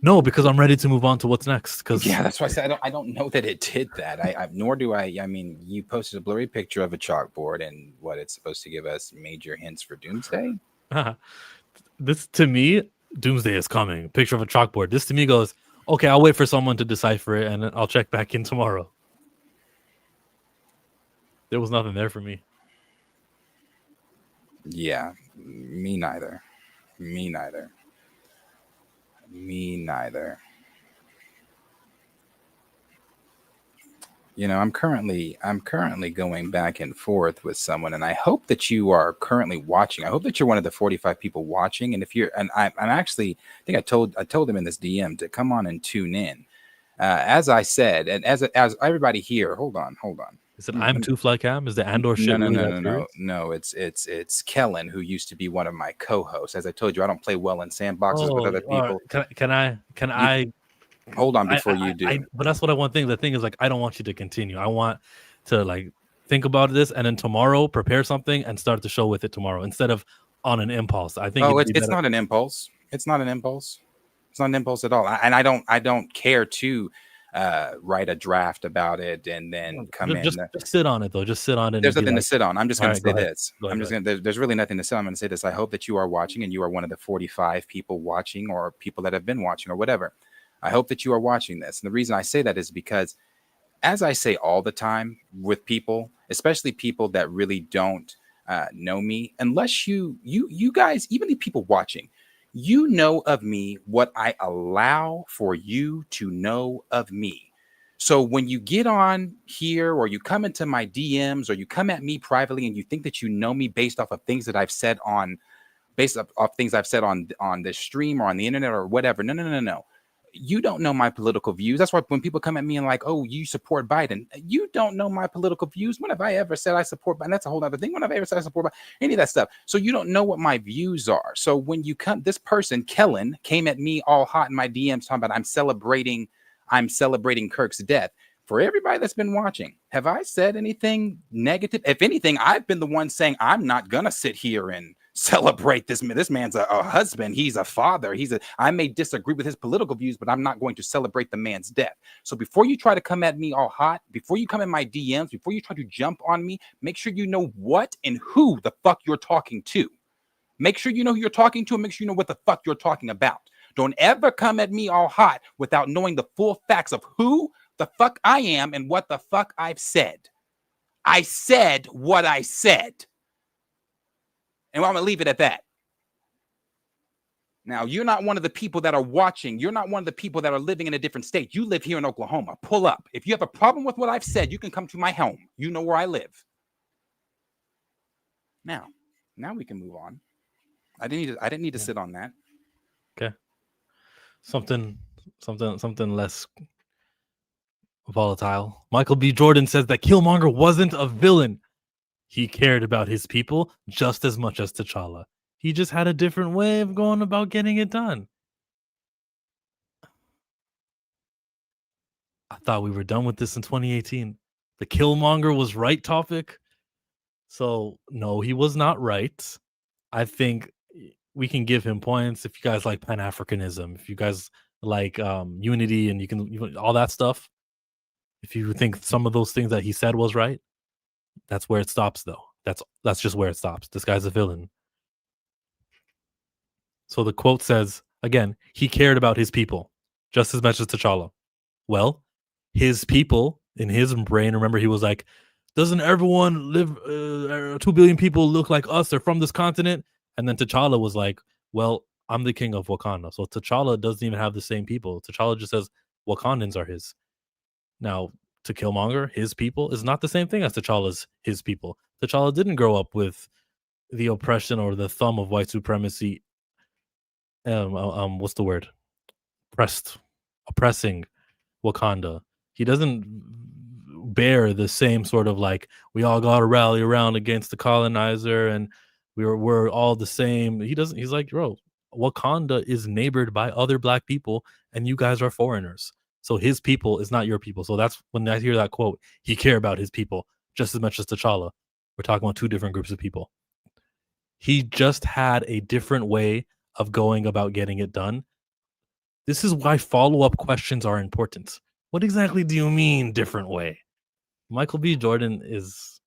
[SPEAKER 2] No, because I'm ready to move on to what's next. Because
[SPEAKER 1] Yeah, that's why I said I don't know that it did that. Nor do I. I mean, you posted a blurry picture of a chalkboard, and what it's supposed to give us major hints for Doomsday.
[SPEAKER 2] This to me, Doomsday is coming. Picture of a chalkboard. This to me goes, okay, I'll wait for someone to decipher it, and I'll check back in tomorrow. There was nothing there for me.
[SPEAKER 1] Yeah, me neither. Me neither. Me neither. You know, I'm currently going back and forth with someone, and I hope that you are currently watching. I hope that you're one of the 45 people watching. And if you're, and I'm actually, I think I told them in this DM to come on and tune in. As I said, and as everybody here, hold on.
[SPEAKER 2] Is it I'm Two Fly Cam? Is the Andor shit?
[SPEAKER 1] No. It's Kellen, who used to be one of my co-hosts. As I told you, I don't play well in sandboxes with other people.
[SPEAKER 2] Can I?
[SPEAKER 1] Hold on before you do.
[SPEAKER 2] But that's what I want. The thing is, like, I don't want you to continue. I want to like think about this, and then tomorrow prepare something and start the show with it tomorrow instead of on an impulse. I think.
[SPEAKER 1] Oh, it's not an impulse. It's not an impulse. It's not an impulse at all. And I don't care to write a draft about it and then come in.
[SPEAKER 2] Just sit on it though. Just sit on it.
[SPEAKER 1] There's nothing to sit on. I'm just going to say this.
[SPEAKER 2] There's
[SPEAKER 1] really nothing to sit on. I'm going to say this. I hope that you are watching, and you are one of the 45 people watching, or people that have been watching, or whatever. I hope that you are watching this. And the reason I say that is because, as I say all the time with people, especially people that really don't know me, unless you guys, even the people watching, you know of me what I allow for you to know of me. So when you get on here, or you come into my DMs, or you come at me privately, and you think that you know me based off of things that I've said on this stream or on the internet or whatever. No. You don't know my political views. That's why when people come at me and like, oh, you support Biden, you don't know my political views. When have I ever said I support Biden? That's a whole other thing. When have I ever said I support Biden? Any of that stuff. So you don't know what my views are. So when you come, this person, Kellen, came at me all hot in my DMs talking about I'm celebrating Kirk's death. For everybody that's been watching, have I said anything negative? If anything, I've been the one saying I'm not gonna sit here and celebrate this man. This man's a husband. He's a father. I may disagree with his political views, but I'm not going to celebrate the man's death. So before you try to come at me all hot, before you come in my DMs, before you try to jump on me, make sure you know what and who the fuck you're talking to. Make sure you know who you're talking to, and make sure you know what the fuck you're talking about. Don't ever come at me all hot without knowing the full facts of who the fuck I am and what the fuck I've said. I said what I said. And I'm going to leave it at that. Now, you're not one of the people that are watching. You're not one of the people that are living in a different state. You live here in Oklahoma. Pull up. If you have a problem with what I've said, you can come to my home. You know where I live. Now we can move on. I didn't need to sit on that.
[SPEAKER 2] Okay. Something less volatile. Michael B. Jordan says that Killmonger wasn't a villain. He cared about his people just as much as T'Challa. He just had a different way of going about getting it done. I thought we were done with this in 2018. The Killmonger was right topic. So, no, he was not right. I think we can give him points if you guys like Pan-Africanism, if you guys like unity, and you can all that stuff. If you think some of those things that he said was right, that's where it stops, though. That's just where it stops. This guy's a villain. So the quote says, again, he cared about his people just as much as T'Challa. Well, his people in his brain, remember, he was like, doesn't everyone live, 2 billion people look like us? They're from this continent. And then T'Challa was like, well, I'm the king of Wakanda. So T'Challa doesn't even have the same people. T'Challa just says Wakandans are his. Now, to Killmonger, his people is not the same thing as T'Challa's his people. T'Challa didn't grow up with the oppression or the thumb of white supremacy. What's the word? Oppressing Wakanda. He doesn't bear the same sort of like, we all got to rally around against the colonizer and we're all the same. He doesn't. He's like, bro, Wakanda is neighbored by other black people and you guys are foreigners. So his people is not your people. So that's when I hear that quote, he cared about his people just as much as T'Challa. We're talking about two different groups of people. He just had a different way of going about getting it done. This is why follow-up questions are important. What exactly do you mean different way? Michael B. Jordan is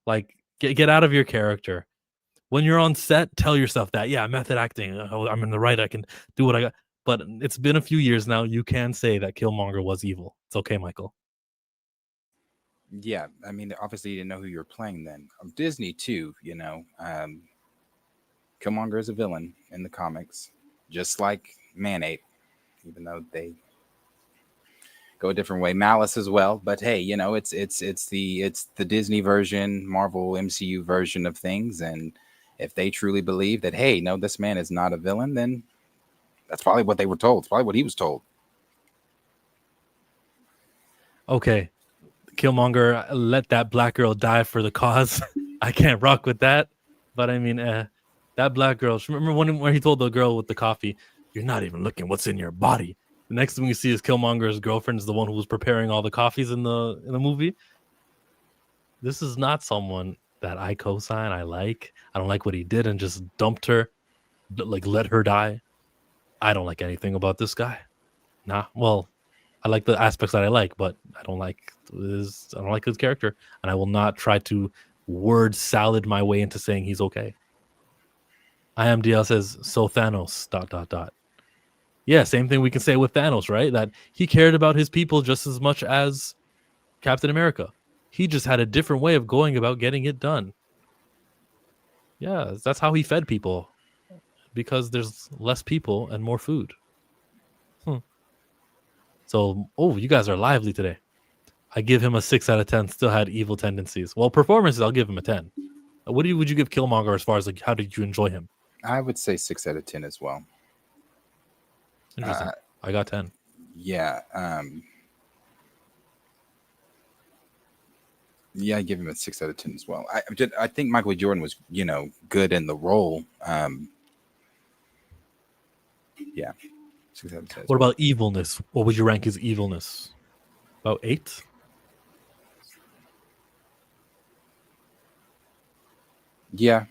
[SPEAKER 2] like, get out of your character. When you're on set, tell yourself that, yeah, method acting. Oh, I'm in the right. I can do what I got. But it's been a few years now. You can say that Killmonger was evil. It's okay, Michael.
[SPEAKER 1] Yeah, I mean, obviously you didn't know who you were playing then. Disney too, Killmonger is a villain in the comics, just like Man-Ape, even though they go a different way. Malice as well, but hey, it's the Disney version, Marvel MCU version of things, and if they truly believe that, hey, no, this man is not a villain, then that's probably what they were told. It's probably what he was told.
[SPEAKER 2] Okay, Killmonger let that black girl die for the cause. I can't rock with that, but I mean, that black girl. Remember when he told the girl with the coffee, "You're not even looking what's in your body." The next thing we see is Killmonger's girlfriend is the one who was preparing all the coffees in the movie. This is not someone that I co-sign. I don't like what he did and just dumped her, like let her die. I don't like anything about this guy. Nah, well, I like the aspects that I like, but I don't like his character, and I will not try to word salad my way into saying he's okay. IMDL says, so Thanos, ... Yeah, same thing we can say with Thanos, right? That he cared about his people just as much as Captain America. He just had a different way of going about getting it done. Yeah, that's how he fed people. Because there's less people and more food. So, you guys are lively today. I give him a 6 out of 10. Still had evil tendencies. Well, performances, I'll give him a 10. Would you give Killmonger as far as like how did you enjoy him?
[SPEAKER 1] I would say 6 out of 10 as well.
[SPEAKER 2] Interesting. I got 10.
[SPEAKER 1] Yeah. Yeah, I give him a 6 out of 10 as well. I think Michael Jordan was, good in the role. Yeah. 6 out of 10.
[SPEAKER 2] What about evilness? What would you rank his evilness? About 8?
[SPEAKER 1] Yeah.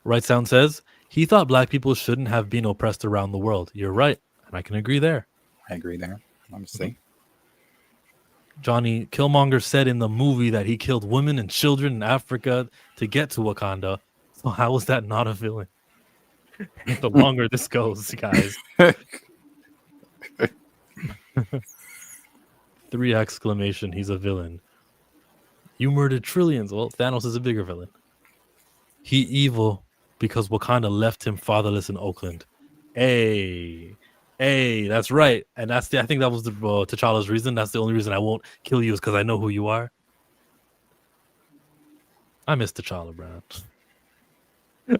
[SPEAKER 2] Right Sound says, he thought black people shouldn't have been oppressed around the world. You're right. And I can agree there.
[SPEAKER 1] I agree there, honestly.
[SPEAKER 2] Johnny, Killmonger said in the movie that he killed women and children in Africa to get to Wakanda. So how is that not a villain? The longer this goes, guys. 3 exclamation, he's a villain. You murdered trillions. Well, Thanos is a bigger villain. He evil because Wakanda left him fatherless in Oakland. Hey, that's right. And I think that was the T'Challa's reason. That's the only reason I won't kill you is because I know who you are. I miss T'Challa, bro.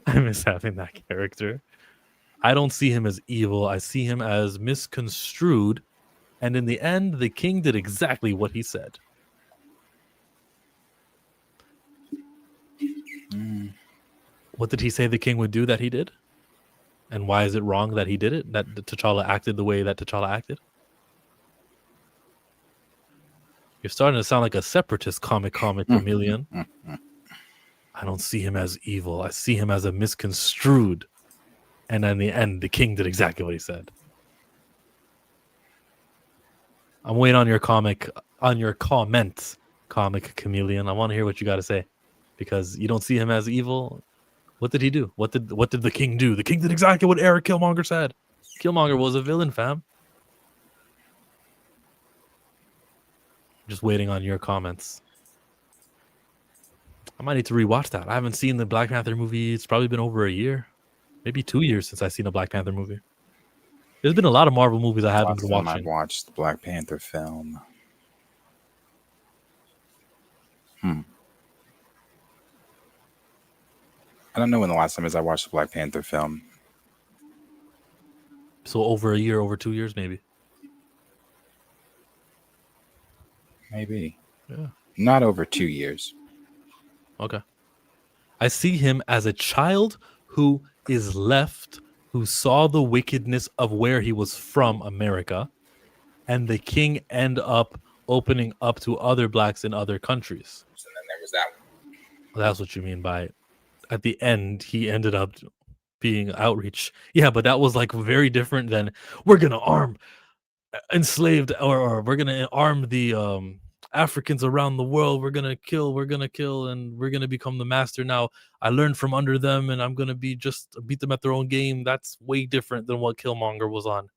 [SPEAKER 2] I miss having that character. I don't see him as evil. I see him as misconstrued. And in the end, the king did exactly what he said. What did he say the king would do that he did? And why is it wrong that he did it? That T'Challa acted the way that T'Challa acted? You're starting to sound like a separatist comic chameleon. I don't see him as evil. I see him as a misconstrued. And in the end, the king did exactly what he said. I'm waiting on your comment, comic chameleon. I want to hear what you got to say. Because you don't see him as evil. What did he do? What did the king do? The king did exactly what Eric Killmonger said. Killmonger was a villain, fam. Just waiting on your comments. I might need to rewatch that. I haven't seen the Black Panther movie. It's probably been over a year, maybe 2 years since I've seen a Black Panther movie. There's been a lot of Marvel movies I haven't been watching.
[SPEAKER 1] I've watched the Black Panther film. I don't know when the last time is I watched the Black Panther film.
[SPEAKER 2] So over a year, over 2 years, maybe.
[SPEAKER 1] Maybe.
[SPEAKER 2] Yeah.
[SPEAKER 1] Not over 2 years.
[SPEAKER 2] Okay. I see him as a child who is left, who saw the wickedness of where he was from, America, and the king end up opening up to other blacks in other countries.
[SPEAKER 1] And then there was that one.
[SPEAKER 2] That's what you mean by at the end, he ended up being outreach. Yeah, but that was like very different than we're going to arm enslaved or we're going to arm the Africans around the world. We're going to kill, and we're going to become the master now. I learned from under them, and I'm going to beat them at their own game. That's way different than what Killmonger was on.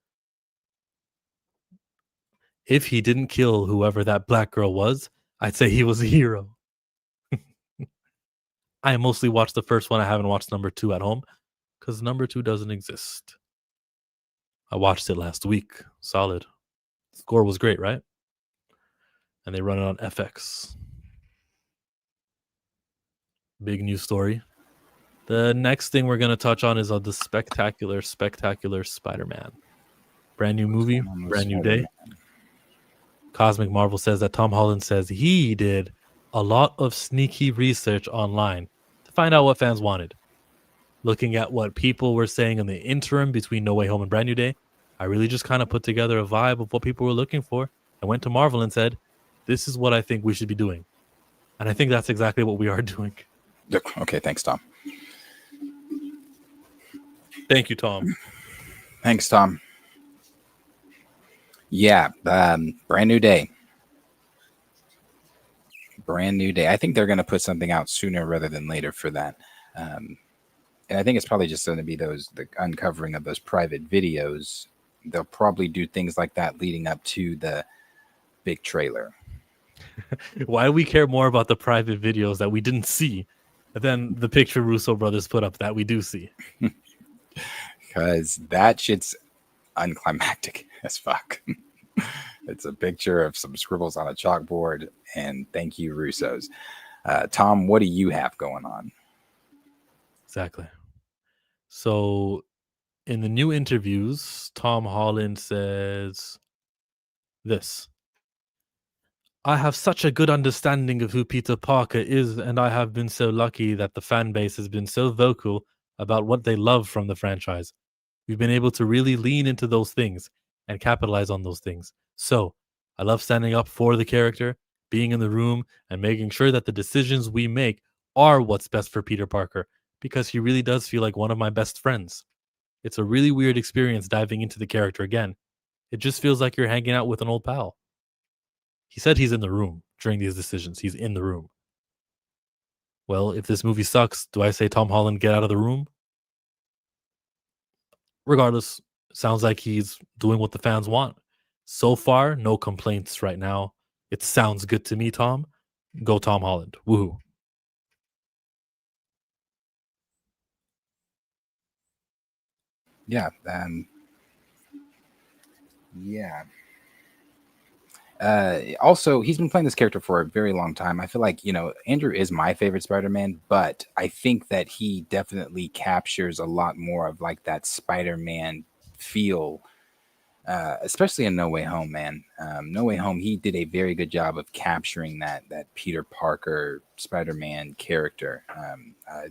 [SPEAKER 2] If he didn't kill whoever that black girl was, I'd say he was a hero. I mostly watched the first one. I haven't watched number 2 at home because number 2 doesn't exist. I watched it last week. Solid. Score was great, right? And they run it on FX. Big news story. The next thing we're going to touch on is the spectacular Spider-Man. Brand new movie, brand new day. Cosmic Marvel says that Tom Holland says he did a lot of sneaky research online to find out what fans wanted. Looking at what people were saying in the interim between No Way Home and Brand New Day, I really just kind of put together a vibe of what people were looking for. I went to Marvel and said, this is what I think we should be doing. And I think that's exactly what we are doing.
[SPEAKER 1] Okay, thanks, Tom.
[SPEAKER 2] Thank you, Tom.
[SPEAKER 1] Thanks, Tom. Yeah, brand new day. Brand new day. I think they're going to put something out sooner rather than later for that. And I think it's probably just going to be the uncovering of those private videos. They'll probably do things like that leading up to the big trailer.
[SPEAKER 2] Why do we care more about the private videos that we didn't see than the picture Russo brothers put up that we do see?
[SPEAKER 1] Because that shit's unclimactic as fuck. It's a picture of some scribbles on a chalkboard, and thank you, Russos. Tom, what do you have going on?
[SPEAKER 2] Exactly. So in the new interviews, Tom Holland says this. I have such a good understanding of who Peter Parker is, and I have been so lucky that the fan base has been so vocal about what they love from the franchise. We've been able to really lean into those things and capitalize on those things. So I love standing up for the character, being in the room, and making sure that the decisions we make are what's best for Peter Parker, because he really does feel like one of my best friends. It's a really weird experience diving into the character again. It just feels like you're hanging out with an old pal. He said he's in the room during these decisions. He's in the room. Well, if this movie sucks, do I say Tom Holland, get out of the room? Regardless, sounds like he's doing what the fans want. So far, no complaints right now. It sounds good to me, Tom. Go Tom Holland. Woohoo.
[SPEAKER 1] Yeah. Also, he's been playing this character for a very long time. I feel like, Andrew is my favorite Spider-Man, but I think that he definitely captures a lot more of like that Spider-Man feel, especially in No Way Home, man. No Way Home, he did a very good job of capturing that Peter Parker Spider-Man character,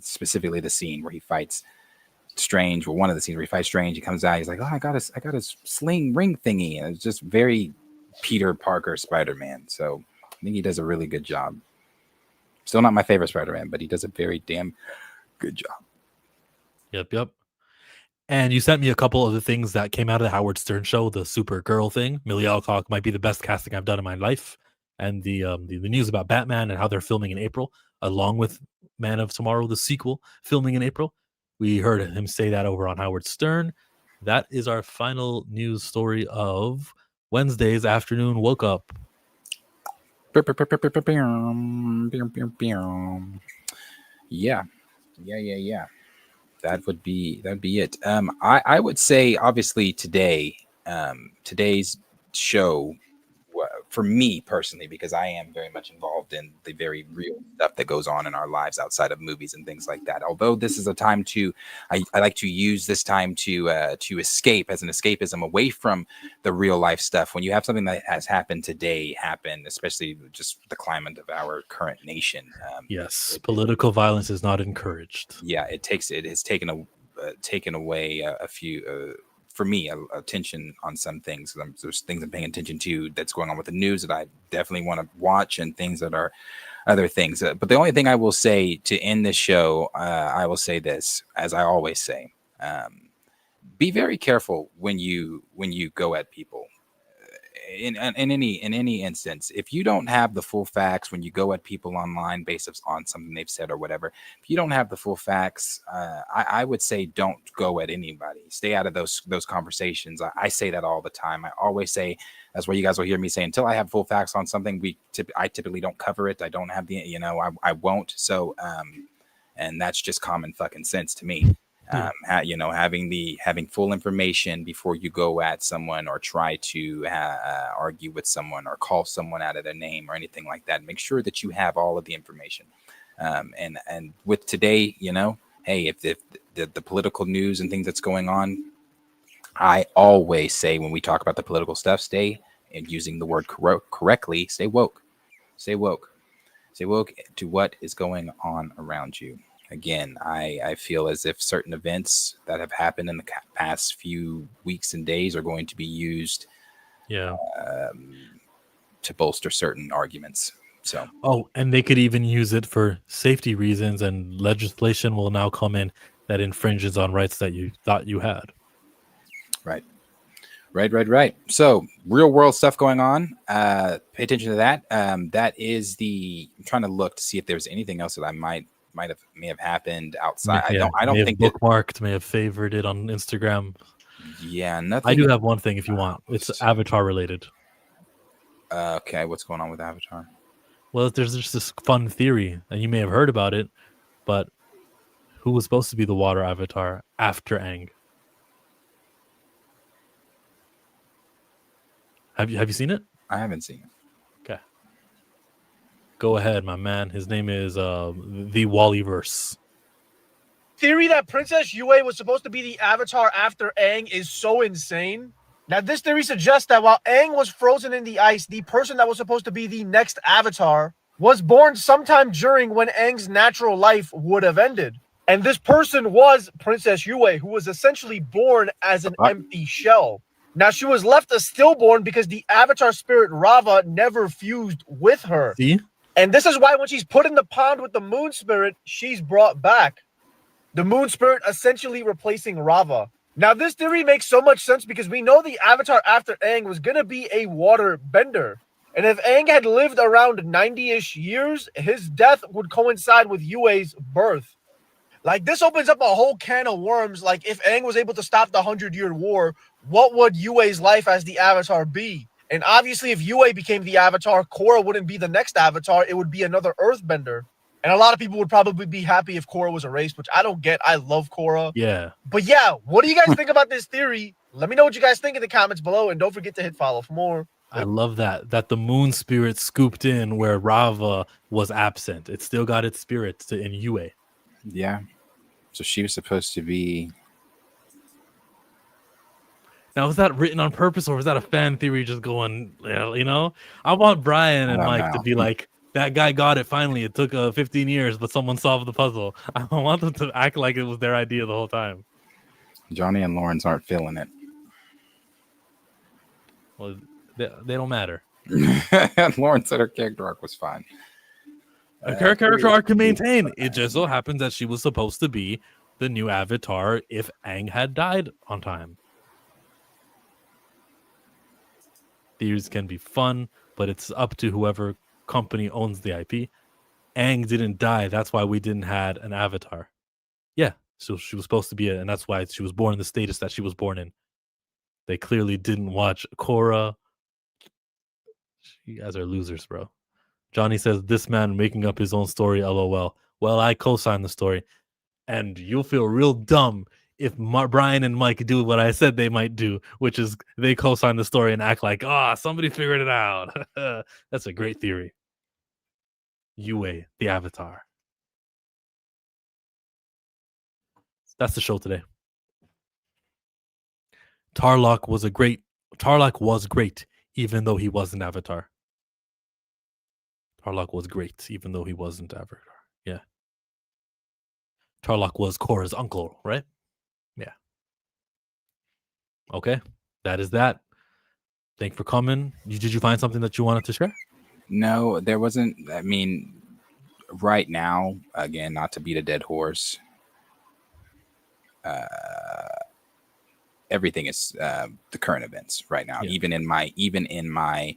[SPEAKER 1] specifically the scene where he fights Strange, or one of the scenes where he fights Strange. He comes out, he's like, oh, I got a sling ring thingy, and it's just very Peter Parker Spider-Man. So I think he does a really good job. Still not my favorite Spider-Man, but he does a very damn good job.
[SPEAKER 2] Yep. And you sent me a couple of the things that came out of the Howard Stern show, the Supergirl thing. Millie Alcock might be the best casting I've done in my life. And the news about Batman and how they're filming in April. along with Man of Tomorrow, the sequel, filming in April. We heard him say that over on Howard Stern. That is our final news story of Wednesday's afternoon woke up.
[SPEAKER 1] Yeah. That'd be it. I would say obviously today's show for me personally, because I am very much involved in the very real stuff that goes on in our lives outside of movies and things like that. Although this is a time I like to use this time to escape, as an escapism away from the real life stuff. When you have something that has happened today happen, especially just the climate of our current nation.
[SPEAKER 2] Yes, political violence is not encouraged.
[SPEAKER 1] Yeah, it has taken away a few. For me, attention on some things. There's things I'm paying attention to that's going on with the news that I definitely want to watch, and things that are other things. But the only thing I will say to end this show, I will say this, as I always say: be very careful when you go at people. In any instance, if you don't have the full facts when you go at people online based on something they've said or whatever, if you don't have the full facts, I would say don't go at anybody. Stay out of those conversations. I say that all the time. I always say, that's why you guys will hear me say, until I have full facts on something, I typically don't cover it. I don't have the, I won't. So, and that's just common fucking sense to me. Having full information before you go at someone or try to argue with someone or call someone out of their name or anything like that. Make sure that you have all of the information. And with today, hey, if the political news and things that's going on, I always say when we talk about the political stuff, stay, and using the word correctly, stay woke. Stay woke. Stay woke to what is going on around you. Again, I feel as if certain events that have happened in the past few weeks and days are going to be used to bolster certain arguments. So,
[SPEAKER 2] and they could even use it for safety reasons, and legislation will now come in that infringes on rights that you thought you had.
[SPEAKER 1] Right. So, real world stuff going on. Pay attention to that. That is I'm trying to look to see if there's anything else that I may have happened outside. I don't think
[SPEAKER 2] bookmarked, may have favored it on Instagram.
[SPEAKER 1] Yeah, nothing.
[SPEAKER 2] I do have one thing if you want. It's Avatar related.
[SPEAKER 1] Okay, what's going on with Avatar?
[SPEAKER 2] Well, there's just this fun theory, and you may have heard about it, but who was supposed to be the water avatar after Aang? Have you seen it?
[SPEAKER 1] I haven't seen it.
[SPEAKER 2] Okay. Go ahead, my man. His name is the Wallyverse.
[SPEAKER 11] Theory that Princess Yue was supposed to be the Avatar after Aang is so insane. Now, this theory suggests that while Aang was frozen in the ice, the person that was supposed to be the next Avatar was born sometime during when Aang's natural life would have ended. And this person was Princess Yue, who was essentially born as an empty shell. Now, she was left a stillborn because the Avatar spirit Rava never fused with her.
[SPEAKER 2] See?
[SPEAKER 11] And this is why when she's put in the pond with the moon spirit, she's brought back. The moon spirit essentially replacing Rava. Now, this theory makes so much sense because we know the Avatar after Aang was going to be a water bender. And if Aang had lived around 90-ish years, his death would coincide with Yue's birth. Like, this opens up a whole can of worms. Like, if Aang was able to stop the 100-Year War, what would Yue's life as the Avatar be? And obviously, if Yue became the Avatar, Korra wouldn't be the next Avatar. It would be another Earthbender. And a lot of people would probably be happy if Korra was erased, which I don't get. I love Korra.
[SPEAKER 2] Yeah.
[SPEAKER 11] But yeah, what do you guys think about this theory? Let me know what you guys think in the comments below, and don't forget to hit follow for more.
[SPEAKER 2] I love that the moon spirit scooped in where Rava was absent. It still got its spirit in Yue.
[SPEAKER 1] Yeah. So she was supposed to be.
[SPEAKER 2] Now, was that written on purpose, or was that a fan theory just going, I want Brian and Mike to be like, that guy got it finally. It took 15 years, but someone solved the puzzle. I want them to act like it was their idea the whole time.
[SPEAKER 1] Johnny and Lawrence aren't feeling it.
[SPEAKER 2] Well, they don't matter.
[SPEAKER 1] Lawrence said her character arc was fine.
[SPEAKER 2] Her character arc can maintain. It just so happens that she was supposed to be the new Avatar if Aang had died on time. Theories can be fun, but it's up to whoever company owns the IP. Aang didn't die. That's why we didn't had an Avatar. Yeah, so she was supposed to be and that's why she was born in the status that she was born in. They clearly didn't watch Korra. You guys are losers, bro. Johnny says, this man making up his own story, LOL. Well, I co-sign the story. And you'll feel real dumb if Brian and Mike do what I said they might do, which is they co-sign the story and act like, somebody figured it out. That's a great theory. Yue, the Avatar. That's the show today. Tarlok was great, even though he wasn't Avatar. Tarlok was great, even though he wasn't Avatar. Yeah. Tarlok was Korra's uncle, right? Yeah. Okay. That is that. Thanks for coming. Did you find something that you wanted to share?
[SPEAKER 1] No, there wasn't. I mean, right now, again, not to beat a dead horse. Everything is the current events right now. Yeah. Even in my,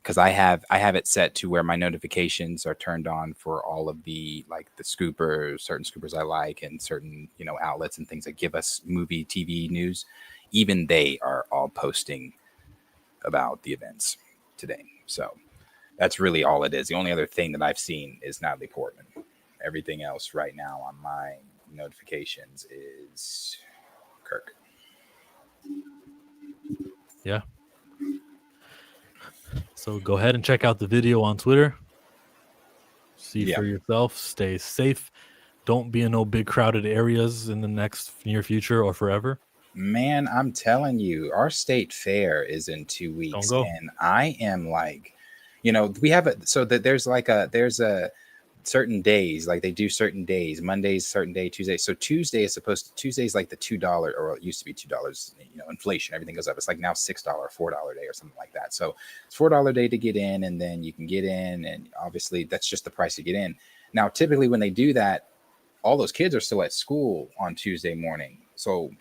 [SPEAKER 1] because I have it set to where my notifications are turned on for all of the certain scoopers I like, and certain outlets and things that give us movie, TV news. Even they are all posting about the events today. So that's really all it is. The only other thing that I've seen is Natalie Portman. Everything else right now on my notifications is Kirk.
[SPEAKER 2] Yeah. So go ahead and check out the video on Twitter. See for yourself. Stay safe. Don't be in no big crowded areas in the next near future or forever.
[SPEAKER 1] Man, I'm telling you, our state fair is in 2 weeks.
[SPEAKER 2] Don't go.
[SPEAKER 1] And I am like, we have there's a certain days, like they do certain days. Monday's certain day, Tuesday. So Tuesday's like the $2, or it used to be $2, inflation, everything goes up. It's like now $6, $4 day or something like that. So it's $4 day to get in, and then you can get in, and obviously that's just the price to get in. Now, typically when they do that, all those kids are still at school on Tuesday morning. So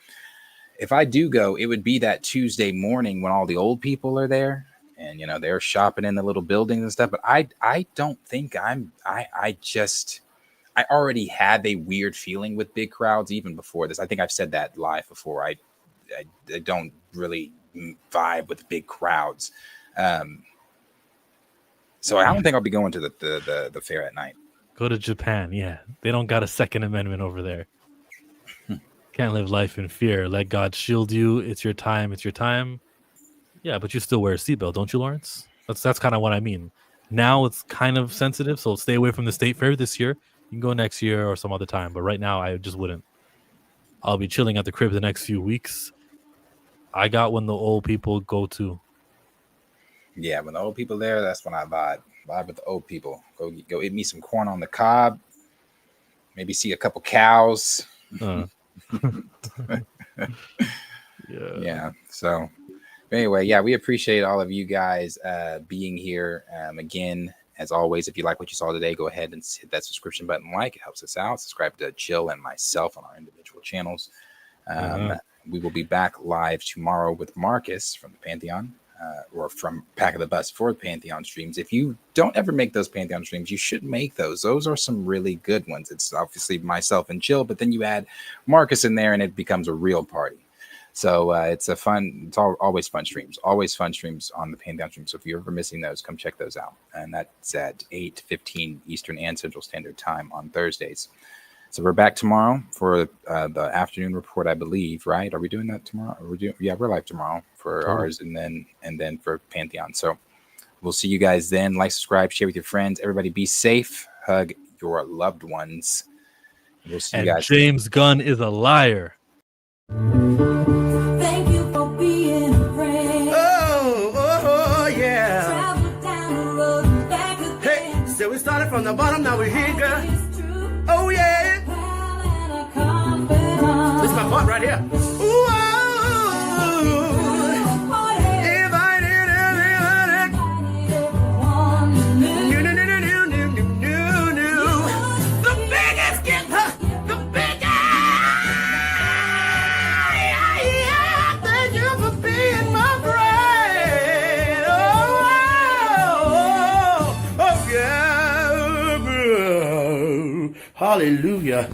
[SPEAKER 1] if I do go, it would be that Tuesday morning when all the old people are there, and they're shopping in the little buildings and stuff. But I don't think I already had a weird feeling with big crowds even before this. I think I've said that live before. I don't really vibe with big crowds. So I don't think I'll be going to the fair at night.
[SPEAKER 2] Go to Japan. Yeah, they don't got a Second Amendment over there. Can't live life in fear. Let God shield you. It's your time. It's your time. Yeah, but you still wear a seatbelt, don't you, Lawrence? That's kind of what I mean. Now it's kind of sensitive, so stay away from the state fair this year. You can go next year or some other time, but right now I just wouldn't. I'll be chilling at the crib the next few weeks. I got when the old people go to.
[SPEAKER 1] Yeah, when the old people there, that's when I vibe with the old people. Go eat me some corn on the cob. Maybe see a couple cows. Yeah. So anyway, yeah, we appreciate all of you guys being here. Again, as always, if you like what you saw today, go ahead and hit that subscription button. It helps us out. Subscribe to Chill and myself on our individual channels. We will be back live tomorrow with Marcus from the Pantheon, or from Pack of the Bus for the Pantheon streams. If you don't ever make those Pantheon streams, you should make those. Those are some really good ones. It's obviously myself and Chill, but then you add Marcus in there and it becomes a real party. So it's always fun streams on the Pantheon stream. So if you're ever missing those, come check those out. And that's at 8:15 Eastern and Central Standard Time on Thursdays. So we're back tomorrow for the afternoon report, I believe, right? Are we doing that tomorrow? We're live tomorrow for ours, and then for Pantheon. So we'll see you guys then. Like, subscribe, share with your friends. Everybody be safe. Hug your loved ones. We'll see you guys.
[SPEAKER 2] James Gunn is a liar.
[SPEAKER 18] Thank you for being a friend.
[SPEAKER 19] Oh, yeah.
[SPEAKER 18] Travel down the road and back again.
[SPEAKER 19] Hey, so we started from the bottom, now we're here, girl. Oh, yeah. This is my part right here. Ooh, the biggest gift, the biggest. Thank you for being my friend. Oh, yeah.
[SPEAKER 10] Hallelujah.